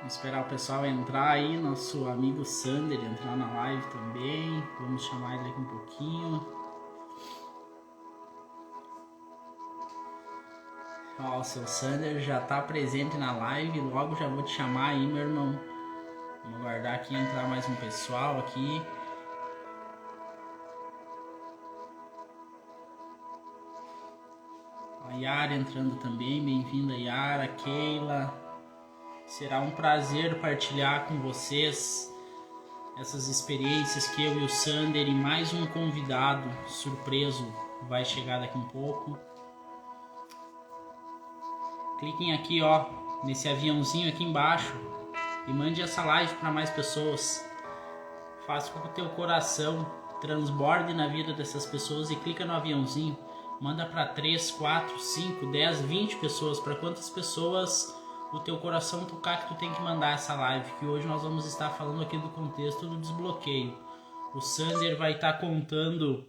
esperar o pessoal entrar aí, nosso amigo Sander entrar na live também. Vamos chamar ele aqui um pouquinho. Ó, o seu Sander já está presente na live, logo já vou te chamar aí, meu irmão. Vamos aguardar aqui entrar mais um pessoal aqui. A Yara entrando também, bem-vinda Yara, Keila. Será um prazer partilhar com vocês essas experiências que eu e o Sander e mais um convidado surpreso vai chegar daqui um pouco. Cliquem aqui, ó, nesse aviãozinho aqui embaixo e mande essa live para mais pessoas. Faça com que o teu coração transborde na vida dessas pessoas e clica no aviãozinho. Manda para 3, 4, 5, 10, 20 pessoas. Para quantas pessoas o teu coração tocar que tu tem que mandar essa live. Que hoje nós vamos estar falando aqui do contexto do desbloqueio. O Sander vai estar contando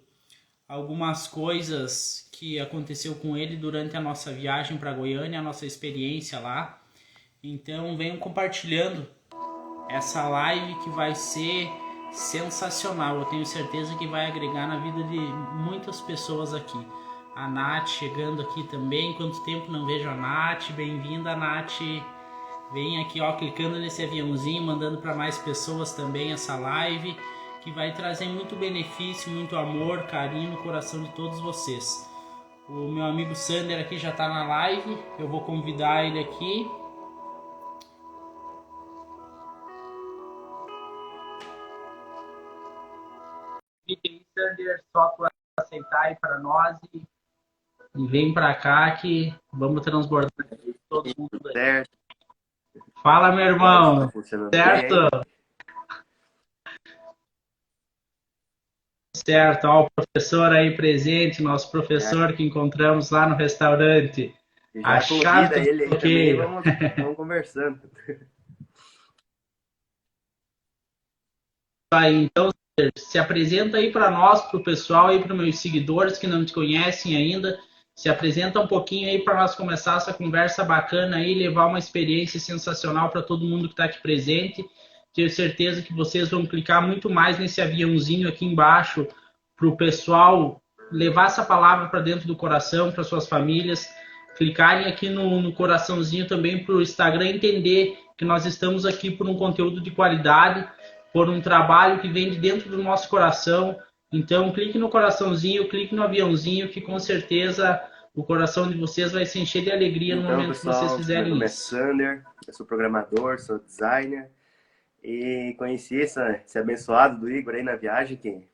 algumas coisas que aconteceu com ele durante a nossa viagem para Goiânia, a nossa experiência lá. Então venham compartilhando essa live que vai ser sensacional. Eu tenho certeza que vai agregar na vida de muitas pessoas aqui. A Nath chegando aqui também. Quanto tempo não vejo a Nath? Bem-vinda, Nath. Vem aqui, ó, clicando nesse aviãozinho, mandando para mais pessoas também essa live, que vai trazer muito benefício, muito amor, carinho no coração de todos vocês. O meu amigo Sander aqui já está na live. Eu vou convidar ele aqui. Fique aí, Sander, só para aceitar aí para nós e vem para cá que vamos transbordar todo mundo aí. Certo. Fala, meu irmão. Tá funcionando certo? bem. Certo, ó, o professor aí presente, nosso professor que encontramos lá no restaurante. Já convida ele aí também, vamos conversando. Aí, então, se apresenta aí para nós, para o pessoal aí, para os meus seguidores que não te conhecem ainda. Se apresenta um pouquinho aí para nós começar essa conversa bacana aí, levar uma experiência sensacional para todo mundo que está aqui presente. Tenho certeza que vocês vão clicar muito mais nesse aviãozinho aqui embaixo para o pessoal levar essa palavra para dentro do coração, para suas famílias. Clicarem aqui no coraçãozinho também para o Instagram entender que nós estamos aqui por um conteúdo de qualidade, por um trabalho que vem de dentro do nosso coração. Então, clique no coraçãozinho, clique no aviãozinho, que com certeza o coração de vocês vai se encher de alegria no momento pessoal, que vocês fizerem meu nome isso. é Sander, eu sou programador, sou designer e conheci esse abençoado do Igor aí na viagem, que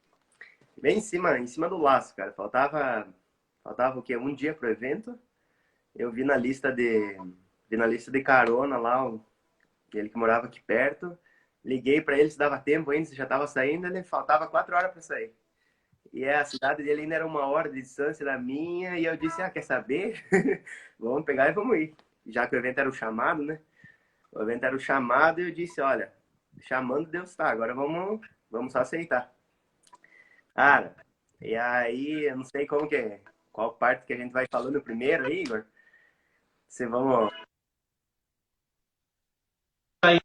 bem em cima do laço, cara. Faltava o quê? Um dia pro evento. Eu vi na lista de carona lá, ele que morava aqui perto. Liguei para ele se dava tempo ainda, se já estava saindo, ele faltava 4 horas para sair. E a cidade dele ainda era 1 hora de distância da minha, e eu disse, quer saber? Vamos pegar e vamos ir. Já que o evento era o chamado, né? O evento era o chamado e eu disse, olha, chamando Deus tá, agora vamos só aceitar. Cara, e aí, eu não sei qual parte que a gente vai falando primeiro aí, Igor? Vamos...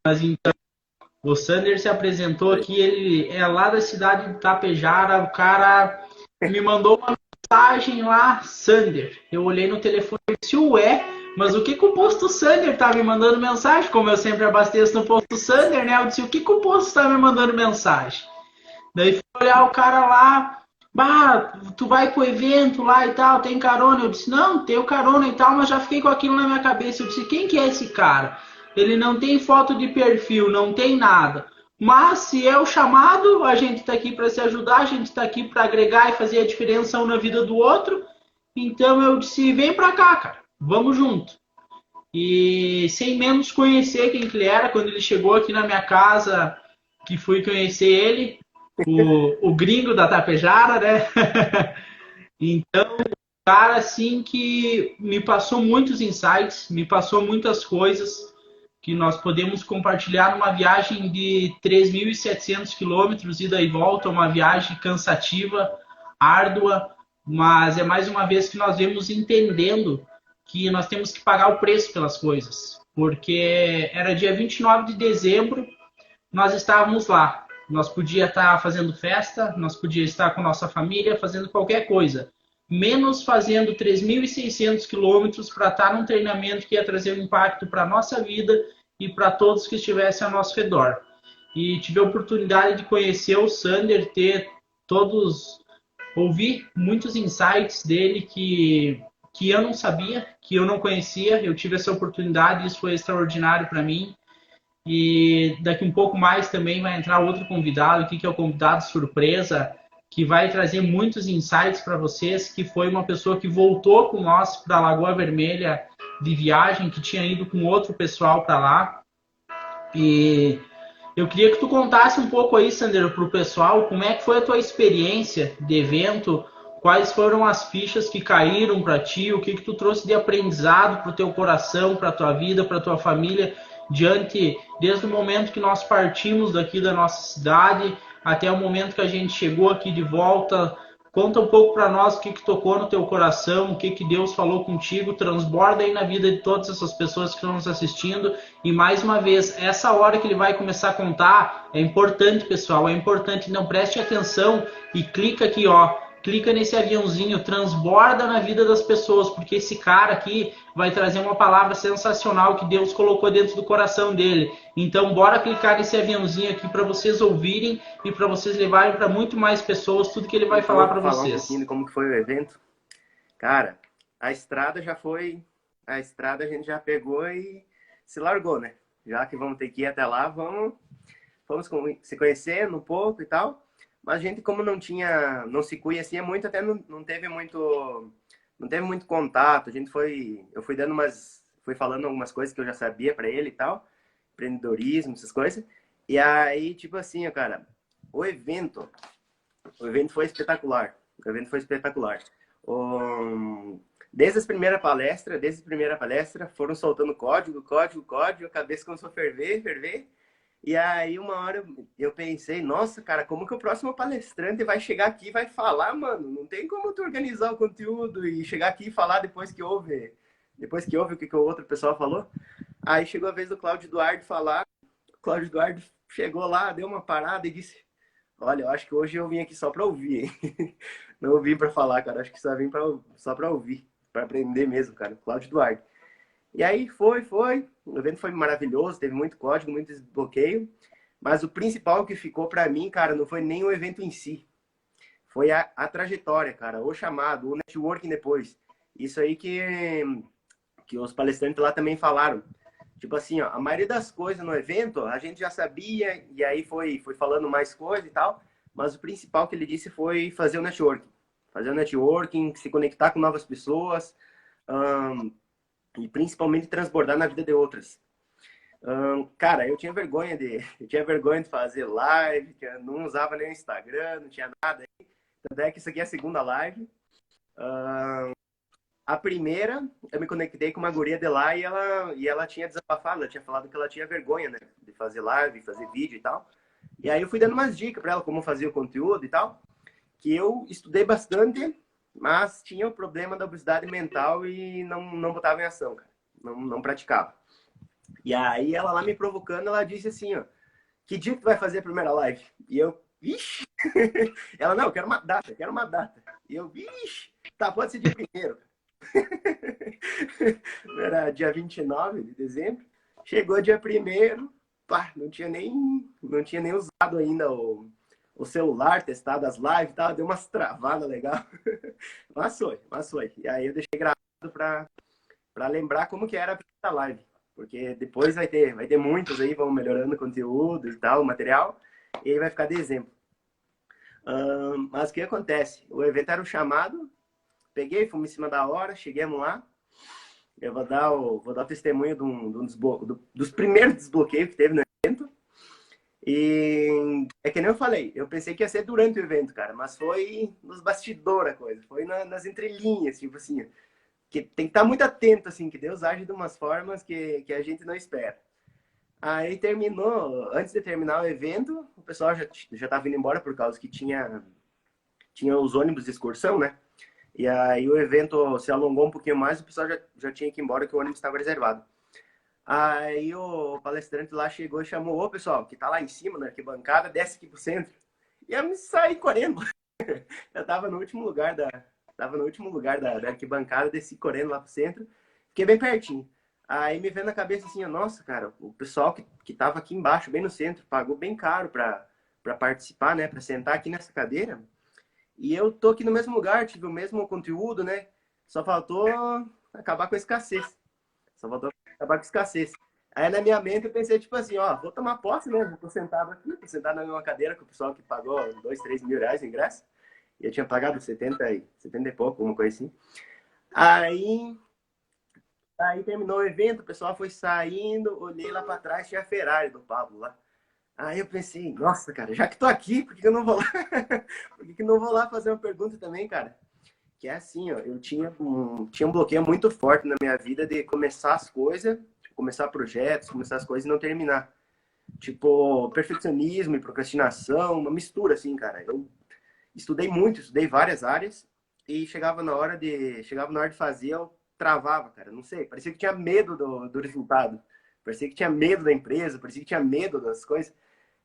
Mas então, o Sander se apresentou aqui, ele é lá da cidade de Itapejara, o cara me mandou uma mensagem lá, Sander. Eu olhei no telefone e disse, ué, mas o que o posto Sander tá me mandando mensagem? Como eu sempre abasteço no posto Sander, né? Eu disse, o que o posto tá me mandando mensagem? Daí fui olhar o cara lá, tu vai pro evento lá e tal, tem carona? Eu disse, não, tenho carona e tal, mas já fiquei com aquilo na minha cabeça. Eu disse, quem que é esse cara? Ele não tem foto de perfil, não tem nada. Mas se é o chamado, a gente está aqui para se ajudar, a gente está aqui para agregar e fazer a diferença um na vida do outro. Então eu disse, vem para cá, cara, vamos junto. E sem menos conhecer quem que ele era, quando ele chegou aqui na minha casa, que fui conhecer ele, o gringo da Tapejara, né? Então, cara, assim, que me passou muitos insights, me passou muitas coisas que nós podemos compartilhar numa viagem de 3.700 quilômetros, ida e volta, uma viagem cansativa, árdua, mas é mais uma vez que nós vemos entendendo que nós temos que pagar o preço pelas coisas. porque era dia 29 de dezembro, nós estávamos lá. Nós podíamos estar fazendo festa, nós podíamos estar com nossa família, fazendo qualquer coisa. Menos fazendo 3.600 quilômetros para estar num treinamento que ia trazer um impacto para a nossa vida e para todos que estivessem ao nosso redor. E tive a oportunidade de conhecer o Sander, ter todos, ouvir muitos insights dele que eu não sabia, que eu não conhecia. Eu tive essa oportunidade, isso foi extraordinário para mim. E daqui um pouco mais também vai entrar outro convidado aqui, que é o convidado surpresa, que vai trazer muitos insights para vocês, que foi uma pessoa que voltou com nós para a Lagoa Vermelha de viagem, que tinha ido com outro pessoal para lá. E eu queria que tu contasse um pouco aí, Sandro, para o pessoal, como é que foi a tua experiência de evento, quais foram as fichas que caíram para ti, o que que tu trouxe de aprendizado para o teu coração, para a tua vida, para a tua família, desde o momento que nós partimos daqui da nossa cidade até o momento que a gente chegou aqui de volta. Conta um pouco para nós o que que tocou no teu coração, o que que Deus falou contigo, transborda aí na vida de todas essas pessoas que estão nos assistindo. E mais uma vez, essa hora que ele vai começar a contar é importante, pessoal, é importante. Não preste atenção e clica aqui, ó. Clica nesse aviãozinho, transborda na vida das pessoas, porque esse cara aqui vai trazer uma palavra sensacional que Deus colocou dentro do coração dele. Então, bora clicar nesse aviãozinho aqui para vocês ouvirem e para vocês levarem para muito mais pessoas tudo que ele vai falar para Falar um pouquinho vocês. de como que foi o evento. Cara, a estrada já foi... A estrada a gente já pegou e se largou, né? Já que vamos ter que ir até lá, vamos se conhecendo um pouco e tal. Mas a gente, como não se conhecia muito, até não teve muito contato. Eu fui falando algumas coisas que eu já sabia para ele e tal, empreendedorismo, essas coisas. E aí, tipo assim, cara, o evento foi espetacular. O evento foi espetacular. Desde a primeira palestra, foram soltando código, a cabeça começou a ferver. E aí, uma hora eu pensei, nossa, cara, como que o próximo palestrante vai chegar aqui e vai falar, mano? Não tem como tu organizar o conteúdo e chegar aqui e falar depois que ouve o que o outro pessoal falou. Aí chegou a vez do Cláudio Eduardo falar. O Cláudio Eduardo chegou lá, deu uma parada e disse: olha, eu acho que hoje eu vim aqui só para ouvir, hein? Não vim para falar, cara. Acho que só vim só para ouvir, para aprender mesmo, cara. Cláudio Eduardo. E aí foi. O evento foi maravilhoso, teve muito código, muito desbloqueio. Mas o principal que ficou para mim, cara, não foi nem o evento em si. Foi a trajetória, cara. O chamado, o networking depois. Isso aí que os palestrantes lá também falaram. Tipo assim, ó, a maioria das coisas no evento a gente já sabia, e aí foi falando mais coisa e tal, mas o principal que ele disse foi fazer o networking. Fazer o networking, se conectar com novas pessoas, e principalmente transbordar na vida de outras. Cara, eu tinha vergonha de fazer live, que eu não usava nem o Instagram, não tinha nada. Tanto é que isso aqui é a segunda live. A primeira, eu me conectei com uma guria de lá e ela tinha desabafado, ela tinha falado que ela tinha vergonha, né, de fazer live, fazer vídeo e tal. E aí eu fui dando umas dicas para ela como fazer o conteúdo e tal, que eu estudei bastante, mas tinha o problema da obesidade mental e não botava em ação, cara. Não praticava. E aí ela lá me provocando, ela disse assim, ó, que dia que tu vai fazer a primeira live? E eu, vixe! Ela, não, eu quero uma data. E eu, vixe! Tá, pode ser dia primeiro. Era dia 29 de dezembro. Chegou dia 1º, pá, não tinha nem usado ainda o celular, testado as lives e tal, deu umas travadas legal. Mas foi. E aí eu deixei gravado para lembrar como que era a live. Porque depois vai ter muitos aí, vão melhorando o conteúdo e tal, o material, e aí vai ficar de exemplo. Mas o que acontece? O evento era um chamado, peguei, fomos em cima da hora, chegamos lá. Eu vou dar o testemunho dos primeiros desbloqueios que teve no evento. E é que nem eu falei, eu pensei que ia ser durante o evento, cara, mas foi nos bastidores a coisa, foi nas entrelinhas, tipo assim, que tem que estar muito atento, assim, que Deus age de umas formas que a gente não espera. Aí terminou, antes de terminar o evento, o pessoal já tava indo embora por causa que tinha os ônibus de excursão, né? E aí o evento se alongou um pouquinho mais, o pessoal já tinha que ir embora, que o ônibus estava reservado. Aí o palestrante lá chegou e chamou, ô pessoal, que tá lá em cima na arquibancada, desce aqui pro centro. E eu me saí correndo. Eu tava no último lugar da arquibancada, desci correndo lá pro centro, fiquei bem pertinho. Aí me veio na cabeça assim, nossa, cara, o pessoal que tava aqui embaixo, bem no centro, pagou bem caro pra participar, né, pra sentar aqui nessa cadeira. E eu tô aqui no mesmo lugar, tive o mesmo conteúdo, né? Só faltou acabar com a escassez. Só faltou acabar com a escassez. Aí na minha mente eu pensei, tipo assim, ó, vou tomar posse mesmo, tô sentado aqui, tô sentado na mesma cadeira com o pessoal que pagou 2, 3 mil reais no ingresso. E eu tinha pagado 70 e pouco, uma coisa assim. Aí, aí terminou o evento, o pessoal foi saindo, olhei lá pra trás, tinha a Ferrari do Pablo lá. Aí eu pensei, nossa, cara, já que tô aqui, por que eu não vou lá? Por que não vou lá fazer uma pergunta também, cara? Que é assim, ó, eu tinha um bloqueio muito forte na minha vida de começar as coisas, tipo, começar projetos, começar as coisas e não terminar. Tipo, perfeccionismo e procrastinação, uma mistura, assim, cara. Eu estudei muito, estudei várias áreas e chegava na hora de fazer, eu travava, cara. Não sei, parecia que tinha medo do resultado. Parecia que tinha medo da empresa, parecia que tinha medo das coisas.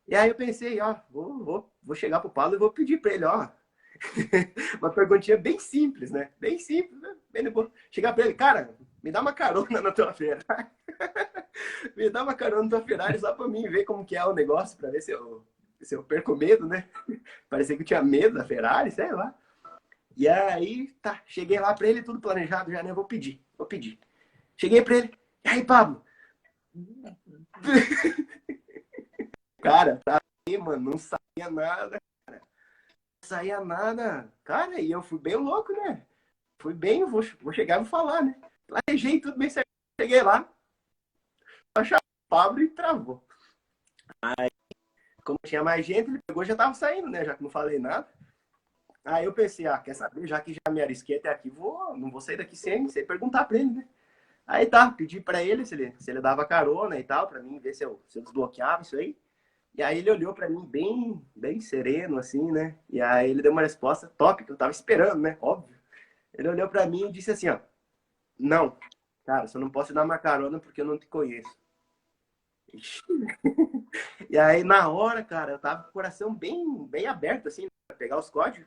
E aí eu pensei, ó, vou chegar pro Paulo e vou pedir para ele, ó, uma perguntinha bem simples, né? Bem simples, né? Bem de boa. Chegar para ele, cara, me dá uma carona na tua Ferrari. Me dá uma carona na tua Ferrari só para mim ver como que é o negócio, para ver se eu perco medo, né? Parecia que eu tinha medo da Ferrari, sei lá. E aí, tá, cheguei lá para ele, tudo planejado já, né? Vou pedir. Cheguei para ele, e aí, Pablo? Cara, tá aí, mano, não sabia nada, saía nada. Cara, e eu fui bem louco, né? Fui bem, vou chegar e vou falar, né? Planejei tudo bem certo. Cheguei lá, achei o Pablo e travou. Como tinha mais gente, ele pegou e já tava saindo, né? Já que não falei nada. Aí eu pensei, quer saber? Já que já me arrisquei até aqui, não vou sair daqui sem perguntar pra ele, né? Aí tá, pedi pra ele se ele dava carona e tal, pra mim ver se eu desbloqueava isso aí. E aí ele olhou pra mim bem, bem sereno, assim, né? E aí ele deu uma resposta top, que eu tava esperando, né? Óbvio. Ele olhou pra mim e disse assim, ó, não, cara, só não posso te dar uma carona porque eu não te conheço. Ixi. E aí, na hora, cara, eu tava com o coração bem, bem aberto, assim, pra pegar os códigos.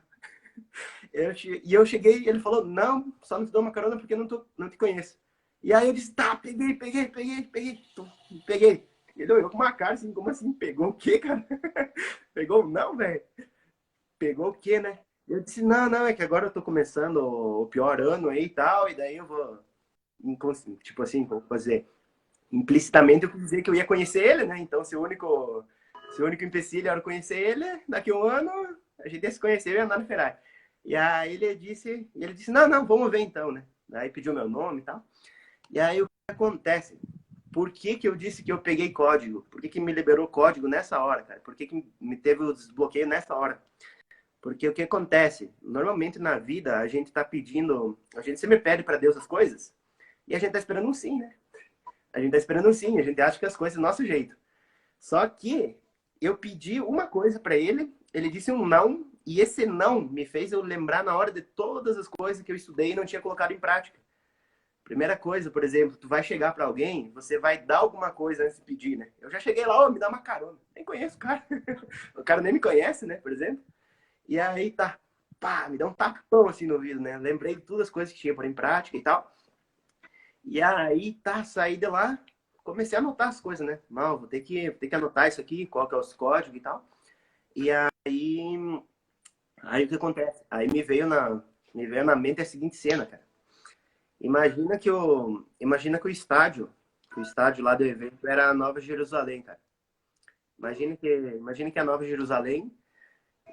E eu cheguei e ele falou, não, só não te dou uma carona porque eu não te conheço. E aí eu disse, tá, peguei. Ele olhou com uma cara assim, como assim? Pegou o quê, cara? Pegou? Não, velho. Pegou o quê, né? Eu disse, não, é que agora eu tô começando o pior ano aí e tal, e daí eu vou, tipo assim, vou fazer implicitamente eu quis dizer que eu ia conhecer ele, né? Então, se o único empecilho era conhecer ele, daqui a um ano a gente ia se conhecer e ia andar no Ferrari. E aí ele disse, não, vamos ver então, né? Daí pediu meu nome e tal. E aí o que acontece? Por que que eu disse que eu peguei código? Por que que me liberou código nessa hora, cara? Por que que me teve o desbloqueio nessa hora? Porque o que acontece? Normalmente na vida a gente sempre pede para Deus as coisas e a gente tá esperando um sim, né? A gente tá esperando um sim, a gente acha que as coisas do nosso jeito. Só que eu pedi uma coisa para ele, ele disse um não, e esse não me fez eu lembrar na hora de todas as coisas que eu estudei e não tinha colocado em prática. Primeira coisa, por exemplo, tu vai chegar para alguém, você vai dar alguma coisa antes de pedir, né? Eu já cheguei lá, me dá uma carona. Nem conheço o cara. O cara nem me conhece, né, por exemplo. E aí tá, pá, me dá um tapão assim no ouvido, né? Lembrei de todas as coisas que tinha por em prática e tal. E aí, tá, saí de lá, comecei a anotar as coisas, né? Mal, vou ter que anotar isso aqui, qual que é os códigos e tal. E aí o que acontece? Aí me veio na mente a seguinte cena, cara. Imagina que o estádio lá do evento era a Nova Jerusalém, cara. Imagina que a Nova Jerusalém,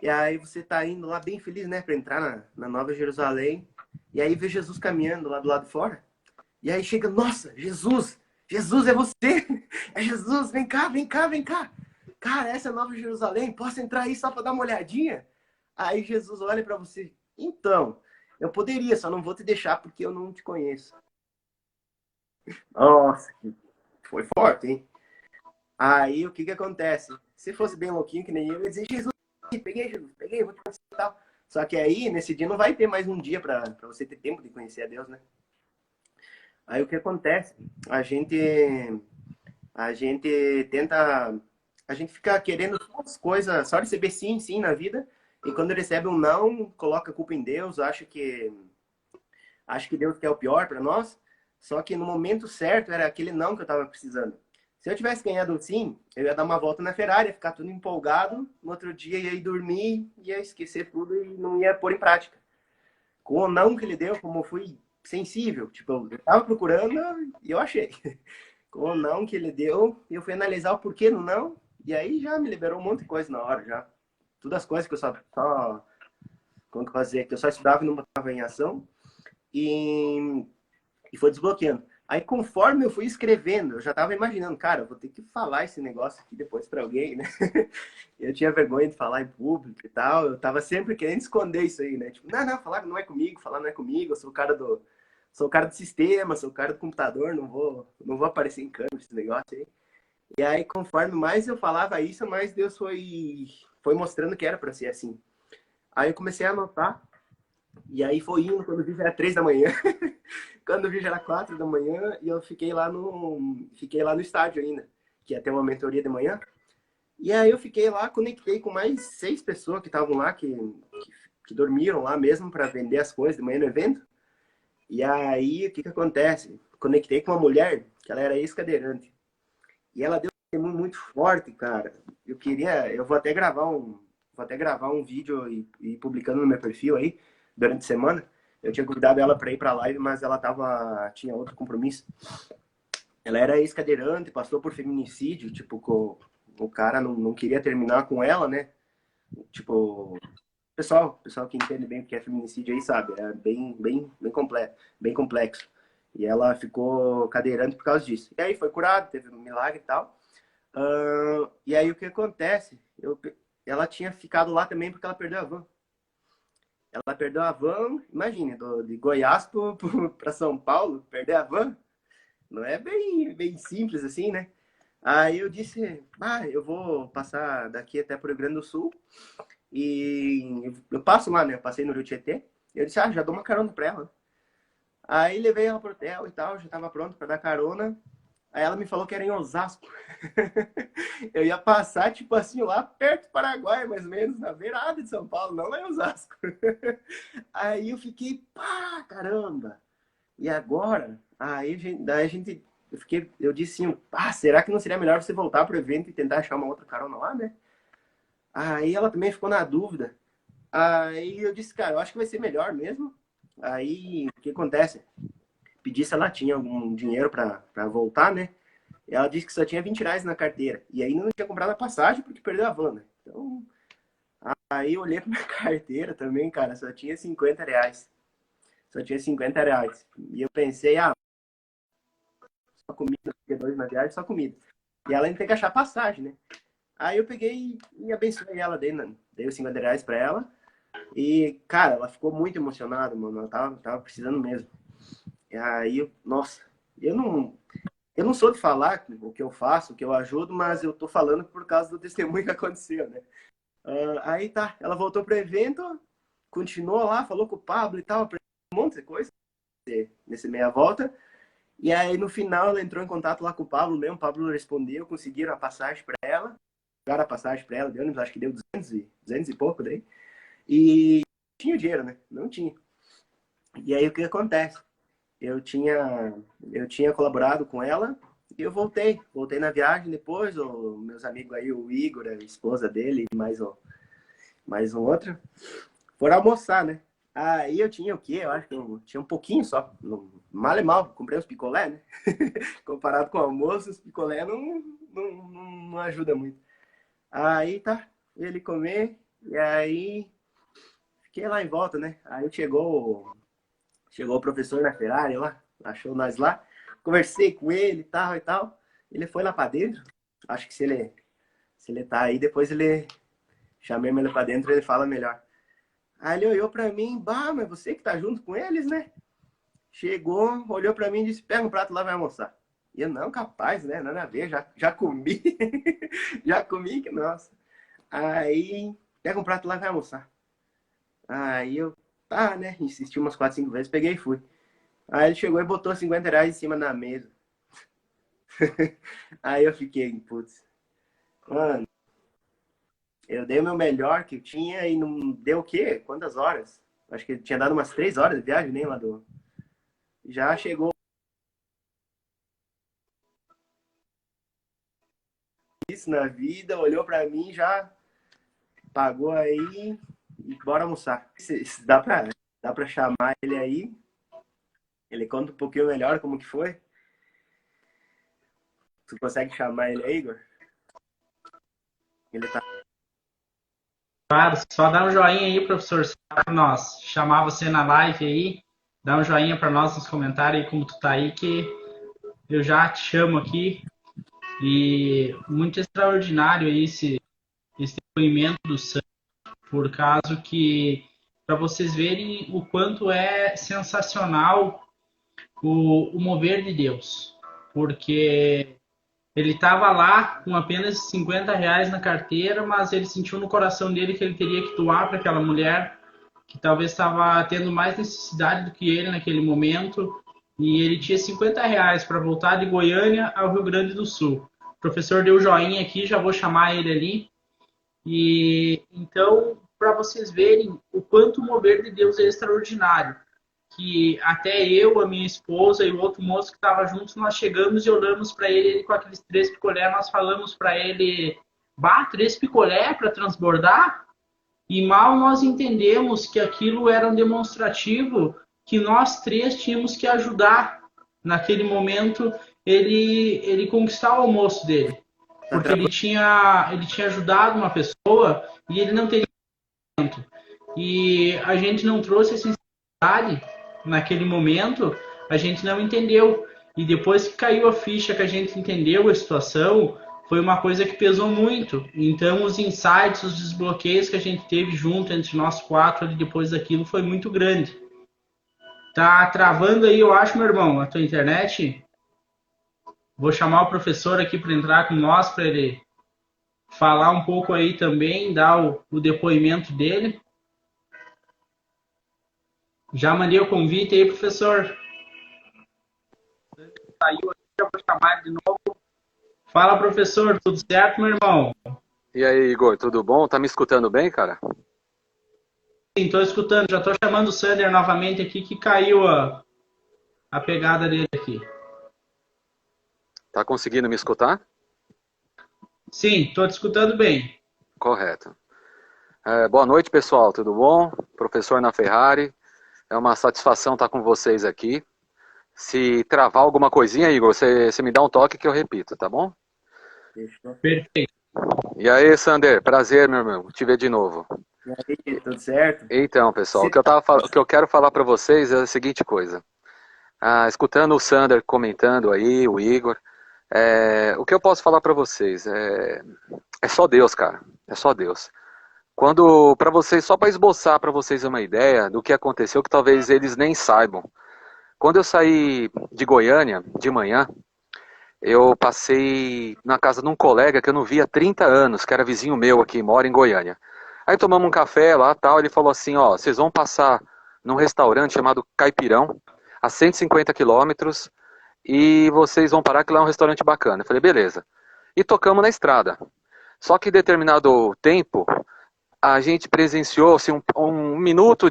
e aí você tá indo lá bem feliz, né, pra entrar na Nova Jerusalém, e aí vê Jesus caminhando lá do lado de fora. E aí chega, nossa, Jesus! Jesus é você! É Jesus, vem cá, vem cá, vem cá! Cara, essa é a Nova Jerusalém, posso entrar aí só para dar uma olhadinha? Aí Jesus olha para você, então, eu poderia, só não vou te deixar porque eu não te conheço. Nossa, foi forte, hein? Aí o que que acontece? Se fosse bem louquinho que nem eu, ia dizer, Jesus, peguei, vou te conhecer e tal. Só que aí, nesse dia, não vai ter mais um dia para você ter tempo de conhecer a Deus, né? Aí o que acontece? A gente A gente tenta, a gente fica querendo só as coisas, só receber sim, sim na vida, e quando recebe um não, coloca a culpa em Deus, acha que Deus quer o pior para nós, só que no momento certo era aquele não que eu estava precisando. Se eu tivesse ganhado um sim, eu ia dar uma volta na Ferrari, ia ficar tudo empolgado, no outro dia ia ir dormir, ia esquecer tudo e não ia pôr em prática. Com o não que ele deu, como eu fui sensível, tipo, eu tava procurando e eu achei. Com o não que ele deu, eu fui analisar o porquê no não, e aí já me liberou um monte de coisa na hora, já. Todas as coisas que eu só como que eu posso dizer, que eu só estudava e não botava em ação, e, e foi desbloqueando. Aí, conforme eu fui escrevendo, eu já estava imaginando, cara, eu vou ter que falar esse negócio aqui depois para alguém, né? Eu tinha vergonha de falar em público e tal, eu tava sempre querendo esconder isso aí, né? Tipo, não, falar não é comigo, falar não é comigo, eu sou o cara do sistema, sou o cara do computador, não vou aparecer em câmera esse negócio aí. E aí, conforme mais eu falava isso, mais Deus foi mostrando que era para ser assim. Aí eu comecei a anotar, e aí foi indo, quando vi já era 3 da manhã, quando vi já era 4 da manhã, e eu fiquei lá no estádio ainda, que ia ter uma mentoria de manhã. E aí eu fiquei lá, conectei com mais 6 pessoas que estavam lá, que dormiram lá mesmo para vender as coisas de manhã no evento. E aí, o que que acontece? Conectei com uma mulher, que ela era ex-cadeirante. E ela deu um testemunho muito forte, cara. Eu vou até gravar um vídeo e publicando no meu perfil aí, durante a semana. Eu tinha convidado ela para ir para a live, mas ela tinha outro compromisso. Ela era ex-cadeirante, passou por feminicídio, tipo, o cara não queria terminar com ela, né? Tipo, pessoal que entende bem o que é feminicídio aí sabe, é bem complexo. E ela ficou cadeirante por causa disso. E aí foi curado, teve um milagre e tal. E aí o que acontece? Ela tinha ficado lá também porque ela perdeu a van. Ela perdeu a van, imagine, de Goiás para São Paulo, perder a van. Não é bem simples assim, né? Aí eu disse, eu vou passar daqui até pro Rio Grande do Sul e eu passo lá, né? Eu passei no Rio Tietê. E eu disse, já dou uma carona pra ela. Aí levei ela pro hotel e tal, já tava pronto pra dar carona. Aí ela me falou que era em Osasco. Eu ia passar, tipo assim, lá perto do Paraguai, mais ou menos, na beirada de São Paulo, não lá em Osasco. Aí eu fiquei, caramba! E agora? Daí a gente, eu disse assim, será que não seria melhor você voltar pro evento e tentar achar uma outra carona lá, né? Aí ela também ficou na dúvida. Aí eu disse, cara, eu acho que vai ser melhor mesmo. Aí o que acontece? Pedi se ela tinha algum dinheiro pra voltar, né? E ela disse que só tinha R$ 20 na carteira. E ainda não tinha comprado a passagem porque perdeu a van, né? Então, aí eu olhei pra minha carteira também, cara, só tinha R$ 50. Só tinha R$ 50. E eu pensei, só comida, porque 2 na viagem, só comida. E ela ainda tem que achar passagem, né? Aí eu peguei e abençoei ela, dei os R$ 50 pra ela. E, cara, ela ficou muito emocionada, mano. Ela tava precisando mesmo. E aí, nossa, eu não sou de falar o que eu faço, o que eu ajudo, mas eu tô falando por causa do testemunho que aconteceu, né? Aí tá, ela voltou pro evento, continuou lá, falou com o Pablo e tal, aprendeu um monte de coisa nesse meia volta. E aí no final ela entrou em contato lá com o Pablo mesmo, o Pablo respondeu, conseguiram a passagem para ela, pagaram a passagem para ela, deu, acho que deu 200 e pouco daí. E tinha o dinheiro, né? Não tinha. E aí o que acontece? Eu tinha colaborado com ela e eu voltei na viagem depois, meus amigos aí, o Igor, a esposa dele, e mais um outro, foram almoçar, né? Aí eu tinha o quê? Eu acho que eu tinha um pouquinho só. Mal e mal, comprei uns picolé, né? Comparado com o almoço, os picolé não ajuda muito. Aí tá, ele comer, e aí fiquei lá em volta, né? Aí chegou o professor na Ferrari lá, achou nós lá, conversei com ele e tal e tal. Ele foi lá pra dentro. Acho que se ele tá aí, depois chamei ele pra dentro, ele fala melhor. Aí ele olhou pra mim, mas você que tá junto com eles, né? Chegou, olhou pra mim e disse, pega um prato lá e vai almoçar. E eu, não, capaz, né? Nada a ver, já comi. Já comi, que nossa. Aí, pega um prato lá e vai almoçar. Aí eu, tá, né? Insisti umas 4, 5 vezes, peguei e fui. Aí ele chegou e botou R$ 50 em cima da mesa. Aí eu fiquei, putz, mano, eu dei o meu melhor que eu tinha e não deu o quê? Quantas horas? Acho que tinha dado umas 3 horas de viagem, nem lá do. Já chegou isso na vida, olhou pra mim, já pagou aí e bora almoçar. Se dá pra chamar ele aí. Ele conta um pouquinho melhor como que foi. Tu consegue chamar ele aí, Igor? Ele tá. Claro, só dá um joinha aí, professor, para nós chamar você na live aí. Dá um joinha para nós nos comentários aí como tu tá aí, que eu já te chamo aqui. E muito extraordinário aí esse depoimento do Sam, por causa que, para vocês verem o quanto é sensacional o mover de Deus. Porque ele estava lá com apenas R$ 50 na carteira, mas ele sentiu no coração dele que ele teria que doar para aquela mulher que talvez estava tendo mais necessidade do que ele naquele momento. E ele tinha R$ 50 para voltar de Goiânia ao Rio Grande do Sul. O professor deu joinha aqui, já vou chamar ele ali. E então, para vocês verem o quanto o mover de Deus é extraordinário, que até eu, a minha esposa e o outro moço que estava juntos, nós chegamos e olhamos para ele com aqueles 3 picolé, nós falamos para ele, bah, 3 picolé para transbordar? E mal nós entendemos que aquilo era um demonstrativo que nós três tínhamos que ajudar naquele momento ele conquistar o almoço dele. Porque ele tinha ajudado uma pessoa e ele não teria. E a gente não trouxe essa sensibilidade naquele momento, a gente não entendeu. E depois que caiu a ficha, que a gente entendeu a situação, foi uma coisa que pesou muito. Então, os insights, os desbloqueios que a gente teve junto entre nós quatro ali depois daquilo foi muito grande. Tá travando aí, eu acho, meu irmão, a tua internet. Vou chamar o professor aqui para entrar com nós, para ele falar um pouco aí também, dar o depoimento dele. Já mandei o convite aí, professor. Saiu aqui, já vou chamar ele de novo. Fala, professor, tudo certo, meu irmão? E aí, Igor, tudo bom? Tá me escutando bem, cara? Sim, tô escutando. Já tô chamando o Sander novamente aqui, que caiu a pegada dele aqui. Tá conseguindo me escutar? Sim, tô te escutando bem. Correto. Boa noite, pessoal, tudo bom? Professor na Ferrari. É uma satisfação estar com vocês aqui. Se travar alguma coisinha, Igor, você me dá um toque que eu repito, tá bom? Perfeito. E aí, Sander, prazer, meu irmão, te ver de novo. E aí, tudo certo? Então, pessoal, o que eu quero falar para vocês é a seguinte coisa. Escutando o Sander comentando aí, o Igor, o que eu posso falar para vocês é só Deus, cara, é só Deus. Para vocês, só para esboçar para vocês uma ideia do que aconteceu, que talvez eles nem saibam. Quando eu saí de Goiânia, de manhã, eu passei na casa de um colega que eu não via há 30 anos, que era vizinho meu aqui, mora em Goiânia. Aí tomamos um café lá, tal, ele falou assim, ó, vocês vão passar num restaurante chamado Caipirão, a 150 quilômetros, e vocês vão parar que lá é um restaurante bacana. Eu falei, beleza. E tocamos na estrada. Só que em determinado tempo, a gente presenciou, assim, um minuto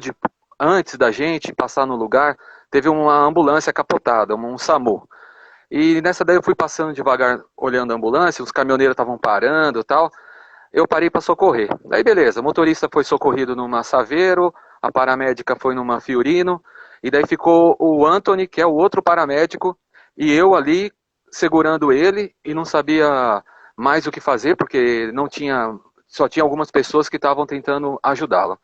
antes da gente passar no lugar, teve uma ambulância capotada, um SAMU. E nessa daí eu fui passando devagar, olhando a ambulância, os caminhoneiros estavam parando e tal, eu parei para socorrer. Daí beleza, o motorista foi socorrido numa Saveiro, a paramédica foi numa Fiorino, e daí ficou o Anthony, que é o outro paramédico, e eu ali segurando ele, e não sabia mais o que fazer, porque só tinha algumas pessoas que estavam tentando ajudá-lo.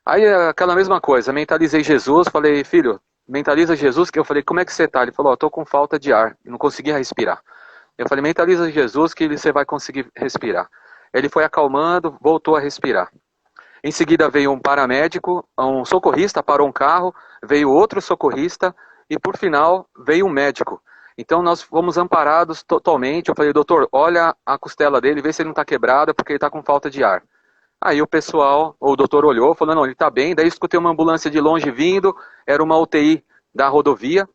Aí aquela mesma coisa, mentalizei Jesus, falei, filho, mentaliza Jesus, que eu falei, como é que você tá? Ele falou, tô com falta de ar, não conseguia respirar. Eu falei, mentaliza Jesus que você vai conseguir respirar. Ele foi acalmando, voltou a respirar. Em seguida veio um paramédico, um socorrista, parou um carro, veio outro socorrista e por final veio um médico. Então nós fomos amparados totalmente. Eu falei, doutor, olha a costela dele, vê se ele não está quebrada porque ele está com falta de ar. Aí o doutor olhou, falou, não, ele está bem. Daí escutei uma ambulância de longe vindo, era uma UTI da rodovia,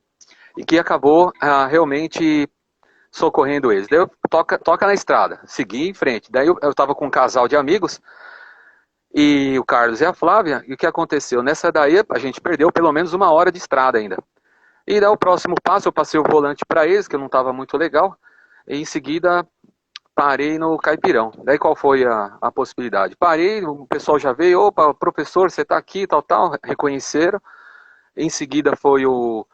e que acabou realmente socorrendo eles. Daí eu toca na estrada, segui em frente. Daí eu tava com um casal de amigos, e o Carlos e a Flávia, e o que aconteceu? Nessa daí a gente perdeu pelo menos 1 hora de estrada ainda. E daí o próximo passo, eu passei o volante para eles, que não estava muito legal, e em seguida parei no Caipirão. Daí qual foi a possibilidade? Parei, o pessoal já veio, opa, professor, você está aqui, tal, tal, reconheceram. Em seguida foi o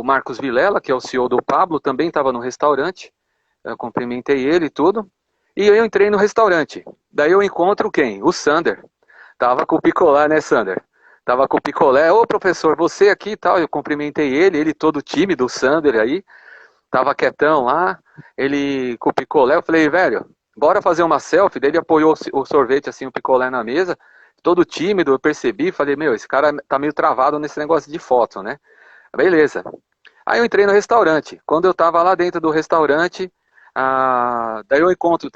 Marcos Vilela, que é o CEO do Pablo, também estava no restaurante, eu cumprimentei ele e tudo. E eu entrei no restaurante. Daí eu encontro quem? O Sander. Tava com o picolé, né, Sander? Tava com o picolé. Ô, professor, você aqui e tal. Eu cumprimentei ele todo tímido, o Sander aí. Tava quietão lá. Ele com o picolé. Eu falei, velho, bora fazer uma selfie. Daí ele apoiou o sorvete, assim, o picolé na mesa. Todo tímido, eu percebi. Falei, meu, esse cara tá meio travado nesse negócio de foto, né? Beleza. Aí eu entrei no restaurante. Quando eu tava lá dentro do restaurante, daí eu encontro,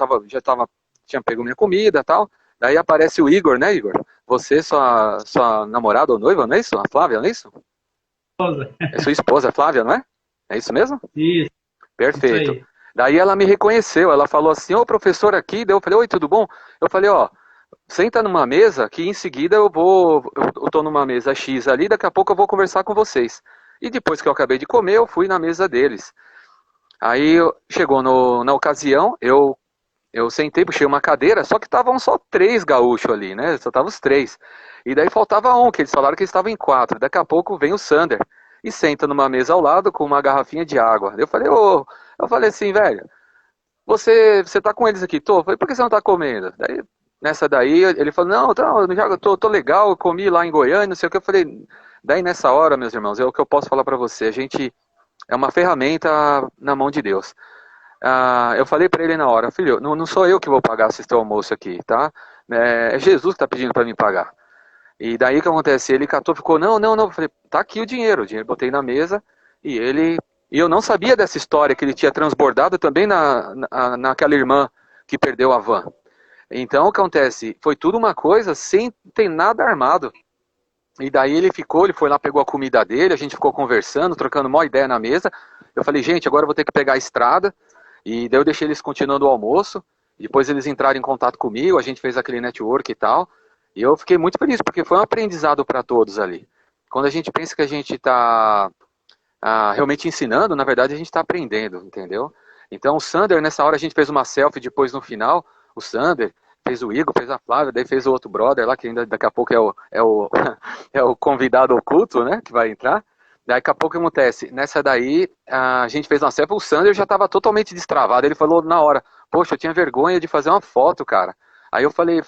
tinha pego minha comida e tal. Daí aparece o Igor, né, Igor? Você, sua namorada ou noiva, não é isso? A Flávia, não é isso? Esposa. É sua esposa, a Flávia, não é? É isso mesmo? Isso Perfeito. aí. Daí ela me reconheceu, ela falou assim, ô professor aqui, daí eu falei, oi, tudo bom? Eu falei, ó, senta numa mesa que em seguida eu tô numa mesa X ali, daqui a pouco eu vou conversar com vocês. E depois que eu acabei de comer, eu fui na mesa deles. Aí chegou na ocasião, eu sentei, puxei uma cadeira, só que estavam só 3 gaúchos ali, né? Só estavam os 3. E daí faltava um, que eles falaram que eles estavam em 4. Daqui a pouco vem o Sander e senta numa mesa ao lado com uma garrafinha de água. Eu falei assim, velho, você tá com eles aqui? Tô. Eu falei, por que você não tá comendo? Daí, nessa daí, ele falou, não, já tô legal, eu comi lá em Goiânia, não sei o que. Eu falei, daí nessa hora, meus irmãos, é o que eu posso falar pra você. A gente é uma ferramenta na mão de Deus. Eu falei para ele na hora, filho, não sou eu que vou pagar esse teu almoço aqui, tá? É Jesus que tá pedindo para mim pagar. E daí o que acontece? Ele catou, ficou, não. Eu falei, tá aqui o dinheiro botei na mesa e eu não sabia dessa história que ele tinha transbordado também naquela irmã que perdeu a van. Então o que acontece? Foi tudo uma coisa sem ter nada armado. E daí ele foi lá, pegou a comida dele, a gente ficou conversando, trocando uma ideia na mesa. Eu falei, gente, agora eu vou ter que pegar a estrada. E daí eu deixei eles continuando o almoço. Depois eles entraram em contato comigo, a gente fez aquele network e tal. E eu fiquei muito feliz, porque foi um aprendizado para todos ali. Quando a gente pensa que a gente está realmente ensinando, na verdade a gente está aprendendo, entendeu? Então o Sander, nessa hora a gente fez uma selfie depois no final. O Sander fez o Igor, fez a Flávia, daí fez o outro brother lá, que ainda daqui a pouco é o convidado oculto, né, que vai entrar. Daqui a pouco acontece, nessa daí, a gente fez uma selfie, o Sander já estava totalmente destravado, ele falou na hora, poxa, eu tinha vergonha de fazer uma foto, cara. Aí eu falei,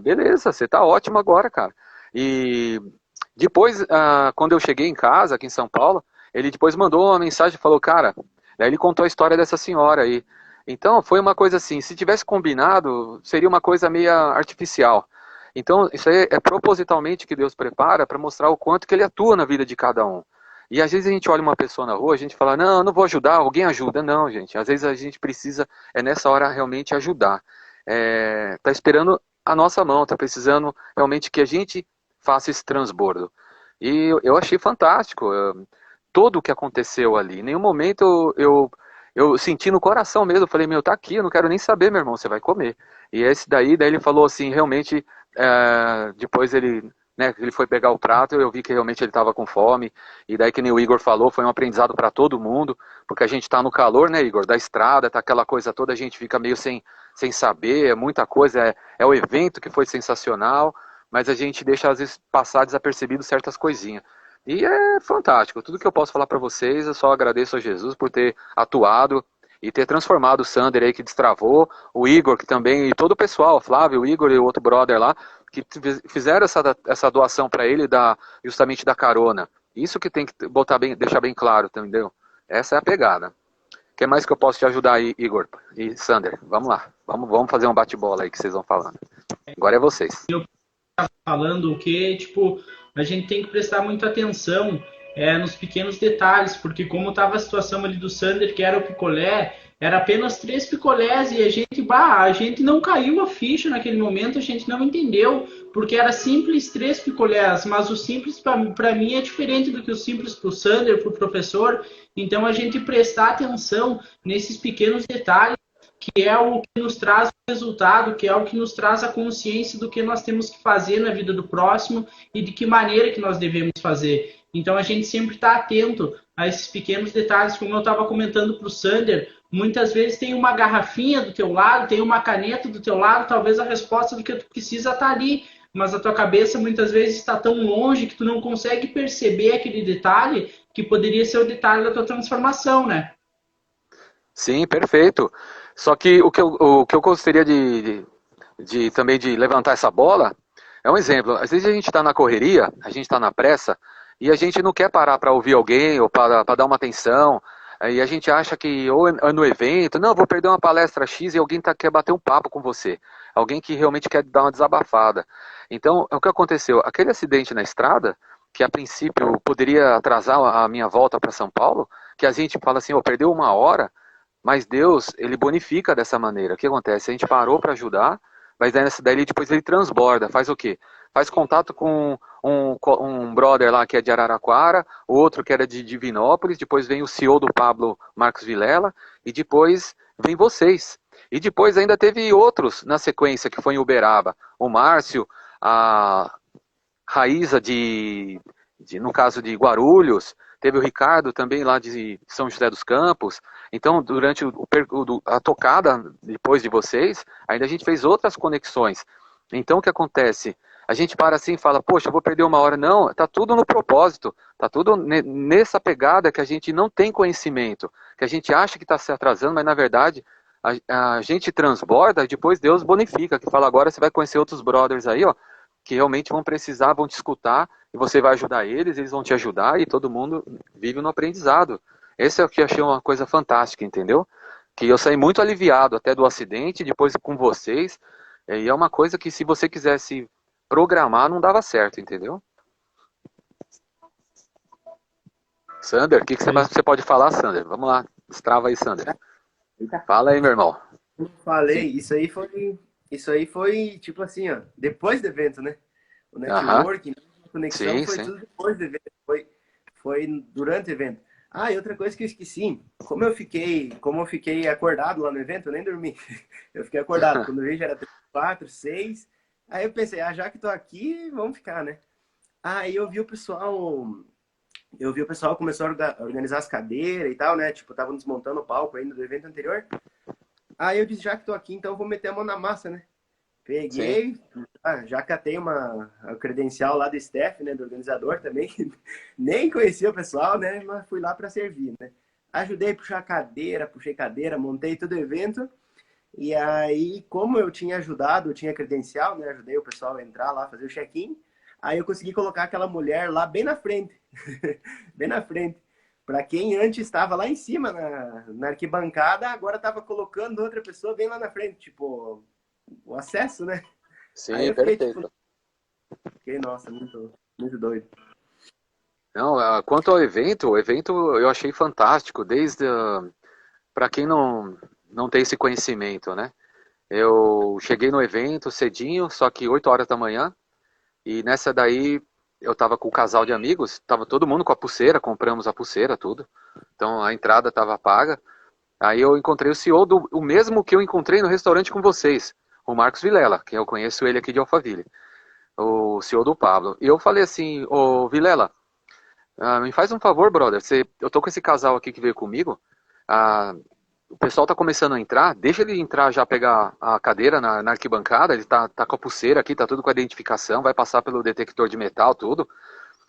beleza, você tá ótimo agora, cara. E depois, quando eu cheguei em casa, aqui em São Paulo, ele depois mandou uma mensagem e falou, cara, daí ele contou a história dessa senhora aí. Então, foi uma coisa assim, se tivesse combinado, seria uma coisa meio artificial. Então, isso aí é propositalmente que Deus prepara para mostrar o quanto que ele atua na vida de cada um. E às vezes a gente olha uma pessoa na rua, a gente fala, não, eu não vou ajudar, alguém ajuda. Não, gente, às vezes a gente precisa, nessa hora, realmente ajudar. Tá esperando a nossa mão, tá precisando realmente que a gente faça esse transbordo. E eu achei fantástico tudo o que aconteceu ali. Em nenhum momento eu senti no coração mesmo, eu falei, meu, tá aqui, eu não quero nem saber, meu irmão, você vai comer. E esse daí ele falou assim, realmente, depois ele foi pegar o prato, eu vi que realmente ele estava com fome, e daí que nem o Igor falou, foi um aprendizado para todo mundo, porque a gente está no calor, né, Igor, da estrada, tá aquela coisa toda, a gente fica meio sem saber, é muita coisa, é o evento que foi sensacional, mas a gente deixa às vezes passar desapercebido certas coisinhas. E é fantástico, tudo que eu posso falar para vocês, eu só agradeço a Jesus por ter atuado e ter transformado o Sander aí que destravou, o Igor que também, e todo o pessoal, o Flávio, o Igor e o outro brother lá, que fizeram essa doação para ele justamente da carona. Isso que tem que deixar bem claro, entendeu? Essa é a pegada. O que mais que eu posso te ajudar aí, Igor e Sander? Vamos lá, vamos fazer um bate-bola aí que vocês vão falando. Agora é vocês. Eu falando que, tipo, a gente tem que prestar muita atenção nos pequenos detalhes, porque como estava a situação ali do Sander, que era o picolé, Era apenas 3 picolés e a gente não caiu a ficha naquele momento, a gente não entendeu, porque era simples 3 picolés, mas o simples para mim é diferente do que o simples para o Sander, para o professor. Então a gente prestar atenção nesses pequenos detalhes, que é o que nos traz o resultado, que é o que nos traz a consciência do que nós temos que fazer na vida do próximo e de que maneira que nós devemos fazer. Então a gente sempre está atento a esses pequenos detalhes, como eu estava comentando para o Sander. Muitas vezes tem uma garrafinha do teu lado, tem uma caneta do teu lado, talvez a resposta do que tu precisa está ali, mas a tua cabeça muitas vezes está tão longe que tu não consegue perceber aquele detalhe que poderia ser o detalhe da tua transformação, né? Sim, perfeito. Só que o que eu gostaria também de levantar essa bola é um exemplo. Às vezes a gente está na correria, a gente está na pressa, e a gente não quer parar para ouvir alguém ou para dar uma atenção. E a gente acha que, ou é no evento, não, vou perder uma palestra X e alguém quer bater um papo com você. Alguém que realmente quer dar uma desabafada. Então, o que aconteceu? Aquele acidente na estrada, que a princípio poderia atrasar a minha volta para São Paulo, que a gente fala assim, perdeu uma hora, mas Deus, ele bonifica dessa maneira. O que acontece? A gente parou para ajudar, mas daí depois ele transborda. Faz o quê? Faz contato com um brother lá que é de Araraquara, outro que era de Divinópolis, depois vem o CEO do Pablo, Marcos Vilela, e depois vem vocês. E depois ainda teve outros na sequência, que foi em Uberaba. O Márcio, a Raíza no caso de Guarulhos, teve o Ricardo também lá de São José dos Campos. Então, durante a tocada depois de vocês, ainda a gente fez outras conexões. Então, o que acontece? A gente para assim e fala, poxa, eu vou perder uma hora. Não, está tudo no propósito. Está tudo nessa pegada que a gente não tem conhecimento. Que a gente acha que está se atrasando, mas na verdade a gente transborda e depois Deus bonifica. Que fala, agora você vai conhecer outros brothers aí, ó, que realmente vão precisar, vão te escutar, e você vai ajudar eles vão te ajudar, e todo mundo vive no aprendizado. Esse é o que eu achei uma coisa fantástica, entendeu? Que eu saí muito aliviado até do acidente, depois com vocês, e é uma coisa que se você quisesse programar, não dava certo, entendeu? Sander, o que você pode falar, Sander? Vamos lá, destrava aí, Sander. Fala aí, meu irmão. Eu falei, isso aí foi tipo assim, ó, depois do evento, né? O networking, a conexão sim, foi sim. tudo depois do evento, foi durante o evento. Ah, e outra coisa que eu esqueci, como eu fiquei acordado lá no evento, eu nem dormi. Eu fiquei acordado, quando eu vi já era 3, 4, 6. Aí eu pensei, já que tô aqui, vamos ficar, né? Aí eu vi o pessoal começou a organizar as cadeiras e tal, né? Tipo, tava desmontando o palco ainda do evento anterior. Aí eu disse, já que tô aqui, então vou meter a mão na massa, né? Peguei, já catei a credencial lá do staff, né? Do organizador também. Nem conhecia o pessoal, né? Mas fui lá para servir, né? Ajudei a puxei cadeira, montei todo o evento. E aí, como eu tinha ajudado, eu tinha credencial, né? Ajudei o pessoal a entrar lá, fazer o check-in. Aí eu consegui colocar aquela mulher lá bem na frente. Bem na frente. Para quem antes estava lá em cima na arquibancada, agora estava colocando outra pessoa bem lá na frente, tipo, o acesso, né? Sim, Aí eu perfeito. fiquei, nossa, muito, muito doido. Não, quanto ao evento, o evento eu achei fantástico, para quem não tem esse conhecimento, né? Eu cheguei no evento cedinho, só que 8 horas da manhã, e nessa daí eu tava com o casal de amigos, tava todo mundo com a pulseira, compramos a pulseira, tudo. Então a entrada tava paga. Aí eu encontrei o CEO, o mesmo que eu encontrei no restaurante com vocês, o Marcos Vilela, que eu conheço ele aqui de Alphaville, o CEO do Pablo. E eu falei assim, ô Vilela, me faz um favor, brother, eu tô com esse casal aqui que veio comigo, o pessoal tá começando a entrar, deixa ele entrar já pegar a cadeira na arquibancada, ele tá com a pulseira aqui, tá tudo com a identificação, vai passar pelo detector de metal, tudo.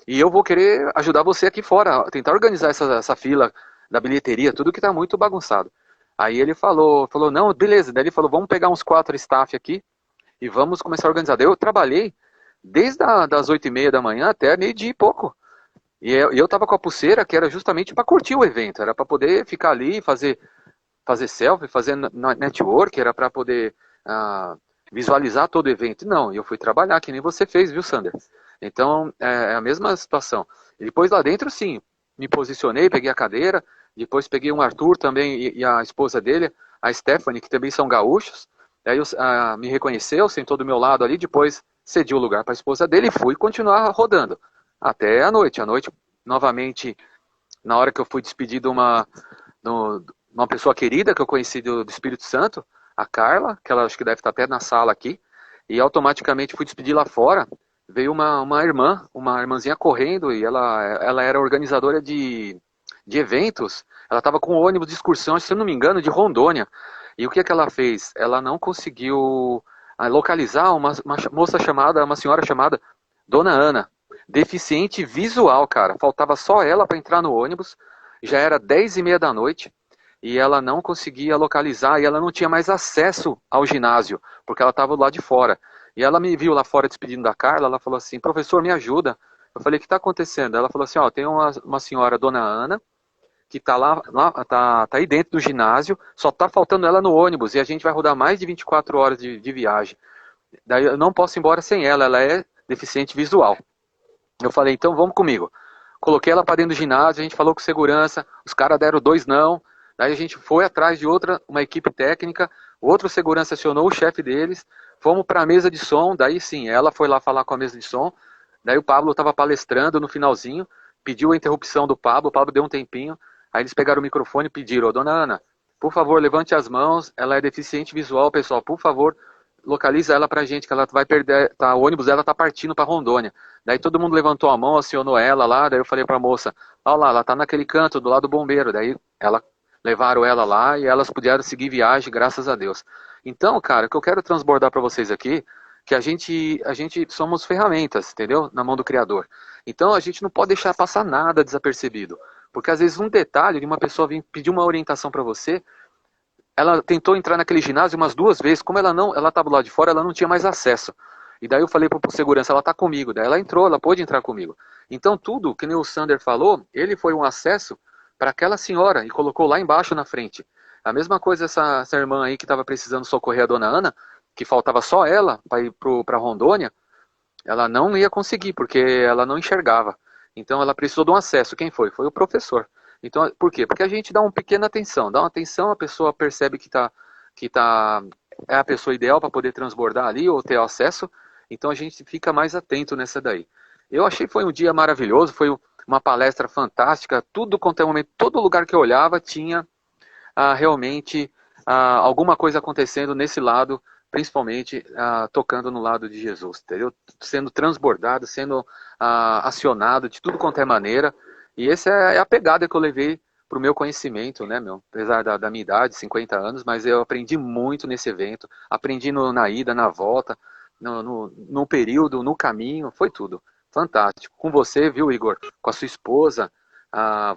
E eu vou querer ajudar você aqui fora, tentar organizar essa fila da bilheteria, tudo que tá muito bagunçado. Aí ele falou, não, beleza. Daí ele falou, vamos pegar uns 4 staff aqui e vamos começar a organizar. Daí eu trabalhei desde das 8h30 da manhã até meio-dia e pouco. E eu tava com a pulseira que era justamente para curtir o evento, era para poder ficar ali, fazer selfie, fazer network, era para poder visualizar todo o evento. Não, eu fui trabalhar, que nem você fez, viu, Sander? Então, é a mesma situação. E depois lá dentro, sim, me posicionei, peguei a cadeira, Depois peguei um Arthur também e a esposa dele, a Stephanie, que também são gaúchos. Aí me reconheceu, sentou do meu lado ali, depois cedi o lugar para a esposa dele e fui continuar rodando. Até a noite. À noite, novamente, na hora que eu fui despedir de uma pessoa querida que eu conheci do Espírito Santo, a Carla, que ela acho que deve estar até na sala aqui, e automaticamente fui despedir lá fora. Veio uma irmãzinha correndo, e ela era organizadora de eventos. Ela estava com um ônibus de excursão, se eu não me engano, de Rondônia. E o que ela fez? Ela não conseguiu localizar uma senhora chamada Dona Ana, deficiente visual, cara. Faltava só ela para entrar no ônibus. Já era 10h30 da noite e ela não conseguia localizar e ela não tinha mais acesso ao ginásio, porque ela estava lá de fora. E ela me viu lá fora despedindo da Carla, ela falou assim, professor, me ajuda. Eu falei, o que está acontecendo? Ela falou assim, ó, tem uma senhora, Dona Ana, que tá tá aí dentro do ginásio, só tá faltando ela no ônibus, e a gente vai rodar mais de 24 horas de viagem. Daí eu não posso ir embora sem ela é deficiente visual. Eu falei, então vamos comigo. Coloquei ela para dentro do ginásio, a gente falou com segurança, os caras deram 2 não, daí a gente foi atrás de uma equipe técnica, outro segurança acionou o chefe deles, fomos para a mesa de som, daí sim, ela foi lá falar com a mesa de som, daí o Pablo estava palestrando no finalzinho, pediu a interrupção do Pablo, o Pablo deu um tempinho, aí eles pegaram o microfone e pediram, dona Ana, por favor, levante as mãos, ela é deficiente visual, pessoal, por favor, localiza ela pra gente, que ela vai perder, o ônibus dela tá partindo para Rondônia. Daí todo mundo levantou a mão, acionou ela lá, daí eu falei pra moça, olha lá, ela tá naquele canto do lado do bombeiro, daí levaram ela lá e elas puderam seguir viagem, graças a Deus. Então, cara, o que eu quero transbordar para vocês aqui, que a gente somos ferramentas, entendeu? Na mão do Criador. Então a gente não pode deixar passar nada desapercebido, porque às vezes um detalhe de uma pessoa vir pedir uma orientação para você, ela tentou entrar naquele ginásio umas 2 vezes, como ela estava lá de fora, ela não tinha mais acesso. E daí eu falei para o segurança, ela está comigo. Daí ela entrou, ela pôde entrar comigo. Então tudo, que nem o Sander falou, ele foi um acesso para aquela senhora e colocou lá embaixo na frente. A mesma coisa essa irmã aí que estava precisando socorrer a dona Ana, que faltava só ela para ir para Rondônia, ela não ia conseguir, porque ela não enxergava. Então ela precisou de um acesso. Quem foi? Foi o professor. Então, por quê? Porque a gente dá uma pequena atenção. Dá uma atenção, a pessoa percebe que é a pessoa ideal para poder transbordar ali ou ter acesso. Então a gente fica mais atento nessa daí. Eu achei que foi um dia maravilhoso, foi uma palestra fantástica. Tudo quanto é momento, todo lugar que eu olhava tinha realmente alguma coisa acontecendo nesse lado, principalmente tocando no lado de Jesus, entendeu? Sendo transbordado, sendo acionado de tudo quanto é maneira. E essa é a pegada que eu levei para o meu conhecimento, né, meu? Apesar da minha idade, 50 anos, mas eu aprendi muito nesse evento, aprendi na ida, na volta, no período, no caminho, foi tudo. Fantástico. Com você, viu, Igor? Com a sua esposa,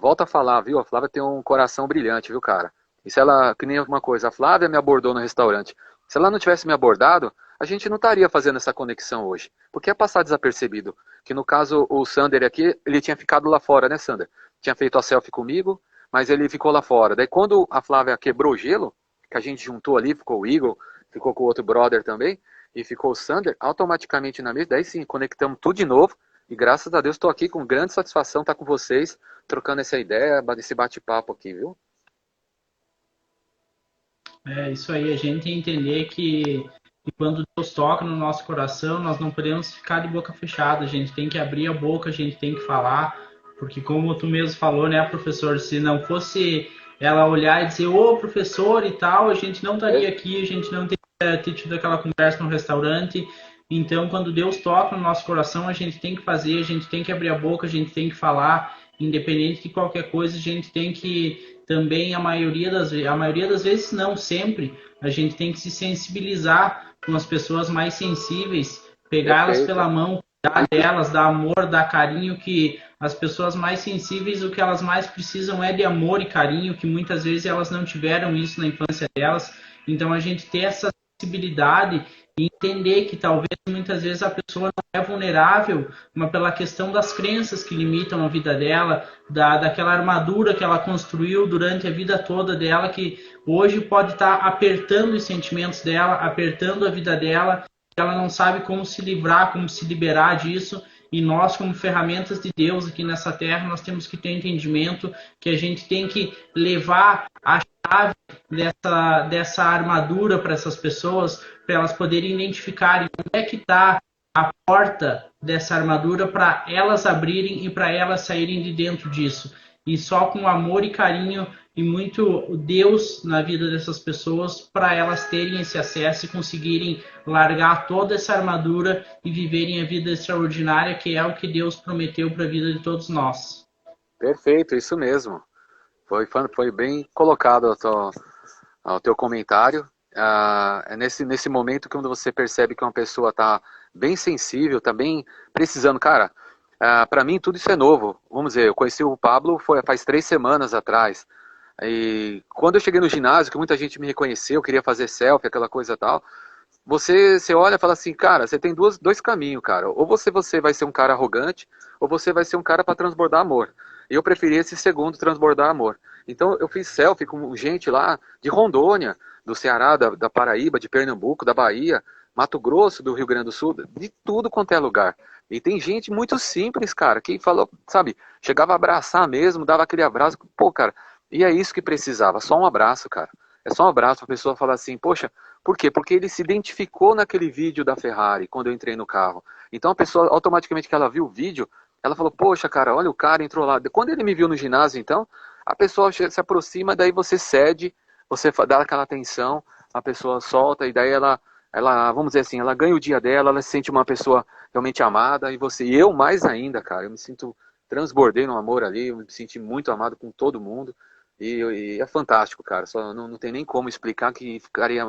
volta a falar, viu? A Flávia tem um coração brilhante, viu, cara? E se ela, que nem uma coisa, a Flávia me abordou no restaurante. Se ela não tivesse me abordado, a gente não estaria fazendo essa conexão hoje. Porque é passar desapercebido. Que no caso, o Sander aqui, ele tinha ficado lá fora, né, Sander? Tinha feito a selfie comigo, mas ele ficou lá fora. Daí quando a Flávia quebrou o gelo, que a gente juntou ali, ficou o Igor, ficou com o outro brother também, e ficou o Sander, automaticamente na mesa, daí sim, conectamos tudo de novo, e graças a Deus estou aqui com grande satisfação estar com vocês, trocando essa ideia, esse bate-papo aqui, viu? É isso aí, a gente tem que entender que quando Deus toca no nosso coração, nós não podemos ficar de boca fechada, a gente tem que abrir a boca, a gente tem que falar, porque como tu mesmo falou, né, professor, se não fosse ela olhar e dizer, ô professor e tal, a gente não estaria aqui, a gente não teria tido aquela conversa no restaurante. Então, quando Deus toca no nosso coração, a gente tem que fazer, a gente tem que abrir a boca, a gente tem que falar, independente de qualquer coisa, a gente tem que também, a maioria das vezes não sempre, a gente tem que se sensibilizar com as pessoas mais sensíveis, pegá-las pela mão, cuidar delas, dar amor, dar carinho, que as pessoas mais sensíveis, o que elas mais precisam é de amor e carinho, que muitas vezes elas não tiveram isso na infância delas. Então a gente ter essa sensibilidade e entender que talvez muitas vezes a pessoa não é vulnerável, mas pela questão das crenças que limitam a vida dela, daquela armadura que ela construiu durante a vida toda dela, que hoje pode estar apertando os sentimentos dela, apertando a vida dela, ela não sabe como se livrar, como se liberar disso. e nós, como ferramentas de Deus aqui nessa terra, nós temos que ter entendimento que a gente tem que levar a chave dessa armadura para essas pessoas, para elas poderem identificarem onde é que está a porta dessa armadura para elas abrirem e para elas saírem de dentro disso. E só com amor e carinho e muito Deus na vida dessas pessoas para elas terem esse acesso e conseguirem largar toda essa armadura e viverem a vida extraordinária que é o que Deus prometeu para a vida de todos nós. Perfeito, isso mesmo. Foi bem colocado ao teu comentário. É nesse momento que quando você percebe que uma pessoa está bem sensível, está bem precisando. Cara, para mim tudo isso é novo. Vamos dizer, eu conheci o Pablo faz 3 semanas atrás. E quando eu cheguei no ginásio, que muita gente me reconheceu, queria fazer selfie, aquela coisa e tal, você olha e fala assim, cara, você tem dois caminhos, cara. Ou você vai ser um cara arrogante, ou você vai ser um cara para transbordar amor. E eu preferi esse segundo, transbordar amor. Então eu fiz selfie com gente lá de Rondônia, do Ceará, da Paraíba, de Pernambuco, da Bahia, Mato Grosso, do Rio Grande do Sul, de tudo quanto é lugar. E tem gente muito simples, cara, que falou, sabe, chegava a abraçar mesmo, dava aquele abraço. Pô, cara, e é isso que precisava, só um abraço, cara. É só um abraço pra pessoa falar assim, poxa, por quê? Porque ele se identificou naquele vídeo da Ferrari, quando eu entrei no carro. Então a pessoa, automaticamente que ela viu o vídeo, ela falou, poxa, cara, olha o cara entrou lá. Quando ele me viu no ginásio, então, a pessoa se aproxima, daí você cede, você dá aquela atenção, a pessoa solta, e daí ela, vamos dizer assim, ela ganha o dia dela, ela se sente uma pessoa realmente amada, e eu mais ainda, cara, eu me sinto, transbordei no amor ali, eu me senti muito amado com todo mundo, e é fantástico, cara, só não tem nem como explicar, que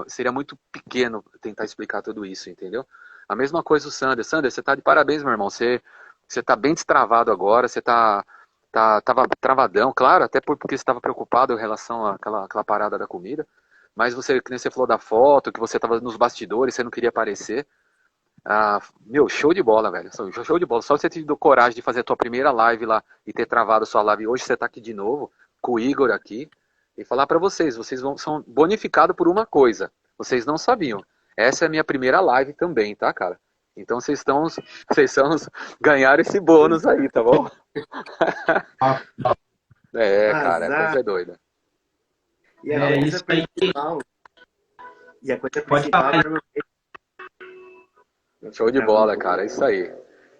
seria muito pequeno tentar explicar tudo isso, entendeu? A mesma coisa o Sander. Sander, você tá de parabéns, meu irmão, você tá bem destravado agora, você tava travadão, claro, até porque você estava preocupado em relação àquela parada da comida, mas você, que nem você falou da foto, que você estava nos bastidores, você não queria aparecer. Meu, show de bola, velho, show de bola. Só você ter tido coragem de fazer a tua primeira live lá e ter travado a sua live, hoje você tá aqui de novo, com o Igor aqui, e falar para vocês são bonificados por uma coisa, vocês não sabiam. Essa é a minha primeira live também, tá, cara? Então vocês são ganhar esse bônus aí, tá bom? Cara, a coisa é doida. E a coisa principal. E a coisa principal Show de bola, cara, é isso aí.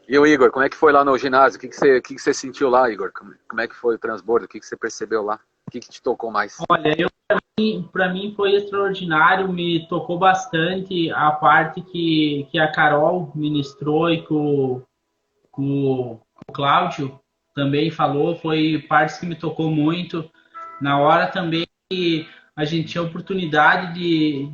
E o Igor, como é que foi lá no ginásio? O que você sentiu lá, Igor? Como é que foi o transbordo? O que você percebeu lá? O que te tocou mais? Olha, para mim foi extraordinário, me tocou bastante a parte que a Carol ministrou e que o Cláudio também falou, foi partes que me tocou muito. Na hora também que a gente tinha a oportunidade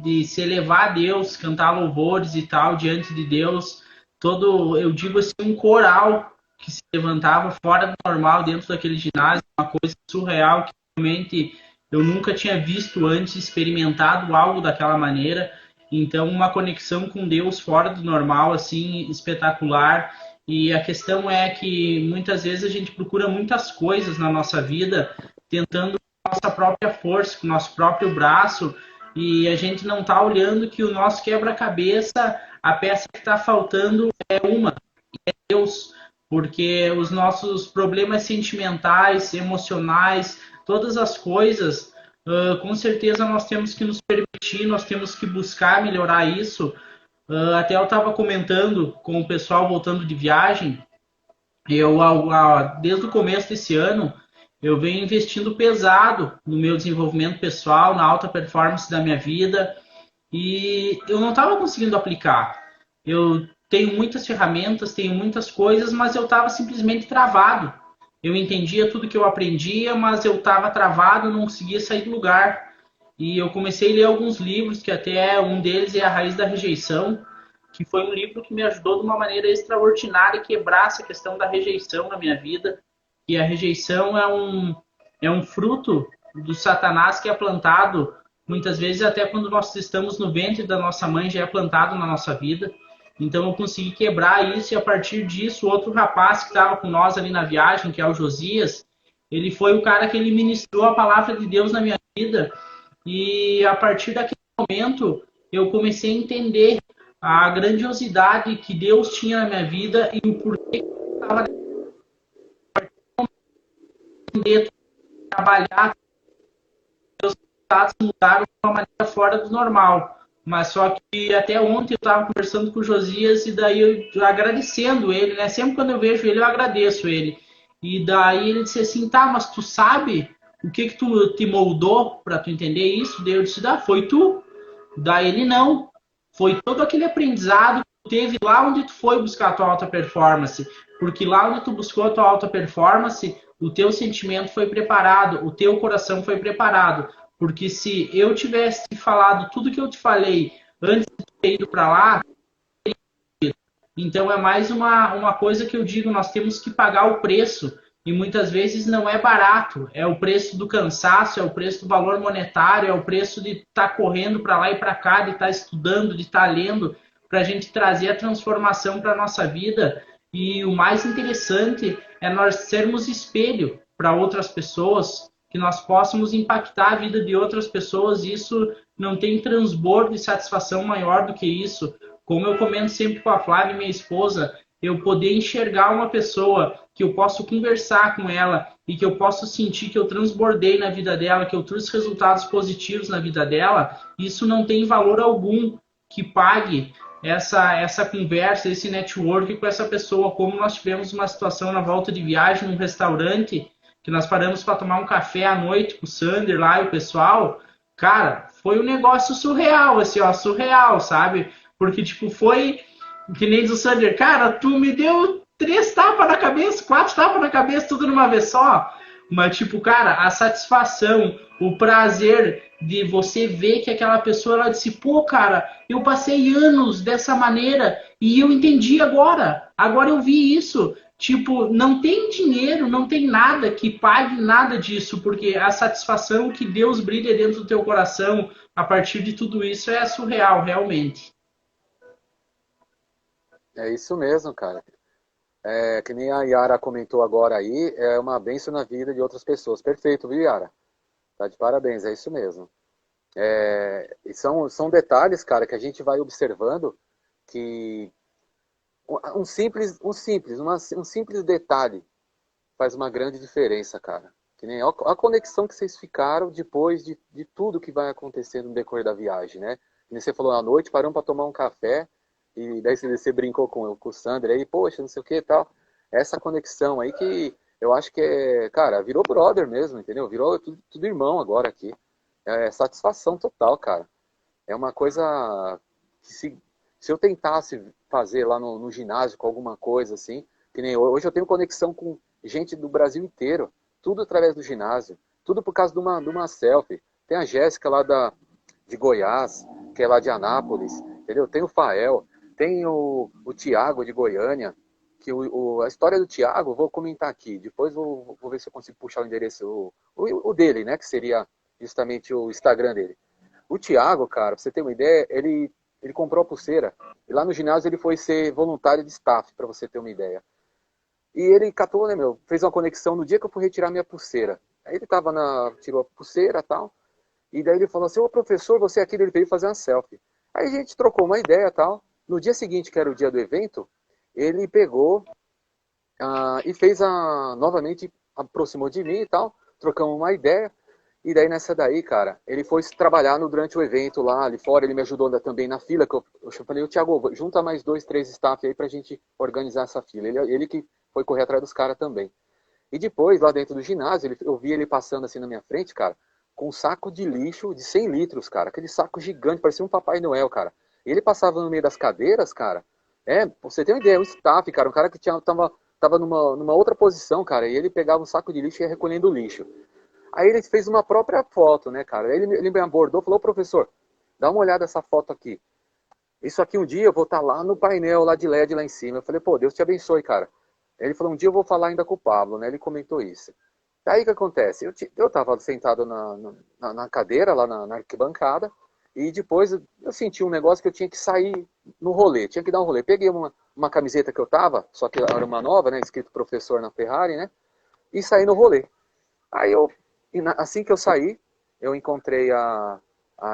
de se elevar a Deus, cantar louvores e tal diante de Deus, eu digo assim, um coral que se levantava fora do normal dentro daquele ginásio, uma coisa surreal que realmente eu nunca tinha visto antes, experimentado algo daquela maneira. Então, uma conexão com Deus fora do normal, assim, espetacular. E a questão é que muitas vezes a gente procura muitas coisas na nossa vida, tentando com a nossa própria força, com o nosso próprio braço, e a gente não está olhando que o nosso quebra-cabeça, a peça que está faltando é Deus, porque os nossos problemas sentimentais, emocionais, todas as coisas, com certeza nós temos que nos permitir, nós temos que buscar melhorar isso. Até eu estava comentando com o pessoal voltando de viagem, desde o começo desse ano, eu venho investindo pesado no meu desenvolvimento pessoal, na alta performance da minha vida, e eu não estava conseguindo aplicar. Eu tenho muitas ferramentas, tenho muitas coisas, mas eu estava simplesmente travado. Eu entendia tudo que eu aprendia, mas eu estava travado, não conseguia sair do lugar. E eu comecei a ler alguns livros, que até um deles é A Raiz da Rejeição, que foi um livro que me ajudou de uma maneira extraordinária a quebrar essa questão da rejeição na minha vida. E a rejeição é um fruto do Satanás que é plantado, muitas vezes até quando nós estamos no ventre da nossa mãe, já é plantado na nossa vida. Então eu consegui quebrar isso, e a partir disso, outro rapaz que estava com nós ali na viagem, que é o Josias, ele foi o cara que ele ministrou a palavra de Deus na minha vida, e a partir daquele momento eu comecei a entender a grandiosidade que Deus tinha na minha vida e o porquê que eu estava dentro de trabalhar, os resultados mudaram de uma maneira fora do normal. Mas só que até ontem eu estava conversando com o Josias e daí eu agradecendo ele, né? Sempre quando eu vejo ele, eu agradeço ele. E daí ele disse assim, tá, mas tu sabe o que que tu te moldou para tu entender isso? Daí eu disse, foi tu. Daí ele não. Foi todo aquele aprendizado que tu teve lá onde tu foi buscar a tua alta performance. Porque lá onde tu buscou a tua alta performance, o teu sentimento foi preparado, o teu coração foi preparado. Porque se eu tivesse falado tudo que eu te falei antes de ter ido para lá, então é mais uma coisa que eu digo, nós temos que pagar o preço. E muitas vezes não é barato. É o preço do cansaço, é o preço do valor monetário, é o preço de estar correndo para lá e para cá, de estar estudando, de estar lendo, para a gente trazer a transformação para a nossa vida. E o mais interessante é nós sermos espelho para outras pessoas, que nós possamos impactar a vida de outras pessoas. E isso não tem transbordo e satisfação maior do que isso. Como eu comento sempre com a Flávia, minha esposa, eu poder enxergar uma pessoa que eu posso conversar com ela e que eu posso sentir que eu transbordei na vida dela, que eu trouxe resultados positivos na vida dela, isso não tem valor algum que pague essa conversa, esse network com essa pessoa. Como nós tivemos uma situação na volta de viagem num restaurante, que nós paramos para tomar um café à noite com o Sander lá e o pessoal, cara, foi um negócio surreal, assim, ó, surreal, sabe? Porque, tipo, foi que nem do Sander, cara, tu me deu 3 tapas na cabeça, 4 tapas na cabeça, tudo numa vez só. Mas, tipo, cara, a satisfação, o prazer de você ver que aquela pessoa, ela disse, pô, cara, eu passei anos dessa maneira e eu entendi agora. Agora eu vi isso. Tipo, não tem dinheiro, não tem nada que pague nada disso, porque a satisfação que Deus brilha dentro do teu coração a partir de tudo isso é surreal, realmente. É isso mesmo, cara. É, que nem a Yara comentou agora aí, é uma bênção na vida de outras pessoas. Perfeito, viu, Yara? Tá de parabéns, é isso mesmo. E são detalhes, cara, que a gente vai observando que um simples detalhe faz uma grande diferença, cara. Que nem a conexão que vocês ficaram depois de tudo que vai acontecer no decorrer da viagem, né? Que nem você falou à noite, paramos para tomar um café, e daí você brincou com o Sander aí, poxa, não sei o que e tal. Essa conexão aí que eu acho que cara, virou brother mesmo, entendeu? Virou tudo irmão agora aqui. É satisfação total, cara. É uma coisa que se eu tentasse fazer lá no ginásio com alguma coisa assim, que nem hoje eu tenho conexão com gente do Brasil inteiro, tudo através do ginásio, tudo por causa de uma selfie. Tem a Jéssica lá de Goiás, que é lá de Anápolis, entendeu? Tem o Fael, tem o Tiago de Goiânia, que a história do Tiago, vou comentar aqui, depois vou ver se eu consigo puxar o endereço, o dele, né, que seria justamente o Instagram dele. O Thiago, cara, pra você ter uma ideia, ele comprou a pulseira. E lá no ginásio ele foi ser voluntário de staff, pra você ter uma ideia. E ele catou, né, meu? Fez uma conexão no dia que eu fui retirar minha pulseira. Aí ele tirou a pulseira e tal. E daí ele falou assim, ô professor, você aqui, ele veio fazer uma selfie. Aí a gente trocou uma ideia e tal. No dia seguinte, que era o dia do evento, ele pegou e fez novamente, aproximou de mim e tal. Trocamos uma ideia. E daí nessa daí, cara, ele foi trabalhar durante o evento lá ali fora, ele me ajudou também na fila, que eu falei, o Thiago, junta mais 2, 3 staff aí pra gente organizar essa fila. Ele que foi correr atrás dos caras também. E depois, lá dentro do ginásio, eu vi ele passando assim na minha frente, cara, com um saco de lixo de 100 litros, cara, aquele saco gigante, parecia um Papai Noel, cara. E ele passava no meio das cadeiras, cara, pra você ter uma ideia, um staff, cara, um cara que tava numa outra posição, cara, e ele pegava um saco de lixo e ia recolhendo o lixo. Aí ele fez uma própria foto, né, cara? Aí ele me abordou e falou, professor, dá uma olhada nessa foto aqui. Isso aqui um dia eu vou estar lá no painel lá de LED lá em cima. Eu falei, pô, Deus te abençoe, cara. Ele falou, um dia eu vou falar ainda com o Pablo, né? Ele comentou isso. Daí o que acontece? Eu tava sentado na cadeira, lá na arquibancada, e depois eu senti um negócio que eu tinha que sair no rolê, tinha que dar um rolê. Peguei uma camiseta que eu tava, só que era uma nova, né? Escrito professor na Ferrari, né? E saí no rolê. Aí assim que eu saí, eu encontrei a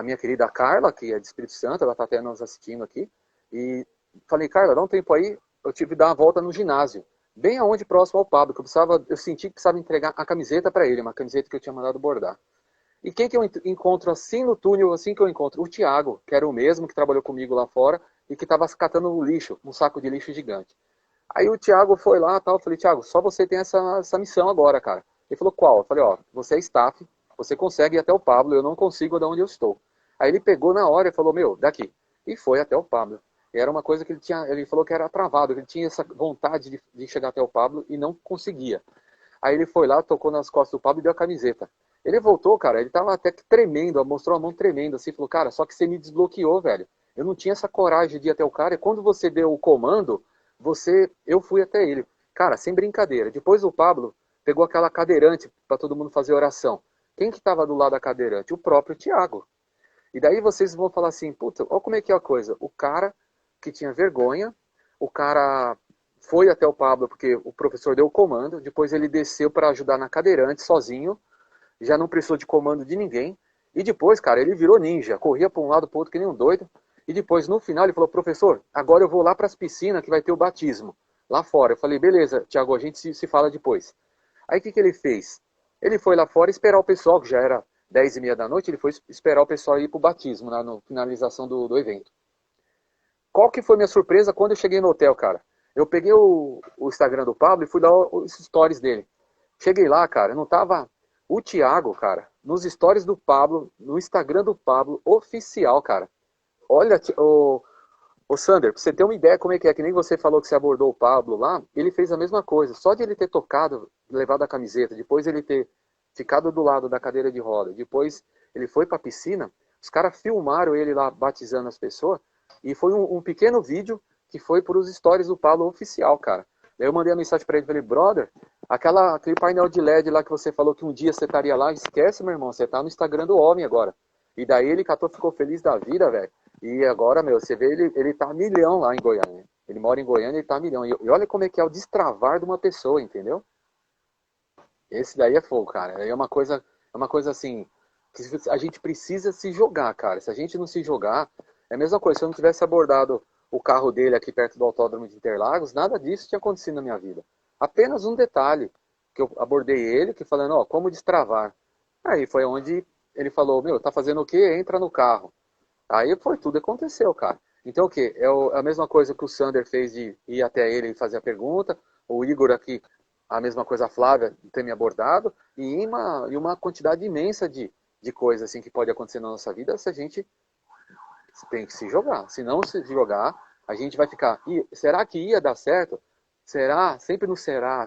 minha querida Carla, que é de Espírito Santo, ela está até nos assistindo aqui. E falei, Carla, dá um tempo aí, eu tive que dar uma volta no ginásio, bem aonde próximo ao Pablo, que eu senti que precisava entregar a camiseta para ele, uma camiseta que eu tinha mandado bordar. E quem que eu encontro assim no túnel, assim que eu encontro? O Thiago, que era o mesmo que trabalhou comigo lá fora e que estava catando lixo, um saco de lixo gigante. Aí o Thiago foi lá e tal, eu falei, Thiago, só você tem essa missão agora, cara. Ele falou, qual? Eu falei, ó, você é staff, você consegue ir até o Pablo, eu não consigo de onde eu estou. Aí ele pegou na hora e falou, meu, daqui. E foi até o Pablo. E era uma coisa que ele falou que era travado, que ele tinha essa vontade de chegar até o Pablo e não conseguia. Aí ele foi lá, tocou nas costas do Pablo e deu a camiseta. Ele voltou, cara, ele tava até que tremendo, mostrou a mão tremendo, assim, falou, cara, só que você me desbloqueou, velho. Eu não tinha essa coragem de ir até o cara, e quando você deu o comando, eu fui até ele. Cara, sem brincadeira. Depois o Pablo pegou aquela cadeirante para todo mundo fazer oração. Quem que estava do lado da cadeirante? O próprio Tiago. E daí vocês vão falar assim, puta, olha como é que é a coisa. O cara que tinha vergonha, o cara foi até o Pablo porque o professor deu o comando, depois ele desceu para ajudar na cadeirante sozinho, já não precisou de comando de ninguém. E depois, cara, ele virou ninja, corria para um lado para o outro que nem um doido. E depois, no final, ele falou, professor, agora eu vou lá para as piscinas que vai ter o batismo, lá fora. Eu falei, beleza, Tiago, a gente se fala depois. Aí o que ele fez? Ele foi lá fora esperar o pessoal, que já era 10h30 da noite, ele foi esperar o pessoal ir para o batismo, na finalização do evento. Qual que foi minha surpresa quando eu cheguei no hotel, cara? Eu peguei o Instagram do Pablo e fui dar os stories dele. Cheguei lá, cara, não tava o Thiago, cara, nos stories do Pablo, no Instagram do Pablo, oficial, cara. Olha, o Sander, pra você ter uma ideia como é que nem você falou que você abordou o Pablo lá, ele fez a mesma coisa. Só de ele ter tocado, levado a camiseta, depois ele ter ficado do lado da cadeira de roda, depois ele foi pra piscina, os caras filmaram ele lá batizando as pessoas, e foi um pequeno vídeo que foi para os stories do Pablo oficial, cara. Daí eu mandei a mensagem pra ele, falei, brother, aquele painel de LED lá que você falou que um dia você estaria lá, esquece, meu irmão, você tá no Instagram do homem agora. E daí ele catou, ficou feliz da vida, velho. E agora, meu, você vê, ele tá milhão lá em Goiânia. Ele mora em Goiânia e tá milhão. E olha como é que é o destravar de uma pessoa, entendeu? Esse daí é fogo, cara. É uma coisa assim, que a gente precisa se jogar, cara. Se a gente não se jogar, é a mesma coisa. Se eu não tivesse abordado o carro dele aqui perto do Autódromo de Interlagos, nada disso tinha acontecido na minha vida. Apenas um detalhe, que eu abordei ele, que falando, ó, como destravar. Aí foi onde ele falou, meu, tá fazendo o quê? Entra no carro. Aí foi tudo aconteceu, cara. Então o quê? A mesma coisa que o Sander fez de ir até ele e fazer a pergunta, o Igor aqui, a mesma coisa a Flávia ter me abordado, e uma quantidade imensa de coisas assim que pode acontecer na nossa vida se a gente tem que se jogar. Se não se jogar, a gente vai ficar, será que ia dar certo? Será? Sempre no será,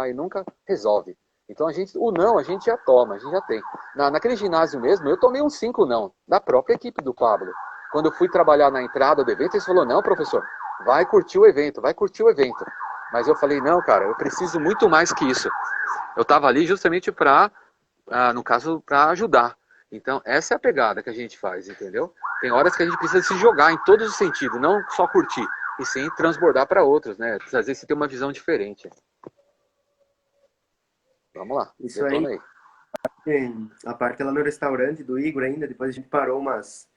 e nunca resolve. Então o não a gente já toma, a gente já tem. Naquele ginásio mesmo, eu tomei uns 5 não, da própria equipe do Pablo. Quando eu fui trabalhar na entrada do evento, eles falaram, não, professor, vai curtir o evento, vai curtir o evento. Mas eu falei, não, cara, eu preciso muito mais que isso. Eu estava ali justamente no caso, para ajudar. Então, essa é a pegada que a gente faz, entendeu? Tem horas que a gente precisa se jogar em todos os sentidos, não só curtir, e sim transbordar para outros, né? Às vezes você tem uma visão diferente. Vamos lá, Isso aí. A parte lá no restaurante do Igor ainda, depois a gente parou umas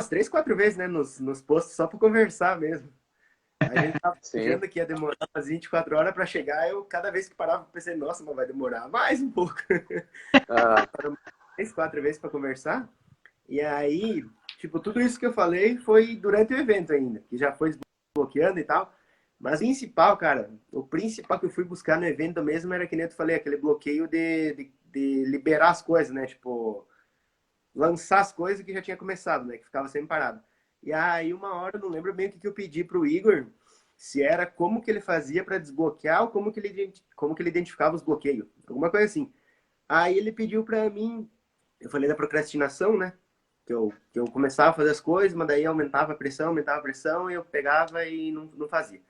3, 4 vezes, né, nos postos só para conversar mesmo. A gente tava achando que ia demorar umas 24 horas para chegar, eu cada vez que parava pensei, nossa, mas vai demorar mais um pouco. Paramos 3, 4 vezes para conversar. E aí, tipo, tudo isso que eu falei foi durante o evento ainda, que já foi desbloqueando e tal. Mas o principal que eu fui buscar no evento mesmo era que nem eu falei, aquele bloqueio de liberar as coisas, né? Tipo, lançar as coisas que já tinha começado, né? Que ficava sempre parado. E aí, uma hora, eu não lembro bem o que eu pedi pro Igor, se era como que ele fazia para desbloquear ou como que ele identificava os bloqueios. Alguma coisa assim. Aí ele pediu para mim, eu falei da procrastinação, né? Que eu começava a fazer as coisas, mas daí aumentava a pressão, e eu pegava e não fazia.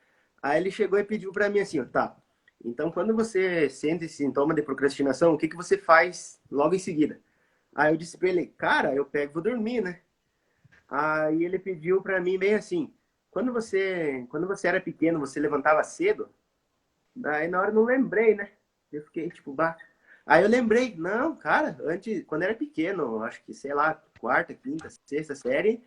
Aí ele chegou e pediu para mim assim, ó, tá, então quando você sente esse sintoma de procrastinação, o que você faz logo em seguida? Aí eu disse pra ele, cara, eu pego e vou dormir, né? Aí ele pediu para mim bem assim, quando você era pequeno, você levantava cedo? Daí na hora eu não lembrei, né? Eu fiquei tipo, bah. Aí eu lembrei, não, cara, antes, quando eu era pequeno, acho que, sei lá, quarta, quinta, sexta série,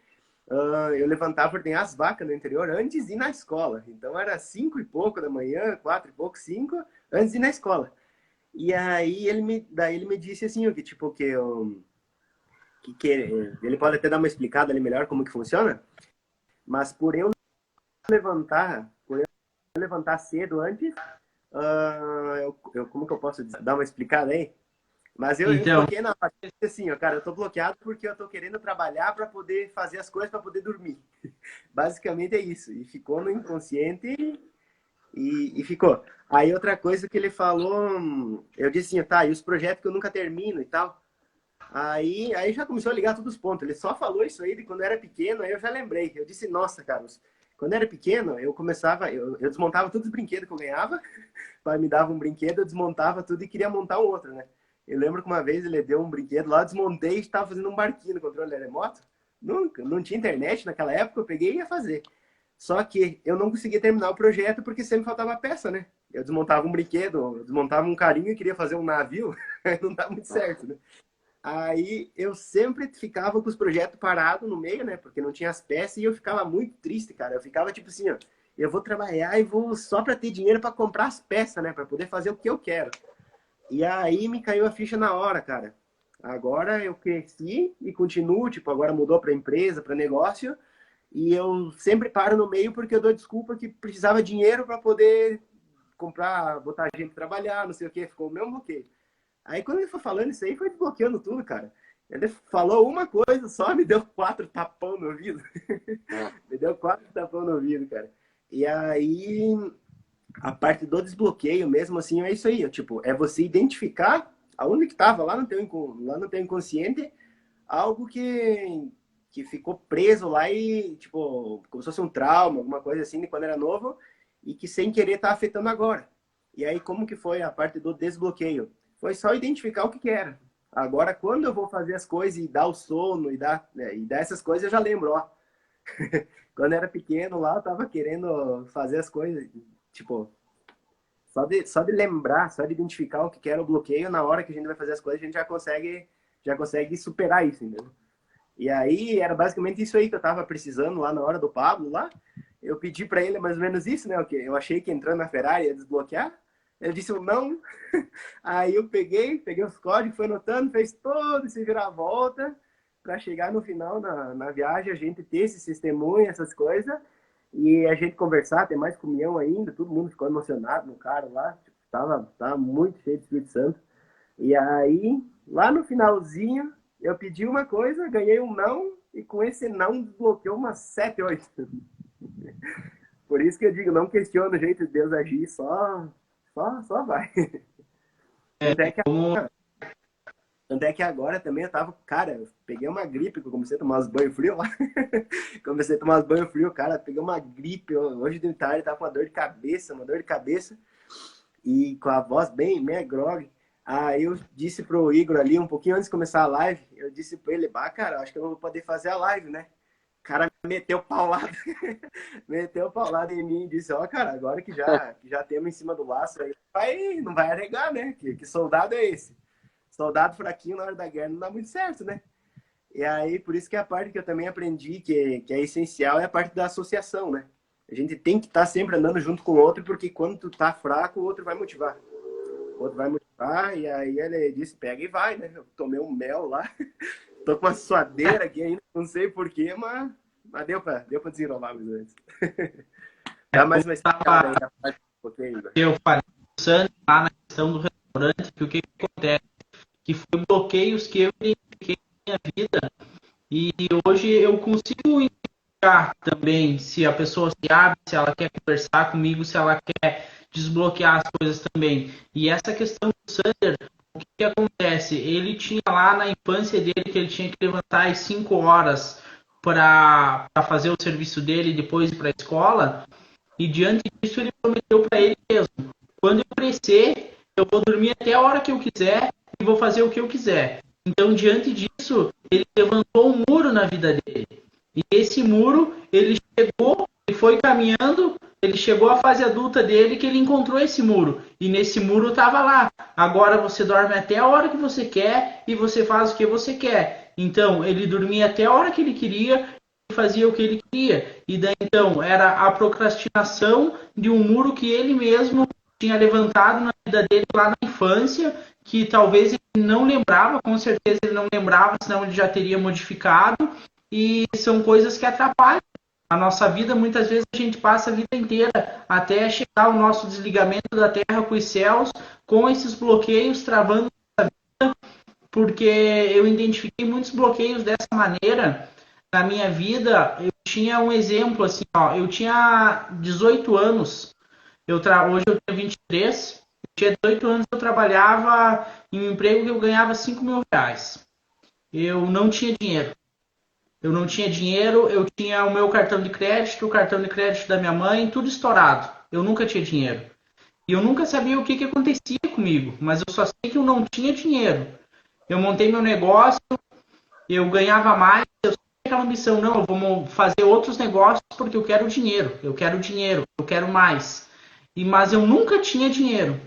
eu levantava para ordenhar as vacas no interior antes de ir na escola. Então era 5 e pouco da manhã, 4 e pouco, 5, antes de ir na escola. E aí daí ele me disse assim, o que tipo que eu que ele pode até dar uma explicada ali melhor como que funciona, mas por eu levantar cedo antes, como que eu posso dar uma explicada aí? Mas eu Então, foquei na parte assim, ó, cara, eu tô bloqueado porque eu tô querendo trabalhar para poder fazer as coisas para poder dormir. Basicamente é isso. E ficou no inconsciente e ficou. Aí outra coisa que ele falou, eu disse assim, tá, e os projetos que eu nunca termino e tal. Aí já começou a ligar todos os pontos. Ele só falou isso aí de quando eu era pequeno, aí eu já lembrei. Eu disse, nossa, Carlos, quando eu era pequeno, eu desmontava todos os brinquedos que eu ganhava. O pai me dava um brinquedo, eu desmontava tudo e queria montar um outro, né? Eu lembro que uma vez ele deu um brinquedo lá, eu desmontei e estava fazendo um barquinho no controle remoto. Nunca, não tinha internet naquela época, eu peguei e ia fazer. Só que eu não conseguia terminar o projeto porque sempre faltava peça, né? Eu desmontava um brinquedo, eu desmontava um carinho e queria fazer um navio, não dá muito certo, né? Aí eu sempre ficava com os projetos parados no meio, né? Porque não tinha as peças e eu ficava muito triste, cara. Eu ficava tipo assim, ó, eu vou trabalhar e vou só para ter dinheiro para comprar as peças, né? Para poder fazer o que eu quero. E aí me caiu a ficha na hora, cara. Agora eu cresci e continuo, tipo, agora mudou para empresa, para negócio, e eu sempre paro no meio porque eu dou desculpa que precisava de dinheiro para poder comprar, botar gente pra trabalhar, não sei o que, ficou o mesmo bloqueio. Aí quando ele foi falando isso aí, foi desbloqueando tudo, cara. Ele falou uma coisa só, me deu 4 tapão no ouvido. Me deu 4 tapão no ouvido, cara. E aí, a parte do desbloqueio mesmo, assim, é isso aí. Tipo, é você identificar aonde que estava lá no teu inconsciente, algo que ficou preso lá e, tipo, como se fosse um trauma, alguma coisa assim, de quando era novo, e que sem querer tá afetando agora. E aí, como que foi a parte do desbloqueio? Foi só identificar o que que era. Agora, quando eu vou fazer as coisas e dar o sono e dar essas coisas, eu já lembro, ó. Quando eu era pequeno lá, eu tava querendo fazer as coisas, tipo, só de lembrar, só de identificar o que que era o bloqueio, na hora que a gente vai fazer as coisas, a gente já consegue superar isso, entendeu? E aí, era basicamente isso aí que eu tava precisando lá na hora do Pablo, lá. Eu pedi para ele mais ou menos isso, né? Eu achei que entrando na Ferrari ia desbloquear. Ele disse um não. Aí eu peguei os códigos, foi anotando, fez todo esse viravolta para chegar no final na viagem, a gente ter esse testemunho, essas coisas, e a gente conversar, ter mais comunhão ainda, todo mundo ficou emocionado no cara lá, tipo, tava muito cheio de Espírito Santo. E aí, lá no finalzinho, eu pedi uma coisa, ganhei um não, e com esse não desbloqueou umas 7, 8. Por isso que eu digo, não questiona o jeito de Deus agir, só vai. Até que, até que agora também eu tava, cara, eu peguei uma gripe, que eu comecei a tomar os banhos frios lá. Comecei a tomar os banhos frios, cara, peguei uma gripe, hoje de tarde tava com uma dor de cabeça, e com a voz bem, meio grog. Aí eu disse pro Igor ali, um pouquinho antes de começar a live, eu disse pra ele, bah, cara, acho que eu não vou poder fazer a live, né? O cara meteu paulada, meteu paulada em mim e disse, ó, cara, agora que já temos em cima do laço, aí não vai arregar, né? Que soldado é esse? Soldado fraquinho na hora da guerra não dá muito certo, né? E aí, por isso que a parte que eu também aprendi, que é essencial, é a parte da associação, né? A gente tem que estar sempre andando junto com o outro, porque quando tu tá fraco, o outro vai motivar. O outro vai motivar, e aí ele disse, pega e vai, né? Eu tomei um mel lá, tô com uma suadeira aqui ainda, não sei porquê, mas deu pra desenrolar mais antes. Dá mais uma explicada aí na parte um pouquinho. Eu falei com o Sandro lá na questão do restaurante, que o que acontece? Que foi bloqueios que eu identifiquei na minha vida, e hoje eu consigo identificar também se a pessoa se abre, se ela quer conversar comigo, se ela quer desbloquear as coisas também. E essa questão do Sander, o que acontece? Ele tinha lá na infância dele que ele tinha que levantar às 5 horas para fazer o serviço dele e depois ir para a escola, e diante disso ele prometeu para ele mesmo, quando eu crescer, eu vou dormir até a hora que eu quiser e vou fazer o que eu quiser. Então, diante disso, ele levantou um muro na vida dele. E esse muro, ele foi caminhando, ele chegou à fase adulta dele que ele encontrou esse muro. E nesse muro estava lá. Agora você dorme até a hora que você quer e você faz o que você quer. Então, ele dormia até a hora que ele queria, fazia o que ele queria. E daí então era a procrastinação de um muro que ele mesmo tinha levantado na vida dele lá na infância, que talvez ele não lembrava, com certeza ele não lembrava, senão ele já teria modificado. E são coisas que atrapalham a nossa vida. Muitas vezes a gente passa a vida inteira até chegar o nosso desligamento da terra com os céus, com esses bloqueios travando, porque eu identifiquei muitos bloqueios dessa maneira na minha vida. Eu tinha um exemplo assim, ó, eu tinha 18 anos, hoje eu tenho 23, eu tinha 18 anos, eu trabalhava em um emprego que eu ganhava 5 mil reais. Eu não tinha dinheiro. Eu tinha o meu cartão de crédito, o cartão de crédito da minha mãe, tudo estourado. Eu nunca tinha dinheiro. E eu nunca sabia o que acontecia comigo, mas eu só sei que eu não tinha dinheiro. Eu montei meu negócio, eu ganhava mais, eu tinha aquela ambição, não, eu vou fazer outros negócios porque eu quero dinheiro, eu quero mais. Mas eu nunca tinha dinheiro.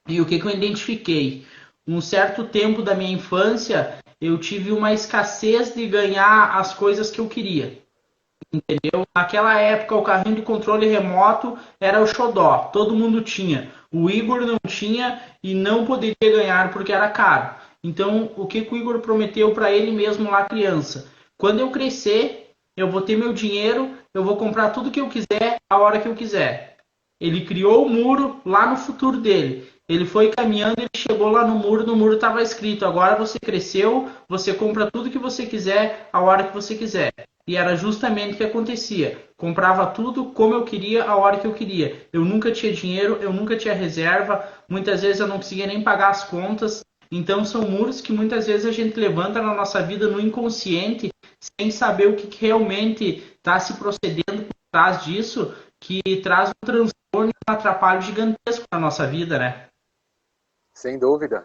E o que eu identifiquei? Um certo tempo da minha infância, eu tive uma escassez de ganhar as coisas que eu queria. Entendeu? Naquela época, o carrinho de controle remoto era o xodó. Todo mundo tinha. O Igor não tinha e não poderia ganhar porque era caro. Então, o que o Igor prometeu para ele mesmo lá criança? Quando eu crescer, eu vou ter meu dinheiro, eu vou comprar tudo que eu quiser, a hora que eu quiser. Ele criou o muro lá no futuro dele. Ele foi caminhando, ele chegou lá no muro estava escrito: agora você cresceu, você compra tudo que você quiser, a hora que você quiser. E era justamente o que acontecia. Comprava tudo como eu queria, a hora que eu queria. Eu nunca tinha dinheiro, eu nunca tinha reserva, muitas vezes eu não conseguia nem pagar as contas. Então são muros que muitas vezes a gente levanta na nossa vida no inconsciente, sem saber o que realmente está se procedendo por trás disso, que traz um transtorno e um atrapalho gigantesco na nossa vida, né? Sem dúvida.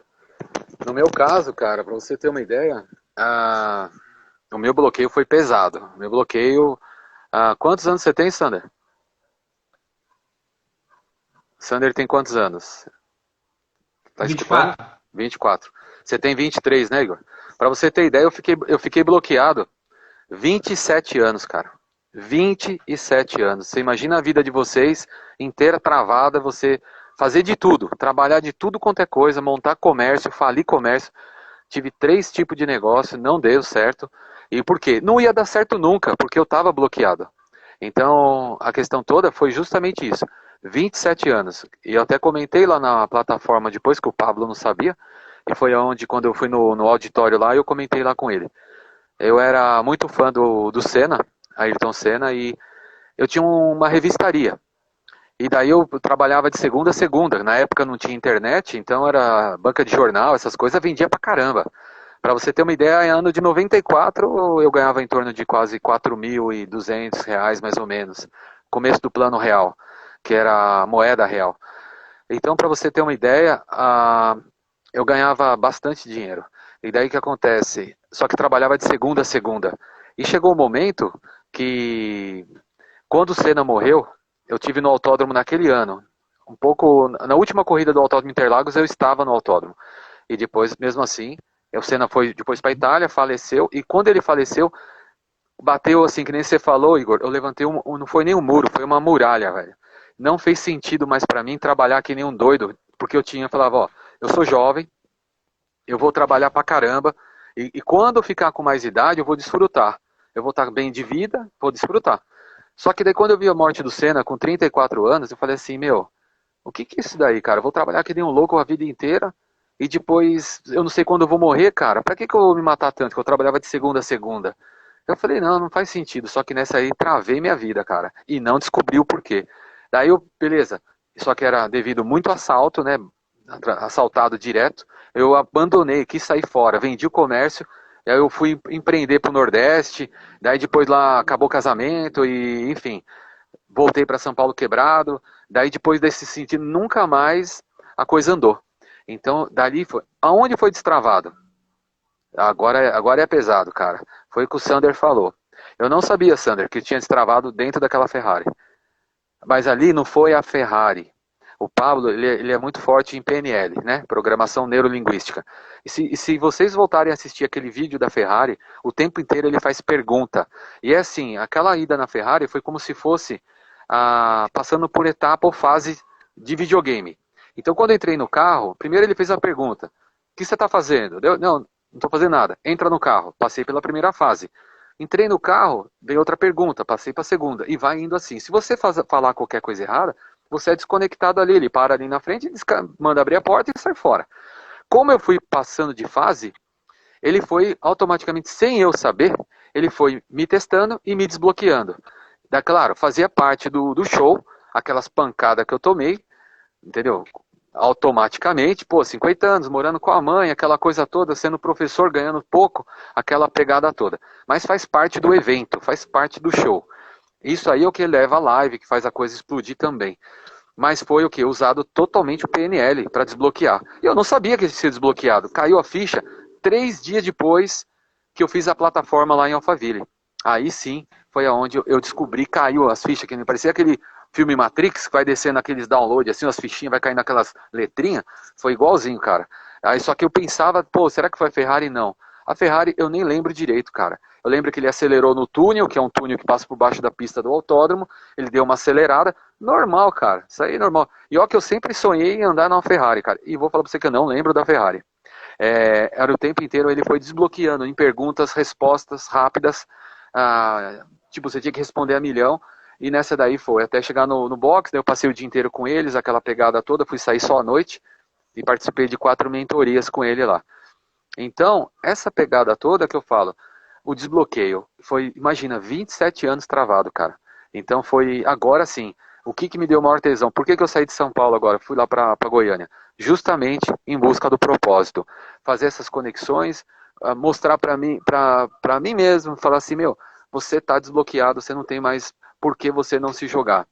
No meu caso, cara, para você ter uma ideia, o meu bloqueio foi pesado. O meu bloqueio... quantos anos você tem, Sander? Sander tem quantos anos? Tá 24. escutando? 24. Você tem 23, né, Igor? Para você ter ideia, eu fiquei bloqueado 27 anos, cara. 27 anos. Você imagina a vida de vocês inteira travada, você fazer de tudo, trabalhar de tudo quanto é coisa, montar comércio, falir comércio. Tive 3 tipos de negócio, não deu certo. E por quê? Não ia dar certo nunca, porque eu estava bloqueado. Então, a questão toda foi justamente isso. 27 anos. E eu até comentei lá na plataforma, depois que o Pablo não sabia, e foi onde, quando eu fui no auditório lá, eu comentei lá com ele. Eu era muito fã do Senna, Ayrton Senna, e eu tinha uma revistaria. E daí eu trabalhava de segunda a segunda. Na época não tinha internet, então era banca de jornal, essas coisas, vendia pra caramba. Para você ter uma ideia, em ano de 94 eu ganhava em torno de quase R$ 4.200, mais ou menos. Começo do plano real, que era a moeda real. Então, para você ter uma ideia, eu ganhava bastante dinheiro. E daí o que acontece? Só que trabalhava de segunda a segunda. E chegou um momento que, quando o Senna morreu, eu tive no autódromo naquele ano. Um pouco, na última corrida do Autódromo Interlagos, eu estava no autódromo. E depois, mesmo assim, o Senna foi depois para a Itália, faleceu. E quando ele faleceu, bateu assim, que nem você falou, Igor. Eu levantei, não foi nem um muro, foi uma muralha, velho. Não fez sentido mais para mim trabalhar que nem um doido. Porque eu falava, ó, eu sou jovem, eu vou trabalhar pra caramba. E quando eu ficar com mais idade, eu vou desfrutar. Eu vou estar bem de vida, vou desfrutar. Só que daí quando eu vi a morte do Senna com 34 anos, eu falei assim, meu, o que é isso daí, cara? Eu vou trabalhar que nem um louco a vida inteira e depois eu não sei quando eu vou morrer, cara. Pra que eu vou me matar tanto? Que eu trabalhava de segunda a segunda. Eu falei, não faz sentido. Só que nessa aí travei minha vida, cara. E não descobri o porquê. Daí eu, beleza. Só que era devido muito assalto, né? Assaltado direto. Eu abandonei, quis sair fora, vendi o comércio. Aí eu fui empreender pro Nordeste, daí depois lá acabou o casamento e, enfim, voltei para São Paulo quebrado. Daí depois desse sentido, nunca mais a coisa andou. Então, dali foi. Aonde foi destravado? Agora é pesado, cara. Foi o que o Sander falou. Eu não sabia, Sander, que tinha destravado dentro daquela Ferrari. Mas ali não foi a Ferrari. O Pablo, ele é muito forte em PNL, né? Programação Neurolinguística. E se vocês voltarem a assistir aquele vídeo da Ferrari, o tempo inteiro ele faz pergunta. E é assim, aquela ida na Ferrari foi como se fosse passando por etapa ou fase de videogame. Então, quando eu entrei no carro, primeiro ele fez a pergunta: o que você está fazendo? Não, não estou fazendo nada. Entra no carro. Passei pela primeira fase. Entrei no carro, veio outra pergunta, passei para a segunda. E vai indo assim. Se você falar qualquer coisa errada, você é desconectado ali. Ele para ali na frente, manda abrir a porta e sai fora. Como eu fui passando de fase, ele foi automaticamente, sem eu saber, ele foi me testando e me desbloqueando. Claro, fazia parte do show, aquelas pancadas que eu tomei, entendeu? Automaticamente, 50 anos, morando com a mãe, aquela coisa toda, sendo professor, ganhando pouco, aquela pegada toda. Mas faz parte do evento, faz parte do show. Isso aí é o que leva a live, que faz a coisa explodir também. Mas foi o que? Usado totalmente o PNL para desbloquear. E eu não sabia que ia ser desbloqueado. Caiu a ficha 3 dias depois que eu fiz a plataforma lá em Alphaville. Aí sim, foi aonde eu descobri, caiu as fichas, que me parecia aquele filme Matrix, que vai descendo aqueles downloads, assim, as fichinhas, vai caindo aquelas letrinhas. Foi igualzinho, cara. Aí só que eu pensava, será que foi a Ferrari? Não. A Ferrari eu nem lembro direito, cara. Eu lembro que ele acelerou no túnel, que é um túnel que passa por baixo da pista do autódromo. Ele deu uma acelerada. Normal, cara. Isso aí é normal. E ó que eu sempre sonhei em andar na Ferrari, cara. E vou falar pra você que eu não lembro da Ferrari. Era o tempo inteiro ele foi desbloqueando em perguntas, respostas rápidas. Tipo, você tinha que responder a milhão. E nessa daí foi, até chegar no box, daí eu passei o dia inteiro com eles, aquela pegada toda, fui sair só à noite e participei de 4 mentorias com ele lá. Então, essa pegada toda que eu falo, o desbloqueio, foi, imagina, 27 anos travado, cara. Então foi, agora sim, o que me deu maior tesão? Por que eu saí de São Paulo agora, fui lá para Goiânia? Justamente em busca do propósito. Fazer essas conexões, mostrar para mim mesmo, falar assim, você está desbloqueado, você não tem mais por que você não se jogar.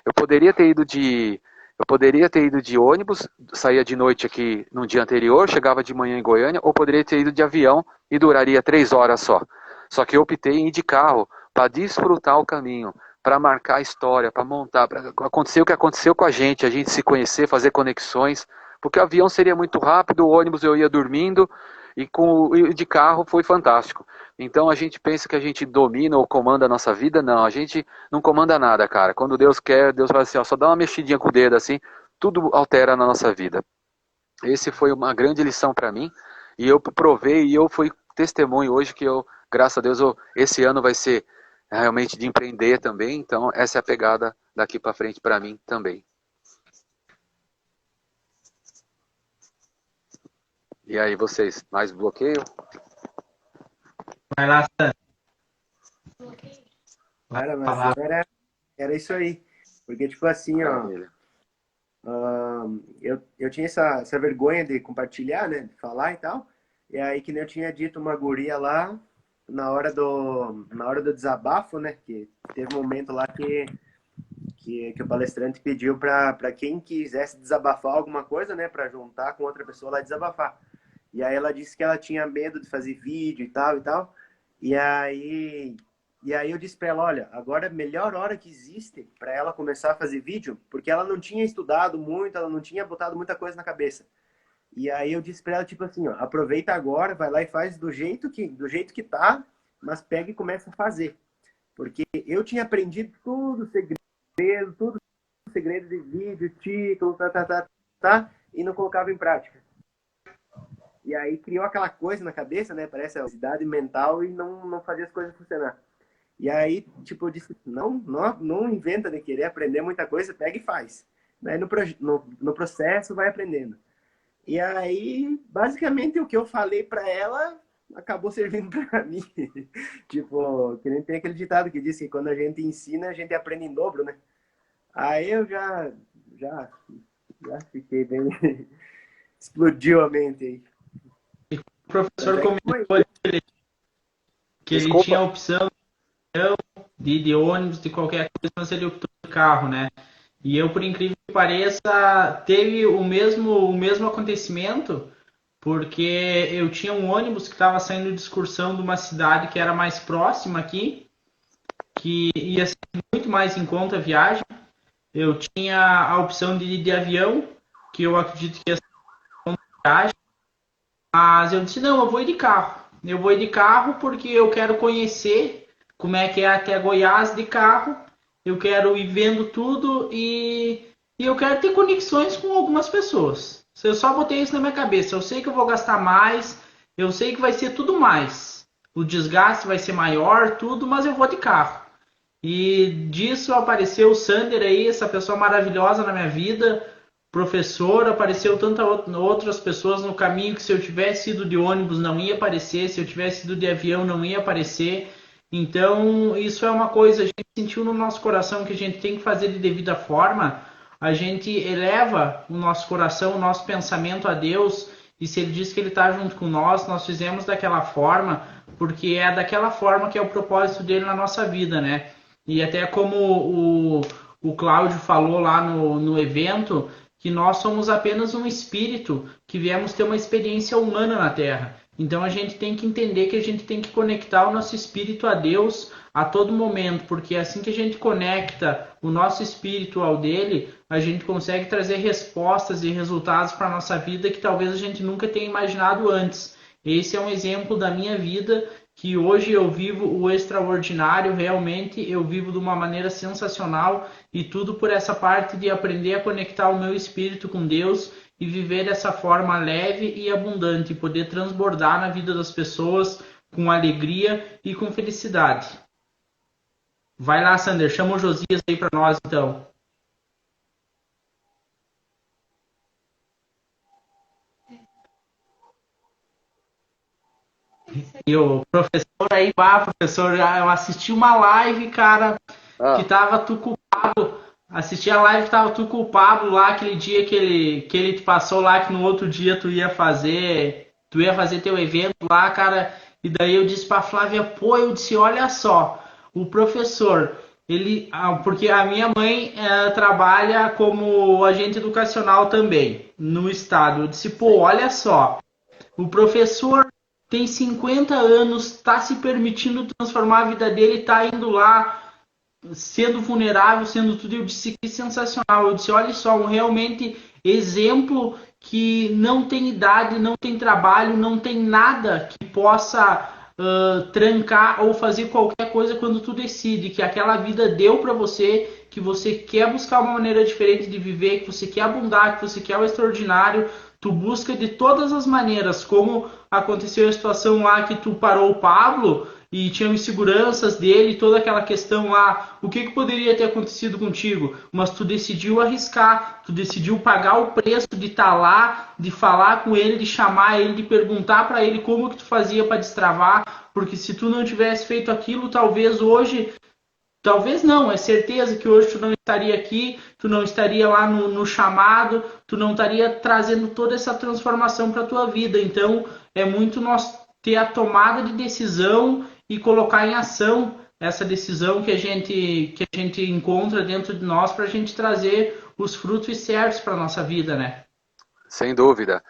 Eu poderia ter ido de ônibus, saía de noite aqui no dia anterior, chegava de manhã em Goiânia, ou poderia ter ido de avião e duraria 3 horas só. Só que eu optei em ir de carro para desfrutar o caminho, para marcar a história, para montar, para acontecer o que aconteceu com a gente se conhecer, fazer conexões, porque o avião seria muito rápido, o ônibus eu ia dormindo, e de carro foi fantástico. Então a gente pensa que a gente domina ou comanda a nossa vida, não, a gente não comanda nada, cara. Quando Deus quer, Deus vai assim, só dá uma mexidinha com o dedo assim, tudo altera na nossa vida. Esse foi uma grande lição para mim, e eu provei, e eu fui testemunho hoje que graças a Deus, esse ano vai ser realmente de empreender também, então essa é a pegada daqui para frente para mim também. E aí, vocês, mais bloqueio? Vai lá, Sam. Cara, mas era isso aí. Porque, tipo assim, eu tinha essa vergonha de compartilhar, né? De falar e tal. E aí, que nem eu tinha dito uma guria lá, na hora do desabafo, né? Que teve um momento lá que o palestrante pediu para quem quisesse desabafar alguma coisa, né? Para juntar com outra pessoa lá e desabafar. E aí ela disse que ela tinha medo de fazer vídeo e tal e tal. E aí eu disse para ela, olha, agora é a melhor hora que existe para ela começar a fazer vídeo, porque ela não tinha estudado muito, ela não tinha botado muita coisa na cabeça. E aí eu disse para ela, tipo assim, ó, aproveita agora, vai lá e faz do jeito que tá, mas pega e começa a fazer. Porque eu tinha aprendido tudo segredo de vídeo, título, e não colocava em prática. E aí criou aquela coisa na cabeça, né? Parece a ansiedade mental e não fazia as coisas funcionar. E aí, tipo, eu disse, não inventa de querer aprender muita coisa, pega e faz. Daí no processo vai aprendendo. E aí, basicamente, o que eu falei para ela acabou servindo para mim. Tipo, que nem tem aquele ditado que diz que quando a gente ensina, a gente aprende em dobro, né? Aí eu já fiquei bem... Explodiu a mente aí. O professor comentou que ele tinha a opção de ônibus, de qualquer coisa, mas ele optou por carro, né? E eu, por incrível que pareça, teve o mesmo acontecimento, porque eu tinha um ônibus que estava saindo de excursão de uma cidade que era mais próxima aqui, que ia ser muito mais em conta a viagem, Eu tinha a opção de ir de avião, que eu acredito que ia ser uma viagem, mas eu disse, não, eu vou ir de carro. Eu vou ir de carro porque eu quero conhecer como é que é até Goiás de carro. Eu quero ir vendo tudo e eu quero ter conexões com algumas pessoas. Eu só botei isso na minha cabeça. Eu sei que eu vou gastar mais, eu sei que vai ser tudo mais. O desgaste vai ser maior, tudo, mas eu vou de carro. E disso apareceu o Sander aí, essa pessoa maravilhosa na minha vida, professor, apareceu tantas outras pessoas no caminho que se eu tivesse ido de ônibus não ia aparecer, se eu tivesse ido de avião não ia aparecer. Então, isso é uma coisa, a gente sentiu no nosso coração que a gente tem que fazer de devida forma, a gente eleva o nosso coração, o nosso pensamento a Deus, e se Ele diz que Ele está junto com nós fizemos daquela forma, porque é daquela forma que é o propósito dele na nossa vida, né? E até como o Cláudio falou lá no evento, que nós somos apenas um espírito que viemos ter uma experiência humana na Terra. Então a gente tem que entender que a gente tem que conectar o nosso espírito a Deus a todo momento, porque assim que a gente conecta o nosso espírito ao dele, a gente consegue trazer respostas e resultados para a nossa vida que talvez a gente nunca tenha imaginado antes. Esse é um exemplo da minha vida que hoje eu vivo o extraordinário, realmente eu vivo de uma maneira sensacional e tudo por essa parte de aprender a conectar o meu espírito com Deus e viver dessa forma leve e abundante, poder transbordar na vida das pessoas com alegria e com felicidade. Vai lá, Sander, chama o Josias aí para nós então. E o professor aí, professor, eu assisti uma live, cara, que Ah, tava tu culpado. Assisti a live que tava tu culpado lá, aquele dia que ele te passou lá, que no outro dia tu ia fazer teu evento lá, cara. E daí eu disse pra Flávia, pô, eu disse, olha só, o professor, porque a minha mãe trabalha como agente educacional também, no estado. Eu disse, pô, olha só, o professor tem 50 anos, está se permitindo transformar a vida dele, está indo lá, sendo vulnerável, sendo tudo. Eu disse que sensacional. Eu disse, olha só, um realmente exemplo que não tem idade, não tem trabalho, não tem nada que possa trancar ou fazer qualquer coisa quando tu decide que aquela vida deu para você, que você quer buscar uma maneira diferente de viver, que você quer abundar, que você quer o extraordinário, tu busca de todas as maneiras, como aconteceu a situação lá que tu parou o Pablo e tinham inseguranças dele, toda aquela questão lá, o que poderia ter acontecido contigo? Mas tu decidiu arriscar, tu decidiu pagar o preço de estar lá, de falar com ele, de chamar ele, de perguntar para ele como que tu fazia para destravar, porque se tu não tivesse feito aquilo, talvez hoje, talvez não, é certeza que hoje tu não estaria aqui, tu não estaria lá no chamado, tu não estaria trazendo toda essa transformação para tua vida. Então, é muito nós ter a tomada de decisão e colocar em ação essa decisão que a gente encontra dentro de nós para a gente trazer os frutos certos para nossa vida, né? sem dúvida.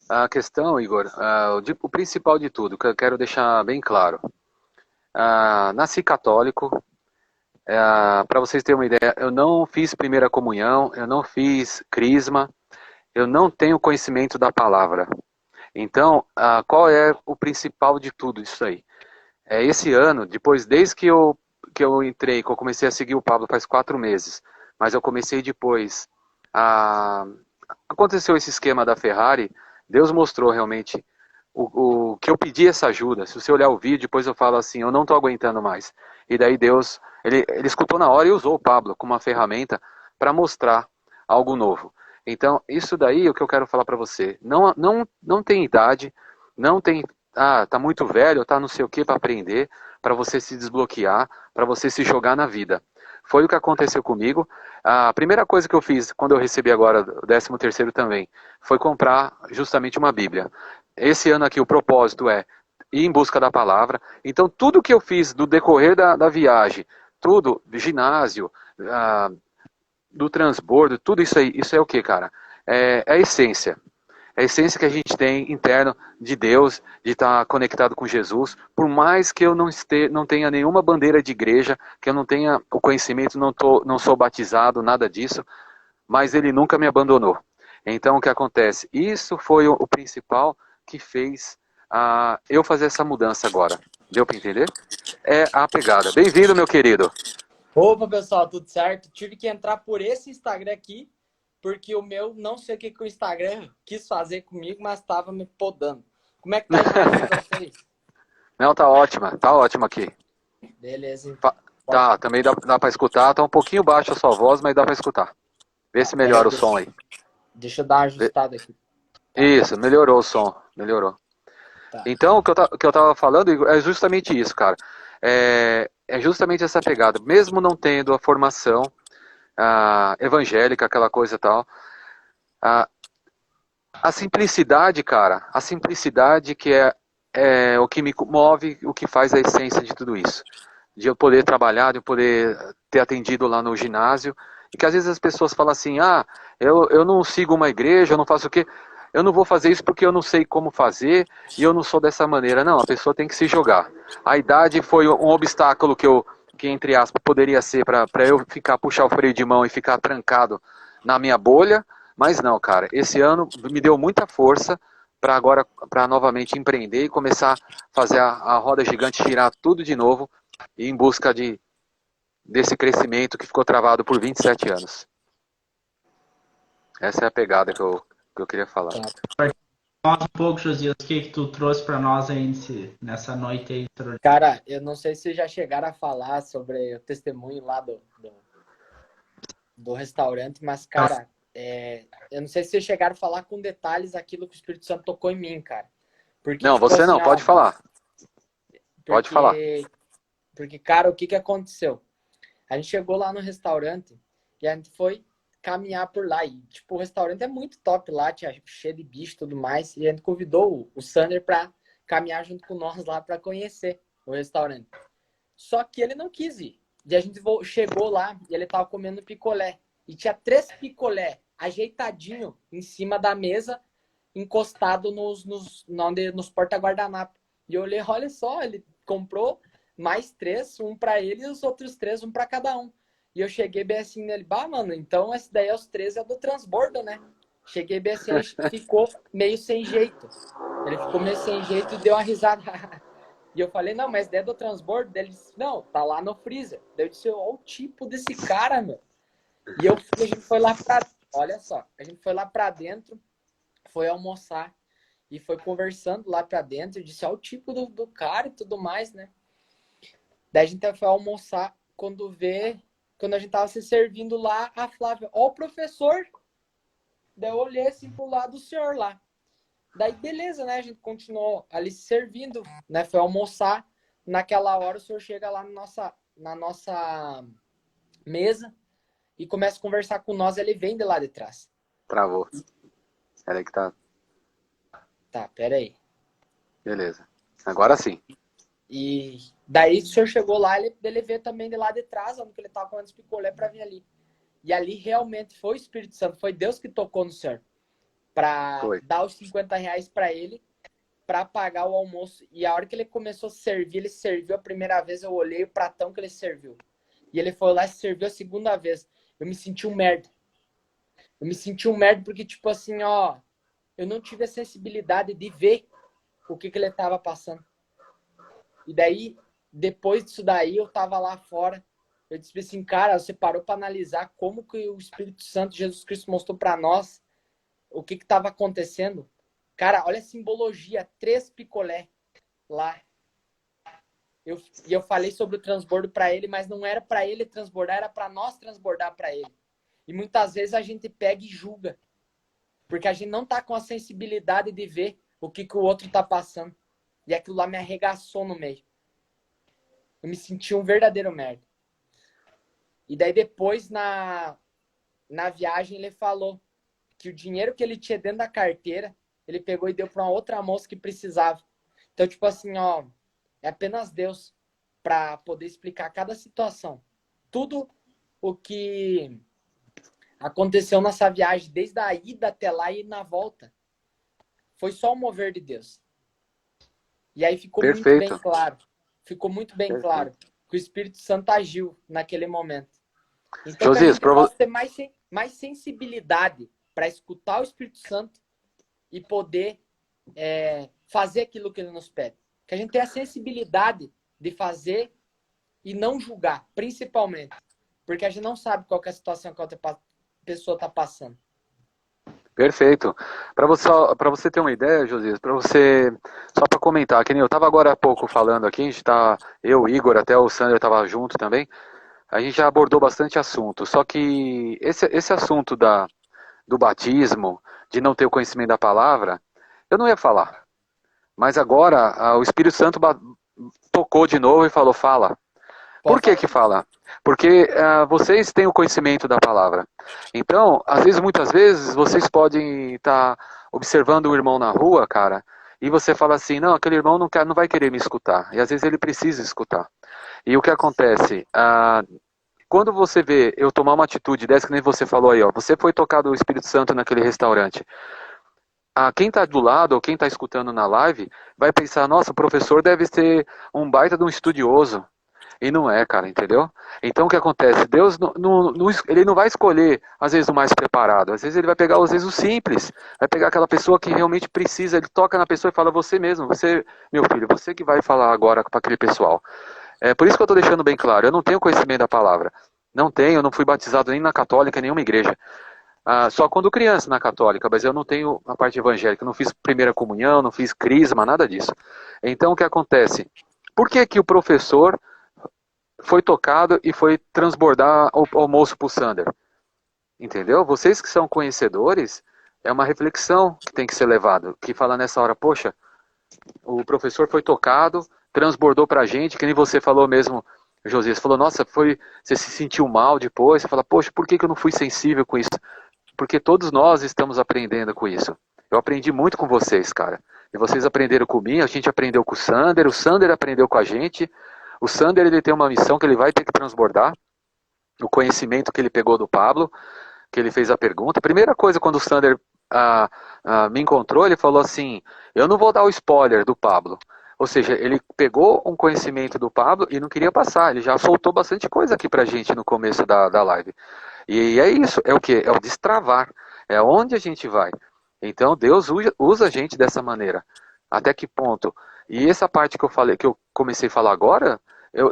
A questão, Igor, o principal de tudo, que eu quero deixar bem claro. Nasci católico, para vocês terem uma ideia, eu não fiz primeira comunhão, eu não fiz crisma, eu não tenho conhecimento da palavra. Então, qual é o principal de tudo isso aí? Esse ano, depois, desde que eu entrei, que eu comecei a seguir o Pablo faz 4 meses, mas eu comecei depois, a, aconteceu esse esquema da Ferrari, Deus mostrou realmente o que eu pedi essa ajuda. Se você olhar o vídeo, depois eu falo assim, eu não estou aguentando mais. E daí Deus, ele escutou na hora e usou o Pablo como uma ferramenta para mostrar algo novo. Então, isso daí é o que eu quero falar para você. Não tem idade, não tem, tá muito velho, tá não sei o que para aprender, para você se desbloquear, para você se jogar na vida. Foi o que aconteceu comigo. A primeira coisa que eu fiz quando eu recebi agora o 13º também, foi comprar justamente uma Bíblia. Esse ano aqui o propósito é ir em busca da palavra. Então tudo que eu fiz do decorrer da viagem, tudo, ginásio, do transbordo, tudo isso aí, isso é o que, cara? É a essência. a essência que a gente tem interno de Deus, de estar conectado com Jesus, por mais que eu não tenha nenhuma bandeira de igreja, que eu não tenha o conhecimento, não sou batizado, nada disso, mas ele nunca me abandonou. Então o que acontece? Isso foi o principal que fez eu fazer essa mudança agora. Deu para entender? É a pegada. Bem-vindo, meu querido. Opa, pessoal, tudo certo? Tive que entrar por esse Instagram aqui, porque o meu, não sei o que o Instagram quis fazer comigo, mas estava me podando. Como é que tá a imagem de vocês? Não, tá ótima aqui. Beleza, então. Tá, também dá para escutar, tá um pouquinho baixo a sua voz, mas dá para escutar. Vê se melhora o som aí. Deixa eu dar uma ajustada aqui. Isso, melhorou o som, melhorou. Tá. Então, o que eu tava falando, Igor, é justamente isso, cara. É justamente essa pegada. Mesmo não tendo a formação evangélica, aquela coisa e tal, a simplicidade, cara, a simplicidade que é o que me move, o que faz a essência de tudo isso. De eu poder trabalhar, de eu poder ter atendido lá no ginásio, e que às vezes as pessoas falam assim, eu não sigo uma igreja, eu não faço o quê? Eu não vou fazer isso porque eu não sei como fazer e eu não sou dessa maneira. Não, a pessoa tem que se jogar. A idade foi um obstáculo que entre aspas, poderia ser para eu puxar o freio de mão e ficar trancado na minha bolha, mas não, cara. Esse ano me deu muita força para novamente empreender e começar a fazer a roda gigante girar tudo de novo e em busca desse crescimento que ficou travado por 27 anos. Essa é a pegada que eu queria falar. Conta um pouco, Josias, o que tu trouxe para nós aí nessa noite aí. Cara, eu não sei se já chegaram a falar sobre o testemunho lá do restaurante, mas, cara, eu não sei se vocês chegaram a falar com detalhes aquilo que o Espírito Santo tocou em mim, cara. Porque, não, tipo, você assim, não, pode falar. Pode falar. Porque, cara, o que aconteceu? A gente chegou lá no restaurante e a gente foi caminhar por lá. E, tipo, o restaurante é muito top lá, tinha cheio de bicho e tudo mais. E a gente convidou o Sander pra caminhar junto com nós lá pra conhecer o restaurante. Só que ele não quis ir. E a gente chegou lá e ele tava comendo picolé. E tinha 3 picolé ajeitadinho em cima da mesa, encostado nos porta-guardanapo. E eu olhei, olha só, ele comprou mais 3, um pra ele e os outros 3, um pra cada um. E eu cheguei bem assim nele, mano, então esse daí é os 3 é do transbordo, né? Cheguei bem assim, ele ficou meio sem jeito. Ele ficou meio sem jeito e deu uma risada. E eu falei, não, mas é do transbordo? Ele disse, não, tá lá no freezer. Daí eu disse, olha o tipo desse cara, meu. E a gente foi lá pra... Olha só, a gente foi lá pra dentro, foi almoçar e foi conversando lá pra dentro. Eu disse, olha o tipo do cara e tudo mais, né? Daí a gente foi almoçar, quando a gente tava se servindo lá, a Flávia, ó o professor. Daí eu olhei assim pro lado do senhor lá. Daí beleza, né? A gente continuou ali se servindo, né? Foi almoçar. Naquela hora o senhor chega lá na nossa mesa e começa a conversar com nós, ele vem de lá de trás. Travou. Peraí que tá... Tá, peraí. Beleza. Agora sim. E daí o senhor chegou lá, ele veio também de lá de trás, onde ele tava comendo os picolé pra vir ali. E ali realmente foi o Espírito Santo, foi Deus que tocou no senhor. Pra dar os 50 reais pra ele, pra pagar o almoço. E a hora que ele começou a servir, ele serviu a primeira vez, eu olhei o pratão que ele serviu. E ele foi lá e serviu a segunda vez. Eu me senti um merda. Eu me senti um merda porque, tipo assim, ó, eu não tive a sensibilidade de ver o que ele tava passando. E daí, depois disso daí, eu tava lá fora. Eu disse assim, cara, você parou para analisar como que o Espírito Santo, Jesus Cristo, mostrou para nós o que estava acontecendo. Cara, olha a simbologia, 3 picolé lá. E eu falei sobre o transbordo para ele, mas não era para ele transbordar, era para nós transbordar para ele. E muitas vezes a gente pega e julga, porque a gente não tá com a sensibilidade de ver o que o outro tá passando. E aquilo lá me arregaçou no meio. Eu me senti um verdadeiro merda. E daí depois, na viagem, ele falou que o dinheiro que ele tinha dentro da carteira, ele pegou e deu para uma outra moça que precisava. Então, tipo assim, ó, é apenas Deus para poder explicar cada situação. Tudo o que aconteceu nessa viagem, desde a ida até lá e na volta. foi só o mover de Deus. E aí ficou muito Perfeito. bem claro. Ficou muito bem Perfeito. claro que o Espírito Santo agiu naquele momento. Então, que a Josias, gente possa ter mais sensibilidade para escutar o Espírito Santo e poder fazer aquilo que ele nos pede. Que a gente tenha a sensibilidade de fazer e não julgar, principalmente. Porque a gente não sabe qual que é a situação que a outra pessoa está passando. Perfeito. Para você ter uma ideia, Josias, só para comentar, que nem eu estava agora há pouco falando aqui, a gente tá, eu, o Igor, até o Sander estava junto também, a gente já abordou bastante assunto, só que esse assunto do batismo, de não ter o conhecimento da palavra, eu não ia falar. Mas agora o Espírito Santo tocou de novo e falou, fala. Por que que fala? Porque vocês têm o conhecimento da palavra. Então, muitas vezes, vocês podem estar observando um irmão na rua, cara, e você fala assim, não, aquele irmão não vai querer me escutar. E às vezes ele precisa escutar. E o que acontece? Quando você vê eu tomar uma atitude dessa, que nem você falou aí, ó, você foi tocado o Espírito Santo naquele restaurante. Quem está do lado ou quem está escutando na live vai pensar, nossa, o professor deve ser um baita de um estudioso. E não é, cara, entendeu? Então o que acontece? Deus ele não vai escolher, às vezes, o mais preparado. Às vezes ele vai pegar, às vezes, o simples. Vai pegar aquela pessoa que realmente precisa. Ele toca na pessoa e fala, você mesmo, você, meu filho, você que vai falar agora para aquele pessoal. É por isso que eu estou deixando bem claro. Eu não tenho conhecimento da palavra. Não tenho, eu não fui batizado nem na católica, nem em nenhuma igreja. Só quando criança na católica, mas eu não tenho a parte evangélica. Eu não fiz primeira comunhão, não fiz crisma, nada disso. Então o que acontece? Por que que o professor foi tocado e foi transbordar o almoço pro Sander? Entendeu? Vocês que são conhecedores, é uma reflexão que tem que ser levada. Que fala nessa hora, poxa, o professor foi tocado, transbordou pra gente, que nem você falou mesmo, Josias, falou, nossa, você se sentiu mal depois, você fala, poxa, por que que eu não fui sensível com isso? Porque todos nós estamos aprendendo com isso. Eu aprendi muito com vocês, cara. E vocês aprenderam comigo, a gente aprendeu com o Sander aprendeu com a gente. O Sander, ele tem uma missão que ele vai ter que transbordar, o conhecimento que ele pegou do Pablo, que ele fez a pergunta. Primeira coisa, quando o Sander me encontrou, ele falou assim, eu não vou dar o spoiler do Pablo. Ou seja, ele pegou um conhecimento do Pablo e não queria passar. Ele já soltou bastante coisa aqui pra gente no começo da live. E é isso, é o quê? É o destravar. É onde a gente vai. Então Deus usa a gente dessa maneira. Até que ponto? E essa parte que eu falei, que eu comecei a falar agora,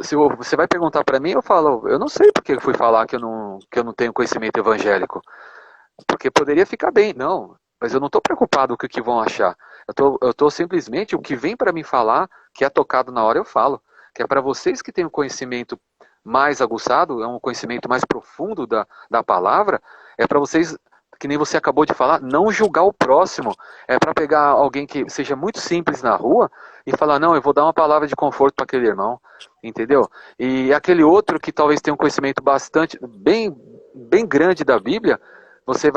se você vai perguntar para mim, eu falo, eu não sei porque eu fui falar que eu não tenho conhecimento evangélico. Porque poderia ficar bem, não. Mas eu não estou preocupado com o que vão achar. Eu tô simplesmente, o que vem para mim falar, que é tocado na hora, eu falo. Que é para vocês que têm um conhecimento mais aguçado, é um conhecimento mais profundo da palavra, é para vocês, que nem você acabou de falar, não julgar o próximo. É para pegar alguém que seja muito simples na rua e falar, não, eu vou dar uma palavra de conforto para aquele irmão, entendeu? E aquele outro que talvez tenha um conhecimento bem grande da Bíblia, você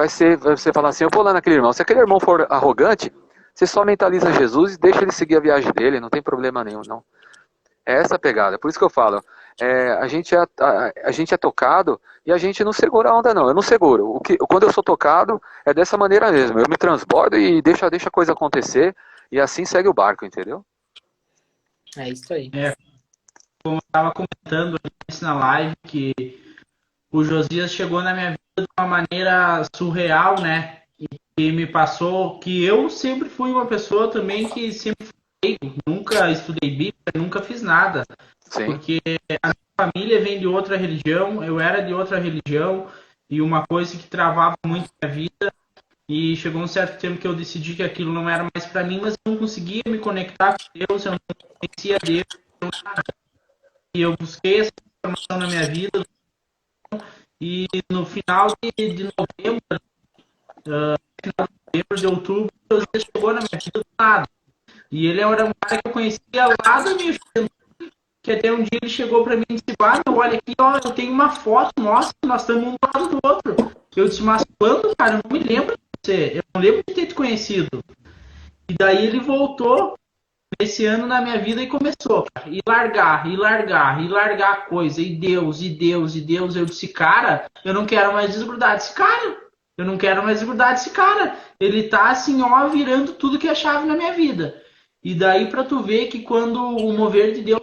falar assim, eu vou lá naquele irmão. Se aquele irmão for arrogante, você só mentaliza Jesus e deixa ele seguir a viagem dele, não tem problema nenhum, não. É essa a pegada, por isso que eu falo, a gente é tocado e a gente não segura a onda não, eu não seguro. Quando eu sou tocado, é dessa maneira mesmo, eu me transbordo e deixa a coisa acontecer e assim segue o barco, entendeu? É isso aí. Como eu estava comentando antes na live, que o Josias chegou na minha vida de uma maneira surreal, né? E me passou que eu sempre fui uma pessoa também que sempre nunca estudei Bíblia, nunca fiz nada. Sim. Porque a minha família vem de outra religião, eu era de outra religião, e uma coisa que travava muito a minha vida, e chegou um certo tempo que eu decidi que aquilo não era mais para mim, mas eu não conseguia me conectar com Deus, eu não conhecia Deus, e eu busquei essa informação na minha vida, e no final de novembro, de outubro, Deus chegou na minha vida do nada. E ele era um cara que eu conhecia lá da minha vida, que até um dia ele chegou para mim e disse, olha aqui, ó, eu tenho uma foto nossa, nós estamos um do lado do outro. Eu disse, mas quando, cara? Eu não me lembro de você, eu não lembro de ter te conhecido. E daí ele voltou esse ano na minha vida e começou, cara, e largar a coisa, e Deus. Eu disse, cara, eu não quero mais desgrudar desse cara. Eu não quero mais grudar desse cara. Ele tá assim, ó, virando tudo que é chave na minha vida. E daí pra tu ver que quando o mover de Deus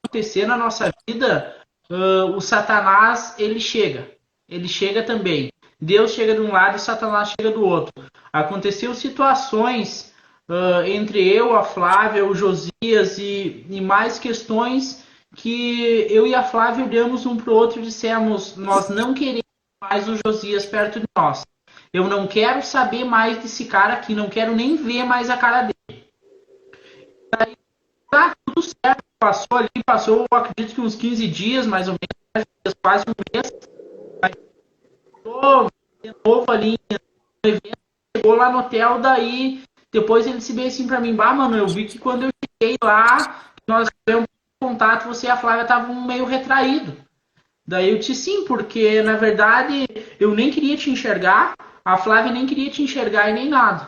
acontecer na nossa vida, o Satanás, ele chega. Ele chega também. Deus chega de um lado e Satanás chega do outro. Aconteceu situações entre eu, a Flávia, o Josias e mais questões que eu e a Flávia olhamos um para o outro e dissemos, nós não queremos mais o Josias perto de nós. Eu não quero saber mais desse cara aqui, não quero nem ver mais a cara dele. Aí, tá tudo certo, passou ali, passou, acredito que uns 15 dias, mais ou menos, quase um mês. Aí, de novo ali no evento, chegou lá no hotel, daí depois ele se veio assim pra mim, bah, mano, eu vi que quando eu cheguei lá, nós tivemos contato, você e a Flávia estavam meio retraído. Daí eu disse sim, porque na verdade eu nem queria te enxergar, a Flávia nem queria te enxergar e nem nada.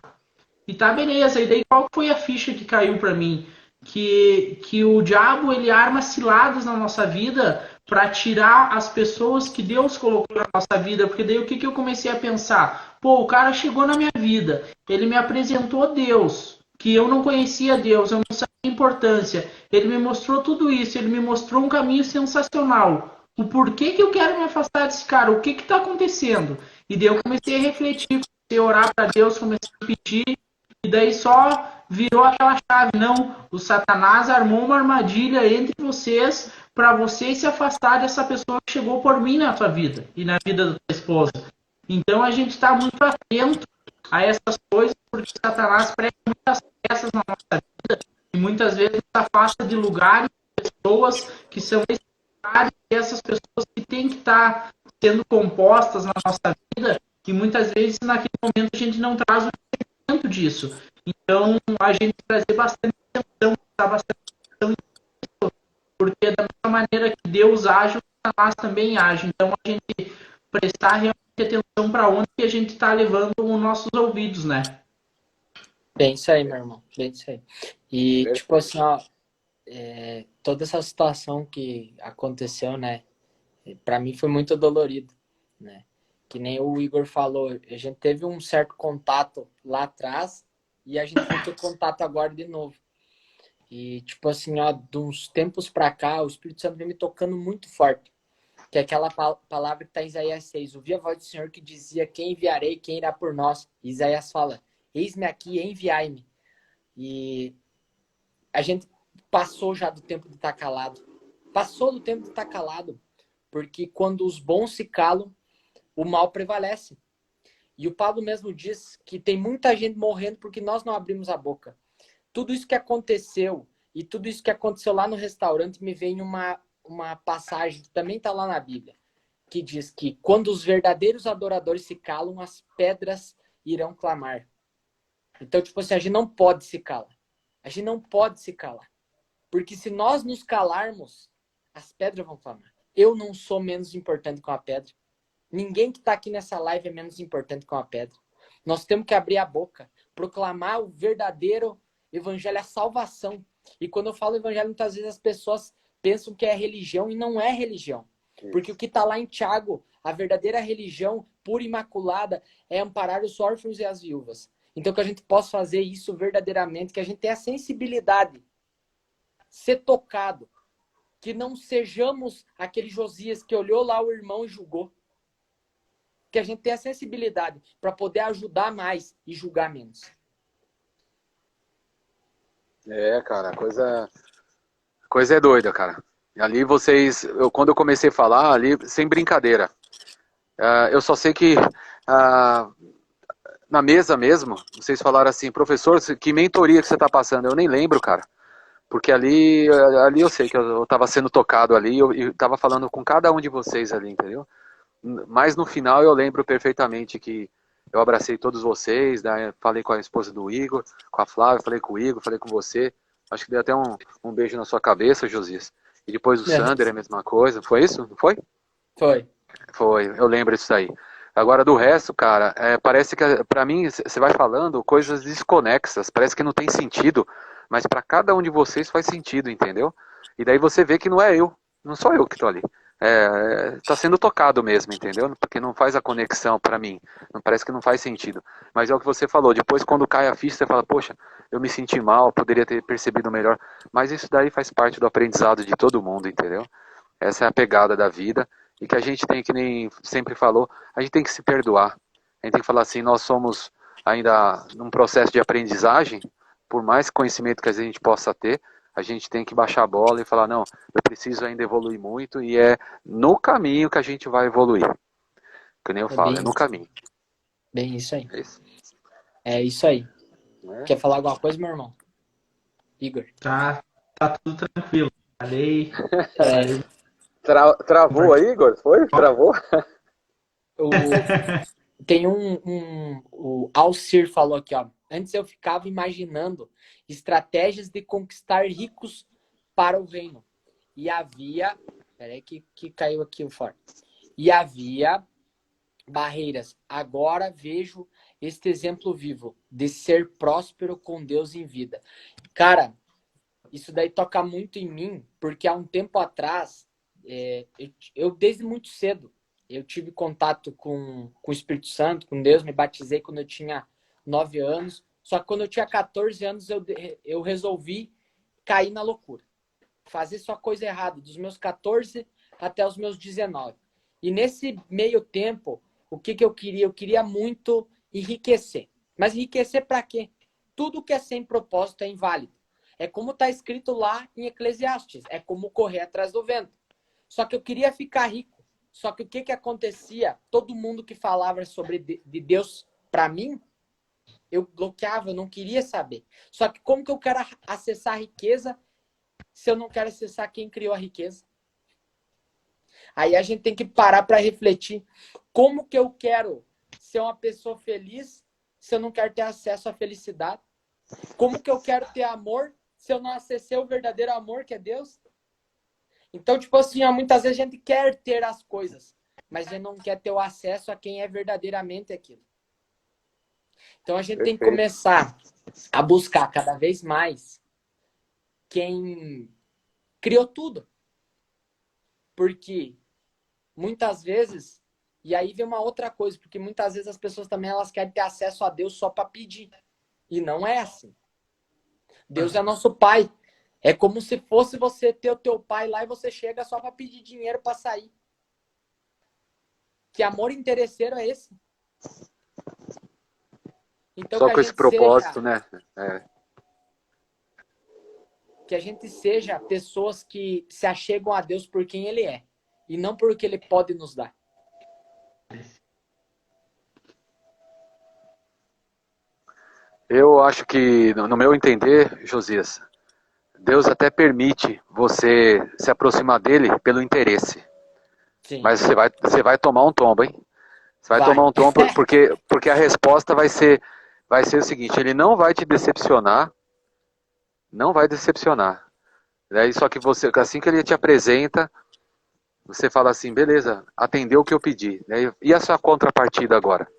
E tá, beleza. E daí qual foi a ficha que caiu pra mim? Que o diabo ele arma ciladas na nossa vida para tirar as pessoas que Deus colocou na nossa vida. Porque daí o que eu comecei a pensar? Pô, o cara chegou na minha vida, ele me apresentou Deus, que eu não conhecia Deus, eu não sabia a importância. Ele me mostrou tudo isso, ele me mostrou um caminho sensacional. O porquê que eu quero me afastar desse cara? O que está acontecendo? E daí eu comecei a refletir, comecei a orar para Deus, comecei a pedir. E daí só virou aquela chave. Não, o Satanás armou uma armadilha entre vocês para vocês se afastar dessa pessoa que chegou por mim na tua vida e na vida da tua esposa. Então a gente está muito atento a essas coisas porque Satanás prega muitas peças na nossa vida e muitas vezes nos afasta de lugares, pessoas que são necessárias e essas pessoas que têm que estar sendo compostas na nossa vida e muitas vezes naquele momento a gente não traz o disso. Então, a gente trazer bastante atenção, prestar bastante atenção nisso, porque da mesma maneira que Deus age, o Satanás também age. Então, a gente prestar realmente atenção para onde que a gente está levando os nossos ouvidos, né? Bem isso aí, meu irmão. Bem isso aí. E, tipo assim, ó, toda essa situação que aconteceu, né, para mim foi muito dolorido, né? Que nem o Igor falou, a gente teve um certo contato lá atrás e a gente vai ter contato agora de novo. E, tipo assim, ó, de uns tempos pra cá, o Espírito Santo vem me tocando muito forte. Que é aquela palavra que tá em Isaías 6. Ouvi a voz do Senhor que dizia, quem enviarei, quem irá por nós? E Isaías fala, eis-me aqui, enviai-me. E a gente passou já do tempo de estar calado. Passou do tempo de estar calado. Porque quando os bons se calam, o mal prevalece. E o Paulo mesmo diz que tem muita gente morrendo porque nós não abrimos a boca. Tudo isso que aconteceu e tudo isso que aconteceu lá no restaurante me vem uma passagem que também está lá na Bíblia, que diz que quando os verdadeiros adoradores se calam, as pedras irão clamar. Então, tipo assim, a gente não pode se calar. A gente não pode se calar. Porque se nós nos calarmos, as pedras vão clamar. Eu não sou menos importante que uma pedra. Ninguém que está aqui nessa live é menos importante que uma pedra. Nós temos que abrir a boca, proclamar o verdadeiro evangelho, a salvação. E quando eu falo evangelho, muitas vezes as pessoas pensam que é religião e não é religião. Porque o que está lá em Tiago, a verdadeira religião pura e imaculada é amparar os órfãos e as viúvas. Então que a gente possa fazer isso verdadeiramente, que a gente tenha a sensibilidade, ser tocado, que não sejamos aquele Josias que olhou lá o irmão e julgou. Que a gente tenha sensibilidade para poder ajudar mais e julgar menos. Cara, coisa é doida, cara. Ali vocês, quando eu comecei a falar, ali, sem brincadeira, eu só sei que na mesa mesmo, vocês falaram assim, professor, que mentoria que você tá passando? Eu nem lembro, cara. Porque ali eu sei que eu tava sendo tocado ali, eu tava falando com cada um de vocês ali, entendeu? Mas no final eu lembro perfeitamente que eu abracei todos vocês, né? Falei com a esposa do Igor, com a Flávia, falei com o Igor, falei com você. Acho que dei até um beijo na sua cabeça, Josias. E depois o Sander é a mesma coisa. Foi isso? Não foi? Foi. Foi, eu lembro disso aí. Agora do resto, cara, parece que pra mim você vai falando coisas desconexas, parece que não tem sentido, mas pra cada um de vocês faz sentido, entendeu? E daí você vê que não é eu, não sou eu que tô ali. tá sendo tocado mesmo, entendeu? Porque não faz a conexão para mim, não parece que não faz sentido. Mas é o que você falou, depois quando cai a ficha, você fala, poxa, eu me senti mal, poderia ter percebido melhor. Mas isso daí faz parte do aprendizado de todo mundo, entendeu? Essa é a pegada da vida e que a gente tem, que nem sempre falou, a gente tem que se perdoar. A gente tem que falar assim, nós somos ainda num processo de aprendizagem, por mais conhecimento que a gente possa ter, a gente tem que baixar a bola e falar, não, eu preciso ainda evoluir muito e é no caminho que a gente vai evoluir. Que nem eu É falo, é bem no isso. caminho. Bem isso aí. É isso. É isso aí. Né? Quer falar alguma coisa, meu irmão? Igor? Tá tudo tranquilo. Falei, É, Travou aí, Igor? Foi? Travou? tem o Alcir falou aqui, ó. Antes eu ficava imaginando estratégias de conquistar ricos para o reino. E havia... Peraí que caiu aqui o fora. E havia barreiras. Agora vejo este exemplo vivo de ser próspero com Deus em vida. Cara, isso daí toca muito em mim, porque há um tempo atrás, eu desde muito cedo, eu tive contato com o Espírito Santo, com Deus, me batizei quando eu tinha 9 anos, só que quando eu tinha 14 anos eu resolvi cair na loucura, fazer só coisa errada, dos meus 14 até os meus 19. E nesse meio tempo, o que eu queria? Eu queria muito enriquecer. Mas enriquecer para quê? Tudo que é sem propósito é inválido. É como está escrito lá em Eclesiastes. É como correr atrás do vento. Só que eu queria ficar rico. Só que o que acontecia? Todo mundo que falava sobre de Deus para mim, eu bloqueava, eu não queria saber. Só que como que eu quero acessar a riqueza se eu não quero acessar quem criou a riqueza? Aí a gente tem que parar para refletir. Como que eu quero ser uma pessoa feliz se eu não quero ter acesso à felicidade? Como que eu quero ter amor se eu não acessei o verdadeiro amor que é Deus? Então, tipo assim, ó, muitas vezes a gente quer ter as coisas, mas a gente não quer ter o acesso a quem é verdadeiramente aquilo. Então a gente tem que começar a buscar cada vez mais quem criou tudo. Porque muitas vezes, e aí vem uma outra coisa, porque muitas vezes as pessoas também elas querem ter acesso a Deus só para pedir. E não é assim. Deus é nosso pai. É como se fosse você ter o teu pai lá e você chega só para pedir dinheiro para sair. Que amor interesseiro é esse? Então Só que a com esse gente propósito, seja, né? que a gente seja pessoas que se achegam a Deus por quem Ele é e não por o que Ele pode nos dar. Eu acho que, no meu entender, Josias, Deus até permite você se aproximar dele pelo interesse. Sim. Mas você vai tomar um tombo, hein? Você vai tomar um tombo porque a resposta vai ser o seguinte, ele não vai te decepcionar, não vai decepcionar. Daí, só que você, assim que ele te apresenta, você fala assim, beleza, atendeu o que eu pedi. E a sua contrapartida agora?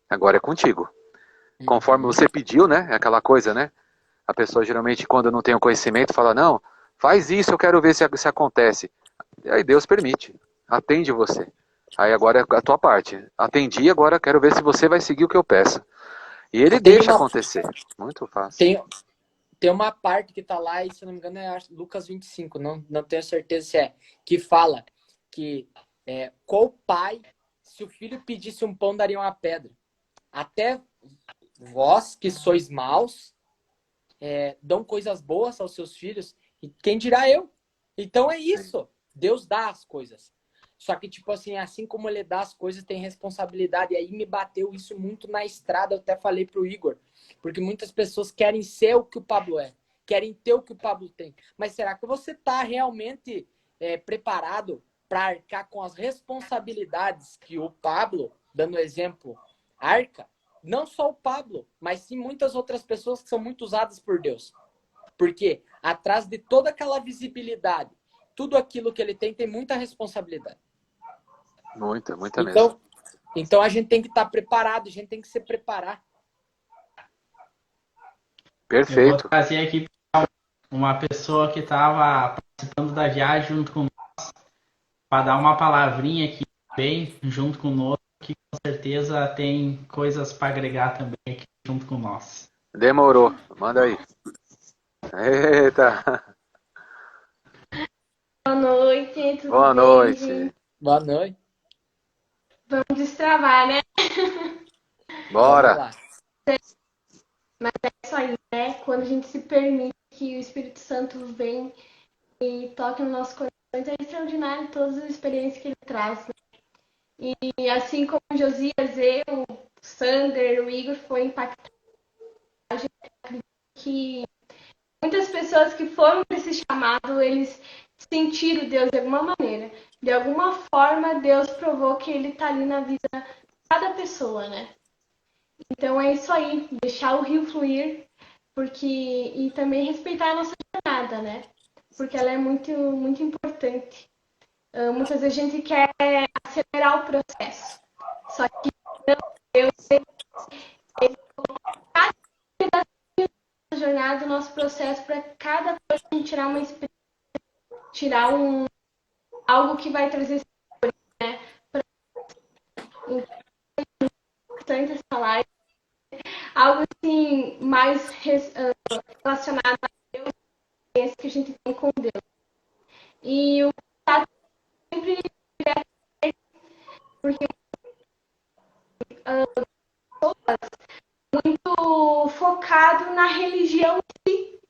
Agora é contigo. Conforme você pediu, né? É aquela coisa, né? A pessoa geralmente, quando não tem o conhecimento, fala, não, faz isso, eu quero ver se acontece. E aí Deus permite, atende você. Aí agora é a tua parte. Atendi, agora quero ver se você vai seguir o que eu peço. E ele deixa acontecer. Muito fácil. Tem uma parte que tá lá, e se não me engano é Lucas 25, não tenho certeza se é, que fala que qual pai, se o filho pedisse um pão, daria uma pedra? Até vós que sois maus, dão coisas boas aos seus filhos, e quem dirá eu? Então é isso, Deus dá as coisas. Só que, tipo assim como ele dá as coisas, tem responsabilidade. E aí me bateu isso muito na estrada, eu até falei pro Igor. Porque muitas pessoas querem ser o que o Pablo é. Querem ter o que o Pablo tem. Mas será que você está realmente preparado para arcar com as responsabilidades que o Pablo, dando exemplo, arca? Não só o Pablo, mas sim muitas outras pessoas que são muito usadas por Deus. Porque atrás de toda aquela visibilidade, tudo aquilo que ele tem muita responsabilidade. Muita mesmo. Então a gente tem que estar preparado, a gente tem que se preparar. Perfeito. Eu vou trazer aqui uma pessoa que estava participando da viagem junto com nós. para dar uma palavrinha aqui bem junto conosco, que com certeza tem coisas para agregar também aqui junto com nós. Demorou. Manda aí. Eita. Boa noite, tudo Boa bem, noite. gente? Boa noite. Vamos destravar, né? Vamos Bora. lá. Mas é isso aí, né? Quando a gente se permite que o Espírito Santo vem e toque no nosso coração, é extraordinário todas as experiências que ele traz, né? E assim como o Josias, eu, o Sander, o Igor foi impactado, que muitas pessoas que foram para esse chamado, eles sentiram Deus de alguma maneira. De alguma forma, Deus provou que ele está ali na vida de cada pessoa, né? Então é isso aí, deixar o rio fluir, porque e também respeitar a nossa jornada, né? Porque ela é muito muito importante. Muitas vezes a gente quer acelerar o processo, só que Deus ele cada pedacinho da jornada do nosso processo para cada coisa a gente tirar uma experiência, tirar algo que vai trazer, né? Então, é importante essa live, algo assim mais relacionado a Deus, que a gente tem com Deus. E o contato sempre porque muito focado na religião em si.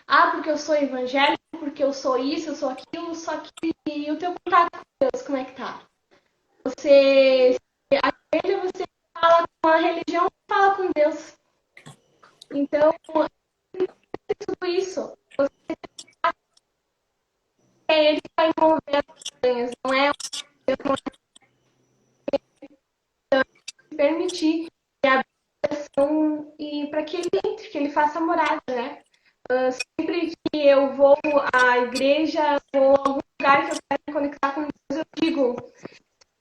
Ah, porque eu sou evangélico, porque eu sou isso, eu sou aquilo, só que e o teu contato com Deus, como é que tá? Você, a igreja, você fala com a religião, fala com Deus. Então, é tudo isso. Você é ele que vai mover as montanhas, não é permitir que a habitação e para que ele entre, que ele faça morada, né? Sempre que eu vou à igreja ou a algum lugar que eu quero me conectar com Deus, eu digo,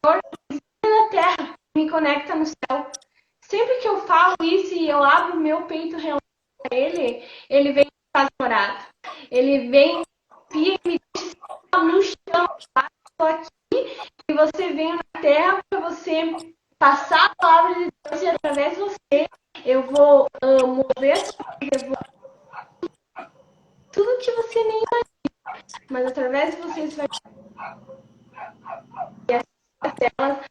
Senhor, na terra, me conecta no céu. Sempre que eu falo isso e eu abro o meu peito realmente para ele, ele vem e faz morada. Ele vem e me deixa no chão, estou aqui, e você vem na terra para você passar a palavra de Deus e através de você eu vou mover a sua vida, eu vou tudo que você nem imagina, mas através de vocês vai ter a tela,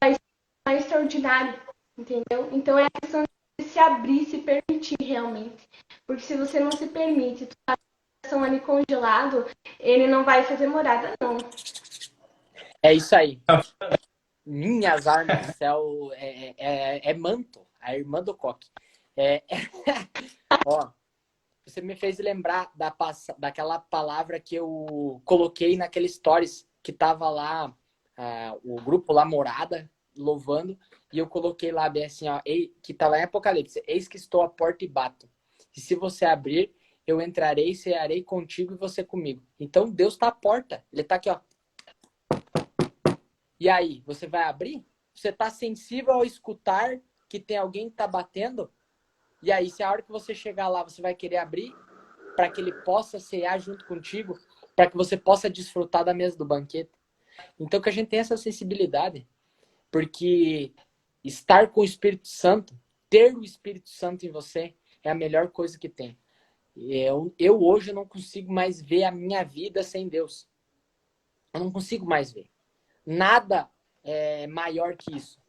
vai ser extraordinário, entendeu? Então é a questão de se abrir, se permitir realmente, porque se você não se permite, tu tá coração ali congelado, ele não vai fazer morada, não. É isso aí. Minhas armas do céu é manto, a irmã do coque. Ó, você me fez lembrar daquela palavra que eu coloquei naquele stories que tava lá, o grupo lá Morada, louvando, e eu coloquei lá bem assim, ó, que tá lá em Apocalipse: eis que estou à porta e bato. E se você abrir, eu entrarei, cearei contigo e você comigo. Então Deus tá à porta, ele tá aqui, ó. E aí, você vai abrir? Você tá sensível ao escutar que tem alguém que tá batendo? E aí, se a hora que você chegar lá, você vai querer abrir para que ele possa cear junto contigo, para que você possa desfrutar da mesa do banquete. Então, que a gente tenha essa sensibilidade, porque estar com o Espírito Santo, ter o Espírito Santo em você, é a melhor coisa que tem. Eu hoje não consigo mais ver a minha vida sem Deus. Eu não consigo mais ver. Nada é maior que isso.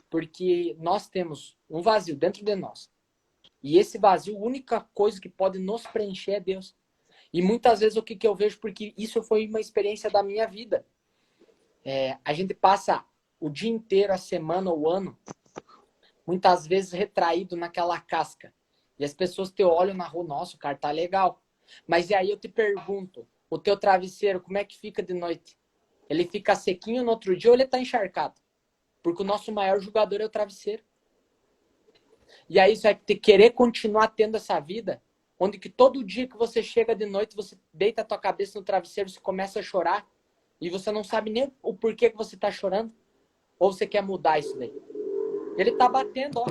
Porque nós temos um vazio dentro de nós. E esse vazio, a única coisa que pode nos preencher é Deus. E muitas vezes o que eu vejo, porque isso foi uma experiência da minha vida. A gente passa o dia inteiro, a semana, o ano, muitas vezes retraído naquela casca. E as pessoas te olham na rua, nossa, o cara tá legal. Mas e aí eu te pergunto, o teu travesseiro, como é que fica de noite? Ele fica sequinho no outro dia ou ele tá encharcado? Porque o nosso maior jogador é o travesseiro. E aí você vai querer continuar tendo essa vida, onde que todo dia que você chega de noite, você deita a tua cabeça no travesseiro, você começa a chorar, e você não sabe nem o porquê que você tá chorando. Ou você quer mudar isso daí? Ele tá batendo, ó.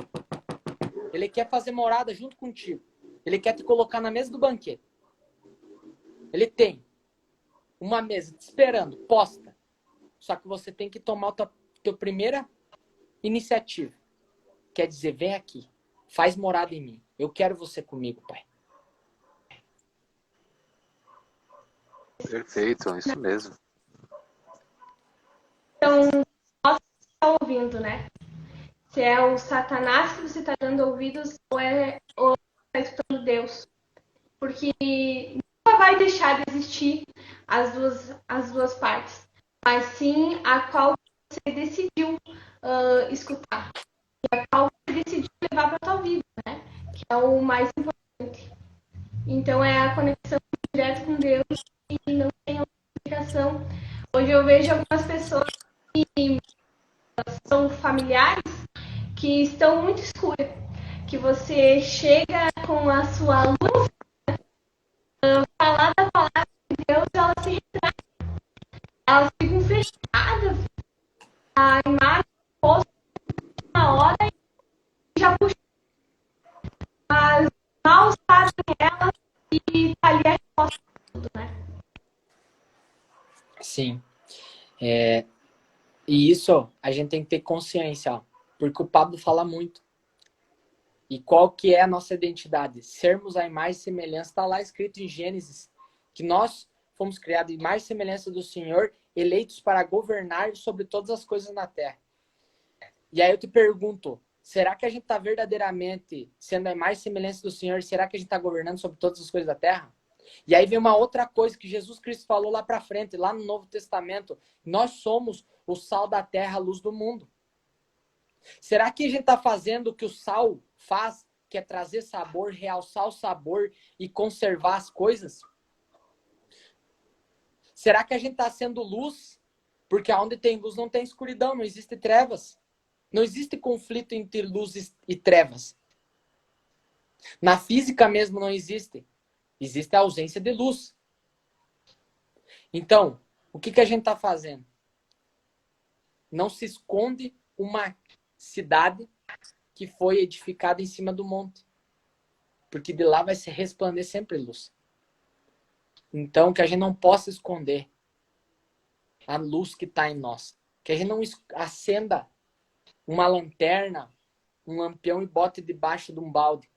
Ele quer fazer morada junto contigo. Ele quer te colocar na mesa do banquete. Ele tem uma mesa te esperando, posta. Só que você tem que tomar a tua primeira iniciativa. Quer dizer, vem aqui, faz morada em mim. Eu quero você comigo, Pai. Perfeito, isso mesmo. Então, nós está ouvindo, né? Se é o Satanás que você está dando ouvidos ou está escutando Deus. Porque nunca vai deixar de existir as duas partes. Mas sim a qual você decidiu escutar. E a qual você decidiu levar para a tua vida, né? Que é o mais importante. Então é a conexão direta com Deus e não tem outra explicação. Hoje eu vejo algumas pessoas que são familiares que estão muito escuras. Que você chega com a sua luz, falar da palavra de Deus, elas se retraem. Elas ficam fechadas. A imagem do rosto na hora e já puxa. Mas mal sabem elas e tá ali a resposta de tudo, né? Sim. E isso a gente tem que ter consciência, ó, porque o Pablo fala muito. E qual que é a nossa identidade? Sermos a imagem e semelhança. Está lá escrito em Gênesis que nós fomos criados em imagem e semelhança do Senhor, eleitos para governar sobre todas as coisas na terra. E aí eu te pergunto, será que a gente está verdadeiramente sendo a imagem e semelhança do Senhor? Será que a gente está governando sobre todas as coisas da terra? E aí vem uma outra coisa que Jesus Cristo falou lá para frente, lá no Novo Testamento. Nós somos o sal da terra, a luz do mundo. Será que a gente está fazendo o que o sal faz, que é trazer sabor, realçar o sabor e conservar as coisas? Será que a gente está sendo luz? Porque onde tem luz não tem escuridão, não existe trevas. Não existe conflito entre luz e trevas. Na física mesmo não existe. Existe a ausência de luz. Então, o que a gente está fazendo? Não se esconde uma cidade que foi edificada em cima do monte. Porque de lá vai se resplandecer sempre luz. Então, que a gente não possa esconder a luz que está em nós. Que a gente não acenda uma lanterna, um lampião e bote debaixo de um balde.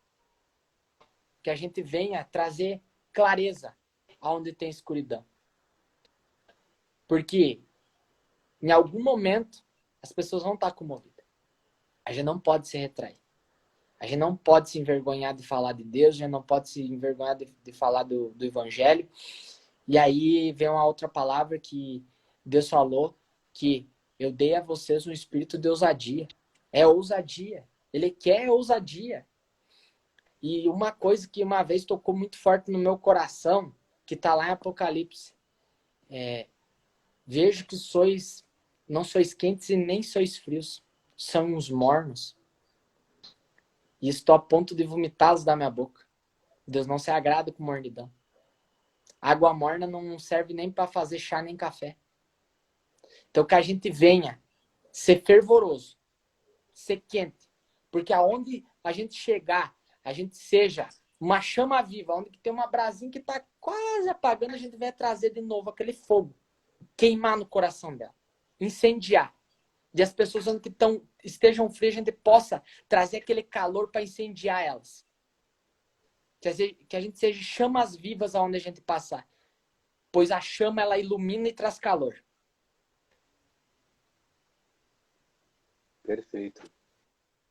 Que a gente venha trazer clareza aonde tem escuridão. Porque em algum momento as pessoas vão estar comovidas. A gente não pode se retrair. A gente não pode se envergonhar de falar de Deus, a gente não pode se envergonhar de falar do Evangelho. E aí vem uma outra palavra que Deus falou, que eu dei a vocês um espírito de ousadia. É ousadia. Ele quer ousadia. E uma coisa que uma vez tocou muito forte no meu coração, que está lá em Apocalipse. Vejo que não sois quentes e nem sois frios. São uns mornos. E estou a ponto de vomitá-los da minha boca. Deus não se agrada com mornidão. Água morna não serve nem para fazer chá nem café. Então que a gente venha ser fervoroso, ser quente. Porque aonde a gente chegar, a gente seja uma chama viva, onde tem uma brasinha que está quase apagando, a gente vai trazer de novo aquele fogo. Queimar no coração dela. Incendiar. E as pessoas onde estejam frias, a gente possa trazer aquele calor para incendiar elas. Que a gente seja chamas vivas aonde a gente passar. Pois a chama, ela ilumina e traz calor. Perfeito.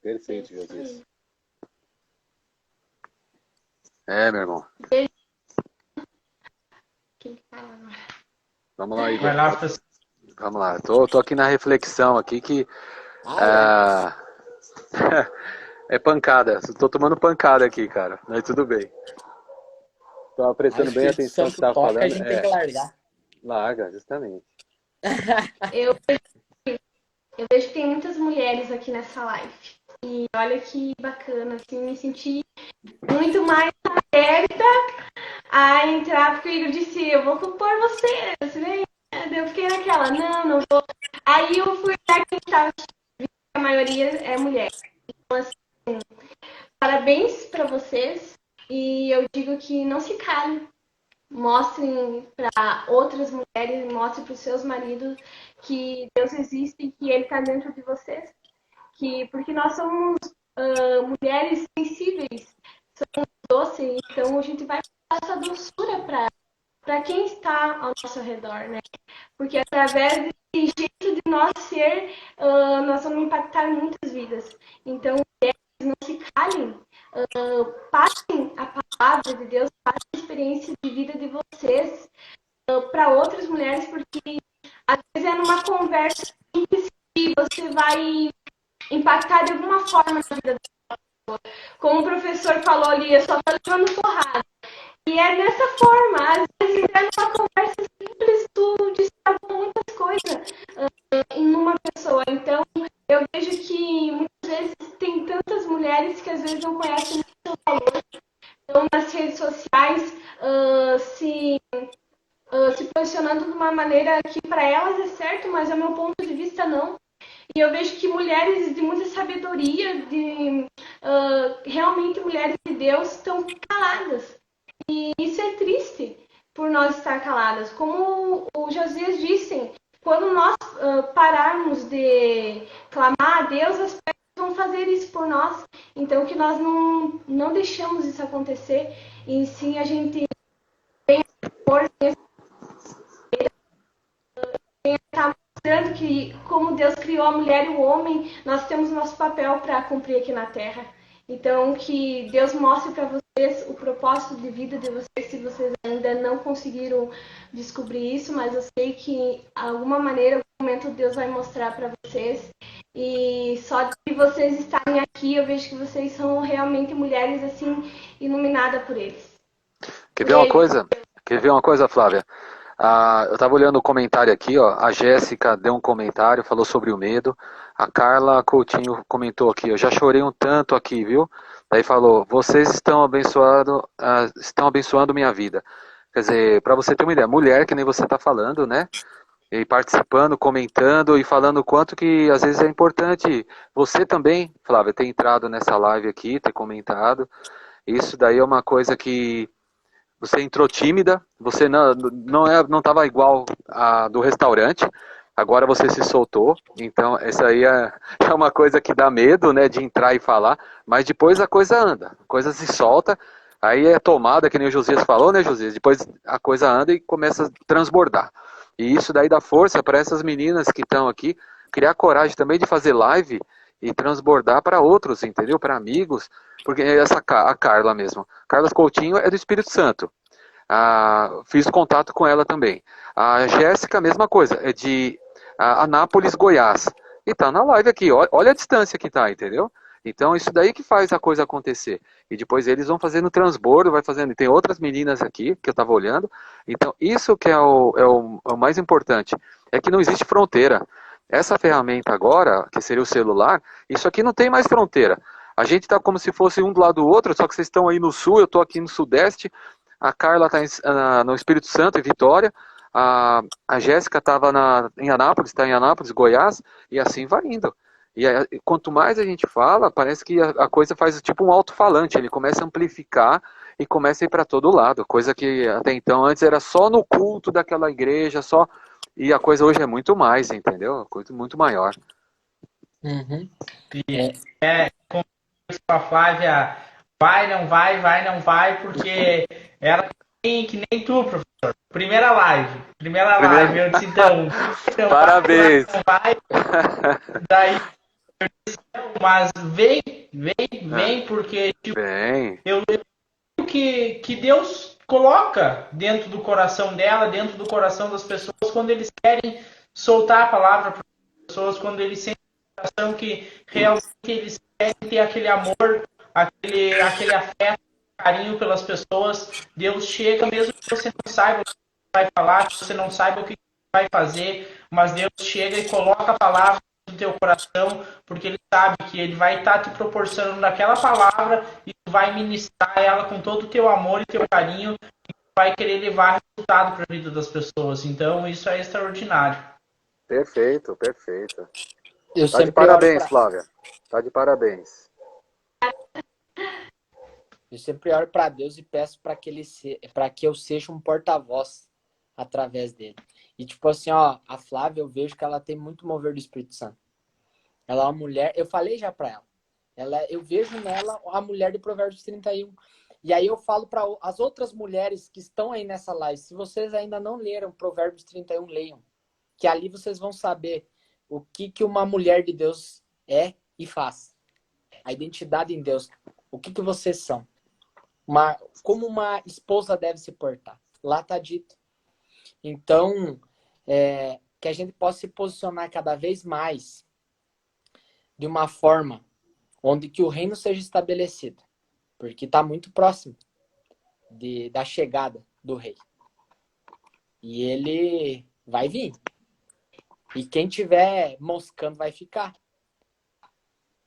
Perfeito, Jesus. Meu irmão. Vamos lá, Igor. Vai lá, pessoal. Vamos lá. Tô aqui na reflexão aqui que é pancada. Tô tomando pancada aqui, cara. Mas tudo bem. Tô prestando bem atenção no que você tá falando. A gente tem que largar. Larga, justamente. Eu vejo que tem muitas mulheres aqui nessa live. E olha que bacana, assim, me senti muito mais aberta a entrar, porque o Igor disse, eu vou compor vocês, né? Eu fiquei naquela, não vou. Aí eu fui olhar quem estava, a maioria é mulher. Então, assim, parabéns para vocês. E eu digo que não se calem. mostrem para outras mulheres, mostrem para os seus maridos que Deus existe e que Ele está dentro de vocês. Porque nós somos mulheres sensíveis, somos doces, então a gente vai passar essa doçura para quem está ao nosso redor, né? Porque através desse jeito de nós ser, nós vamos impactar muitas vidas. Então, mulheres, não se calem, passem a palavra de Deus, passem a experiência de vida de vocês para outras mulheres, porque às vezes é numa conversa simples que você vai impactar de alguma forma na vida da pessoa. Como o professor falou ali, eu só estou levando porrada. E é dessa forma, às vezes é numa conversa simples, tu destrava muitas coisas em uma pessoa. Então, eu vejo que muitas vezes tem tantas mulheres que às vezes não conhecem o seu valor. Então, nas redes sociais, se posicionando de uma maneira que para elas é certo, mas ao meu ponto de vista não. E eu vejo que mulheres de muita sabedoria, realmente mulheres de Deus, estão caladas. E isso é triste por nós estar caladas. Como o Josias disse, quando nós pararmos de clamar a Deus, as pessoas vão fazer isso por nós. Então, que nós não deixamos isso acontecer. E sim, a gente tem força, está mostrando que, como Deus criou a mulher e o homem, nós temos nosso papel para cumprir aqui na Terra. Então, que Deus mostre para vocês o propósito de vida de vocês, se vocês ainda não conseguiram descobrir isso, mas eu sei que, de alguma maneira, algum momento Deus vai mostrar para vocês. E só de vocês estarem aqui, eu vejo que vocês são realmente mulheres, assim, iluminadas por eles. Quer ver uma coisa? Quer ver uma coisa, Flávia? Eu estava olhando o comentário aqui, ó. A Jéssica deu um comentário, falou sobre o medo. A Carla Coutinho comentou aqui, eu já chorei um tanto aqui, viu? Daí falou, vocês estão abençoando minha vida. Quer dizer, para você ter uma ideia, mulher, que nem você está falando, né? E participando, comentando e falando o quanto que às vezes é importante. Você também, Flávia, ter entrado nessa live aqui, ter comentado. Isso daí é uma coisa que você entrou tímida, você não estava igual a do restaurante, agora você se soltou, então essa aí é uma coisa que dá medo, né, de entrar e falar, mas depois a coisa anda, a coisa se solta, aí é tomada, que nem o Josias falou, né, Josias? Depois a coisa anda e começa a transbordar. E isso daí dá força para essas meninas que estão aqui, criar coragem também de fazer live e transbordar para outros, entendeu? Para amigos, porque a Carla mesmo. Carla Coutinho é do Espírito Santo. Fiz contato com ela também. A Jéssica, mesma coisa, é de Anápolis, Goiás. E tá na live aqui, olha a distância que tá, entendeu? Então isso daí que faz a coisa acontecer. E depois eles vão fazendo transbordo, vai fazendo. E tem outras meninas aqui que eu estava olhando. Então isso que é o mais importante. É que não existe fronteira. Essa ferramenta agora, que seria o celular, isso aqui não tem mais fronteira. A gente está como se fosse um do lado do outro, só que vocês estão aí no sul, eu estou aqui no sudeste. A Carla está no Espírito Santo, em Vitória. A Jéssica estava em Anápolis, está em Anápolis, Goiás, e assim vai indo. E quanto mais a gente fala, parece que a coisa faz tipo um alto-falante, ele começa a amplificar e começa a ir para todo lado, coisa que até então antes era só no culto daquela igreja, só, e a coisa hoje é muito mais, entendeu? Coisa muito maior. Uhum. Como disse a Flávia, vai, não vai, porque ela que nem tu, professor. Primeira live, eu disse então parabéns. Não vai. Daí eu disse, não, mas vem, porque tipo, eu lembro que Deus coloca dentro do coração dela, dentro do coração das pessoas, quando eles querem soltar a palavra para as pessoas, quando eles sentem no coração que realmente eles querem ter aquele amor, aquele afeto, carinho pelas pessoas. Deus chega, mesmo que você não saiba o que vai falar, que você não saiba o que vai fazer, mas Deus chega e coloca a palavra no teu coração, porque Ele sabe que Ele vai estar te proporcionando daquela palavra e tu vai ministrar ela com todo o teu amor e teu carinho e vai querer levar resultado para a vida das pessoas. Então isso é extraordinário. Perfeito. Tá de parabéns, Flávia. Tá de parabéns. Eu sempre oro para Deus e peço para que eu seja um porta-voz através dele. E tipo assim, ó, a Flávia, eu vejo que ela tem muito mover do Espírito Santo. Ela é uma mulher, eu falei já para ela. Eu vejo nela a mulher de Provérbios 31. E aí eu falo para as outras mulheres que estão aí nessa live, se vocês ainda não leram Provérbios 31, leiam. Que ali vocês vão saber o que uma mulher de Deus é e faz. A identidade em Deus. O que vocês são. Como uma esposa deve se portar. Lá está dito. Então, que a gente possa se posicionar cada vez mais de uma forma onde que o reino seja estabelecido. Porque está muito próximo da chegada do rei. E ele vai vir. E quem tiver moscando vai ficar.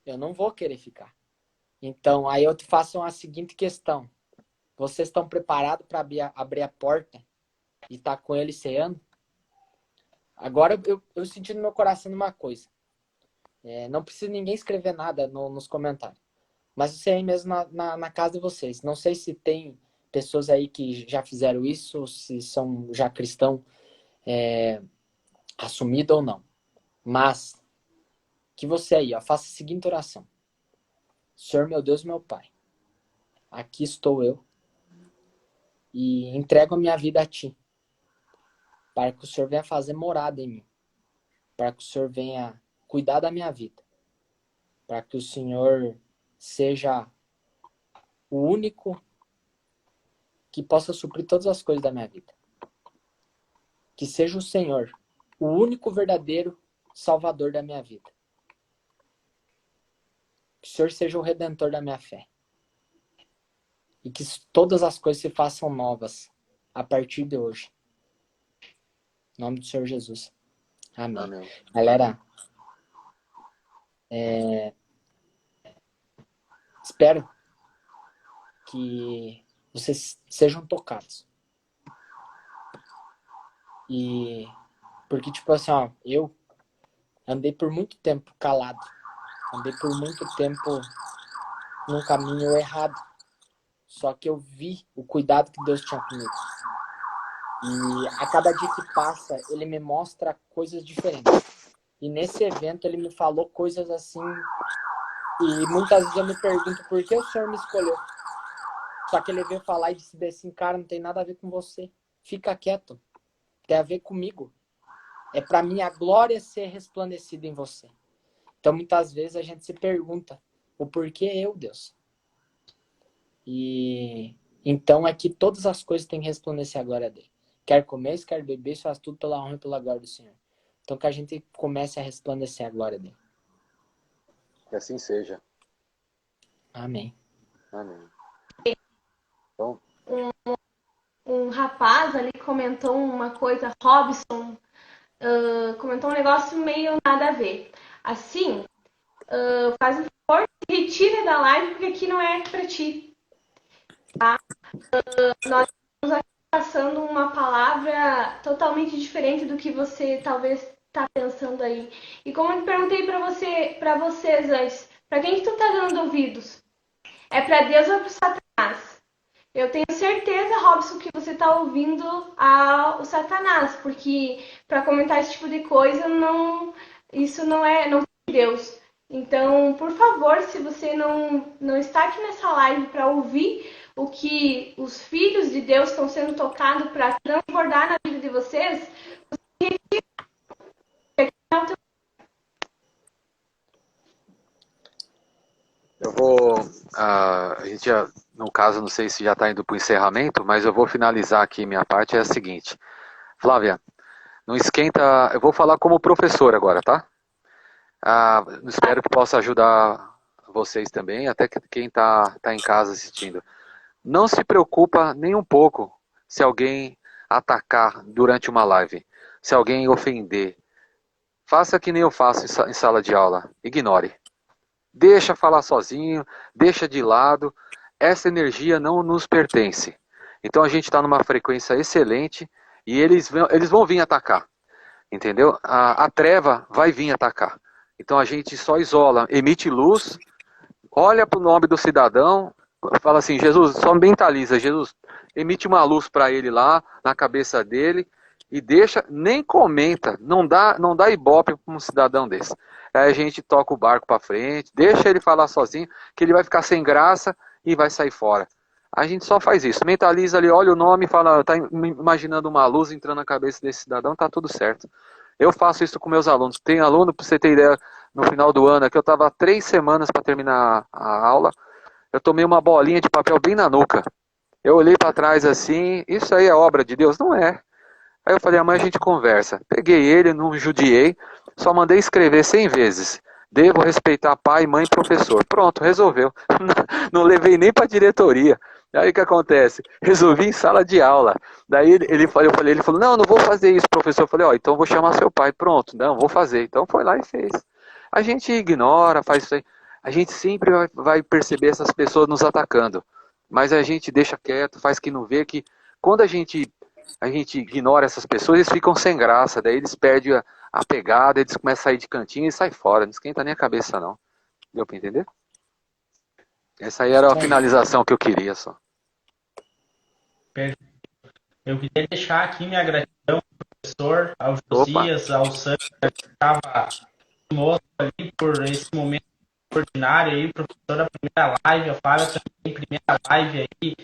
Eu não vou querer ficar. Então, aí eu te faço a seguinte questão. Vocês estão preparados para abrir a porta e estar com ele ceando? Agora eu senti no meu coração uma coisa. Não precisa ninguém escrever nada nos comentários. Mas você aí mesmo na casa de vocês. Não sei se tem pessoas aí que já fizeram isso, se são já cristãos assumidos ou não. Mas que você aí, ó, faça a seguinte oração. Senhor, meu Deus, meu Pai, aqui estou eu e entrego a minha vida a Ti, para que o Senhor venha fazer morada em mim, para que o Senhor venha cuidar da minha vida, para que o Senhor seja o único que possa suprir todas as coisas da minha vida. Que seja o Senhor o único verdadeiro Salvador da minha vida. Que o Senhor seja o Redentor da minha fé. E que todas as coisas se façam novas a partir de hoje. Em nome do Senhor Jesus. Amém. Amém. Galera, espero que vocês sejam tocados. E porque, tipo assim, ó, eu andei por muito tempo calado. Andei por muito tempo num caminho errado. Só que eu vi o cuidado que Deus tinha comigo. E a cada dia que passa, ele me mostra coisas diferentes. E nesse evento ele me falou coisas assim. E muitas vezes eu me pergunto por que o Senhor me escolheu. Só que ele veio falar e disse assim, cara, não tem nada a ver com você. Fica quieto. Tem a ver comigo. É para minha glória ser resplandecida em você. Então muitas vezes a gente se pergunta o porquê eu, Deus. E então é que todas as coisas têm que resplandecer a glória dele. Quer comer, quer beber, isso faz tudo pela honra e pela glória do Senhor. Então que a gente comece a resplandecer a glória dele. Que assim seja. Amém. Amém. Bom, Um rapaz ali comentou uma coisa, Robson, comentou um negócio meio nada a ver. Assim, faz um favor, retira da live, porque aqui não é pra ti. Tá? Nós estamos aqui passando uma palavra totalmente diferente do que você talvez está pensando aí. E como eu perguntei para vocês antes, para quem que tu tá dando ouvidos? É para Deus ou é para Satanás? Eu tenho certeza, Robson, que você está ouvindo o Satanás, porque para comentar esse tipo de coisa, isso não é Deus. Então, por favor, se você não está aqui nessa live para ouvir o que os filhos de Deus estão sendo tocados para transbordar na vida de vocês, eu vou... a gente já, no caso, não sei se já está indo para o encerramento, mas eu vou finalizar aqui minha parte, é a seguinte. Flávia, não esquenta... Eu vou falar como professor agora, tá? Espero que possa ajudar vocês também, até quem está em casa assistindo. Não se preocupa nem um pouco se alguém atacar durante uma live, se alguém ofender. Faça que nem eu faço em sala de aula, ignore. Deixa falar sozinho, deixa de lado, essa energia não nos pertence. Então a gente está numa frequência excelente e eles vão vir atacar, entendeu? A treva vai vir atacar. Então a gente só isola, emite luz, olha para o nome do cidadão Fala assim, Jesus, só mentaliza, Jesus, emite uma luz para ele lá, na cabeça dele, e deixa, nem comenta, não dá ibope para um cidadão desse. Aí a gente toca o barco para frente, deixa ele falar sozinho, que ele vai ficar sem graça e vai sair fora. A gente só faz isso, mentaliza ali, olha o nome, fala, tá imaginando uma luz entrando na cabeça desse cidadão, tá tudo certo. Eu faço isso com meus alunos. Tem aluno, para você ter ideia, no final do ano, que eu estava 3 semanas para terminar a aula, eu tomei uma bolinha de papel bem na nuca. Eu olhei para trás assim, isso aí é obra de Deus? Não é. Aí eu falei, amanhã a gente conversa. Peguei ele, não judiei, só mandei escrever 100 vezes. Devo respeitar pai, mãe e professor. Pronto, resolveu. Não levei nem para a diretoria. Aí o que acontece? Resolvi em sala de aula. Daí ele falou, não vou fazer isso, professor. Eu falei, então vou chamar seu pai. Pronto, não, vou fazer. Então foi lá e fez. A gente ignora, faz isso aí. A gente sempre vai perceber essas pessoas nos atacando. Mas a gente deixa quieto, faz que não vê que quando a gente ignora essas pessoas, eles ficam sem graça. Daí eles perdem a pegada, eles começam a sair de cantinho e saem fora. Não esquenta nem a cabeça, não. Deu para entender? Essa aí era a finalização que eu queria só. Eu queria deixar aqui minha gratidão ao professor, ao Josias, ao Sandro, que estava conosco ali por esse momento extraordinário aí, professor, a primeira live, a Flávia também, primeira live aí.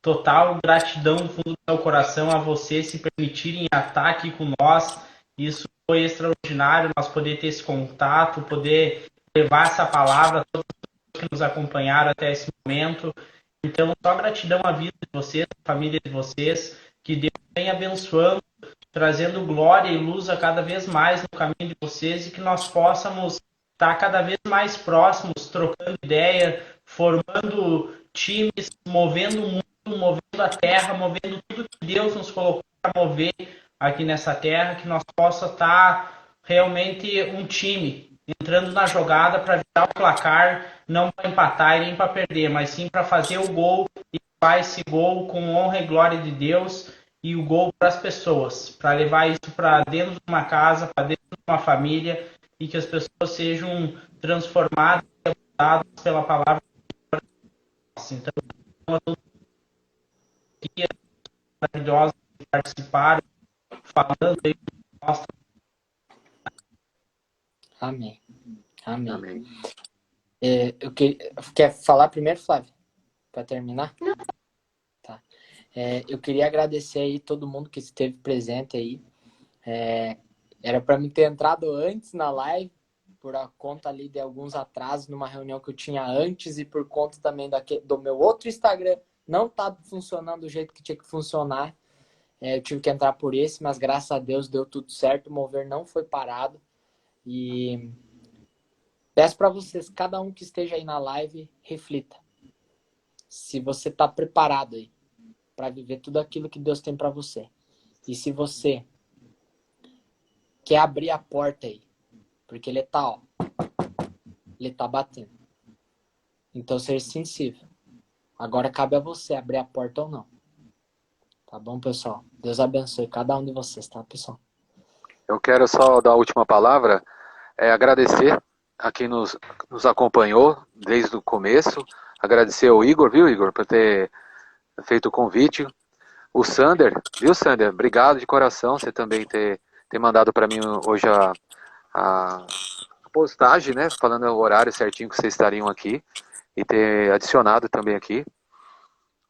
Total gratidão do fundo do meu coração a vocês se permitirem estar aqui com nós. Isso foi extraordinário, nós poder ter esse contato, poder levar essa palavra a todos que nos acompanharam até esse momento. Então, só gratidão à vida de vocês, à família de vocês, que Deus venha abençoando, trazendo glória e luz a cada vez mais no caminho de vocês e que nós possamos estar cada vez mais próximos, trocando ideia, formando times, movendo o mundo, movendo a terra, movendo tudo que Deus nos colocou para mover aqui nessa terra, que nós possa estar realmente um time entrando na jogada para virar o placar, não para empatar e nem para perder, mas sim para fazer o gol e levar esse gol com honra e glória de Deus e o gol para as pessoas, para levar isso para dentro de uma casa, para dentro de uma família e que as pessoas sejam transformadas e ajudadas pela palavra de Deus. Então, a todos que maravilhosos que participaram, falando aí, nossa. Amém. Amém. Quer falar primeiro, Flávia? Para terminar? Não. Tá. Eu queria agradecer aí todo mundo que esteve presente aí. Era para mim ter entrado antes na live, por a conta ali de alguns atrasos numa reunião que eu tinha antes e por conta também do meu outro Instagram não tá funcionando do jeito que tinha que funcionar. Eu tive que entrar por esse, mas graças a Deus deu tudo certo, o mover não foi parado. E peço para vocês, cada um que esteja aí na live, reflita. Se você está preparado aí para viver tudo aquilo que Deus tem para você. E se você quer abrir a porta aí, porque ele tá batendo. Então seja sensível. Agora cabe a você abrir a porta ou não. Tá bom, pessoal? Deus abençoe cada um de vocês, tá, pessoal? Eu quero só dar a última palavra, agradecer a quem nos acompanhou desde o começo, agradecer ao Igor, viu, Igor, por ter feito o convite, o Sander, viu, Sander? Obrigado de coração, você também ter mandado para mim hoje a postagem, né, falando o horário certinho que vocês estariam aqui, e ter adicionado também aqui.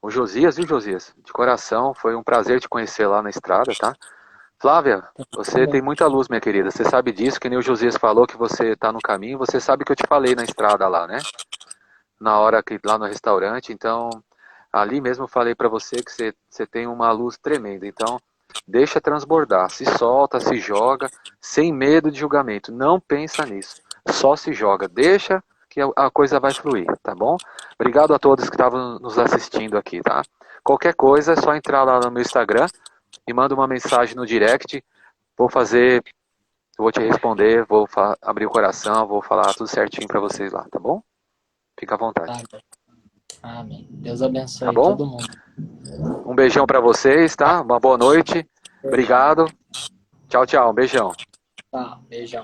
O Josias, viu, Josias? De coração, foi um prazer te conhecer lá na estrada, tá? Flávia, você tem muita luz, minha querida. Você sabe disso, que nem o Josias falou que você está no caminho. Você sabe que eu te falei na estrada lá, né? Na hora que lá no restaurante. Então, ali mesmo eu falei para você que você tem uma luz tremenda. Então, deixa transbordar. Se solta, se joga, sem medo de julgamento. Não pensa nisso. Só se joga. Deixa que a coisa vai fluir, tá bom? Obrigado a todos que estavam nos assistindo aqui, tá? Qualquer coisa é só entrar lá no meu Instagram e manda uma mensagem no direct. Vou te responder, vou abrir o coração, vou falar tudo certinho para vocês lá, tá bom? Fica à vontade. Amém. Deus abençoe tá bom? todo mundo. Um beijão para vocês, tá? Uma boa noite. Obrigado. Tchau, tchau. Um beijão. Tá, beijão.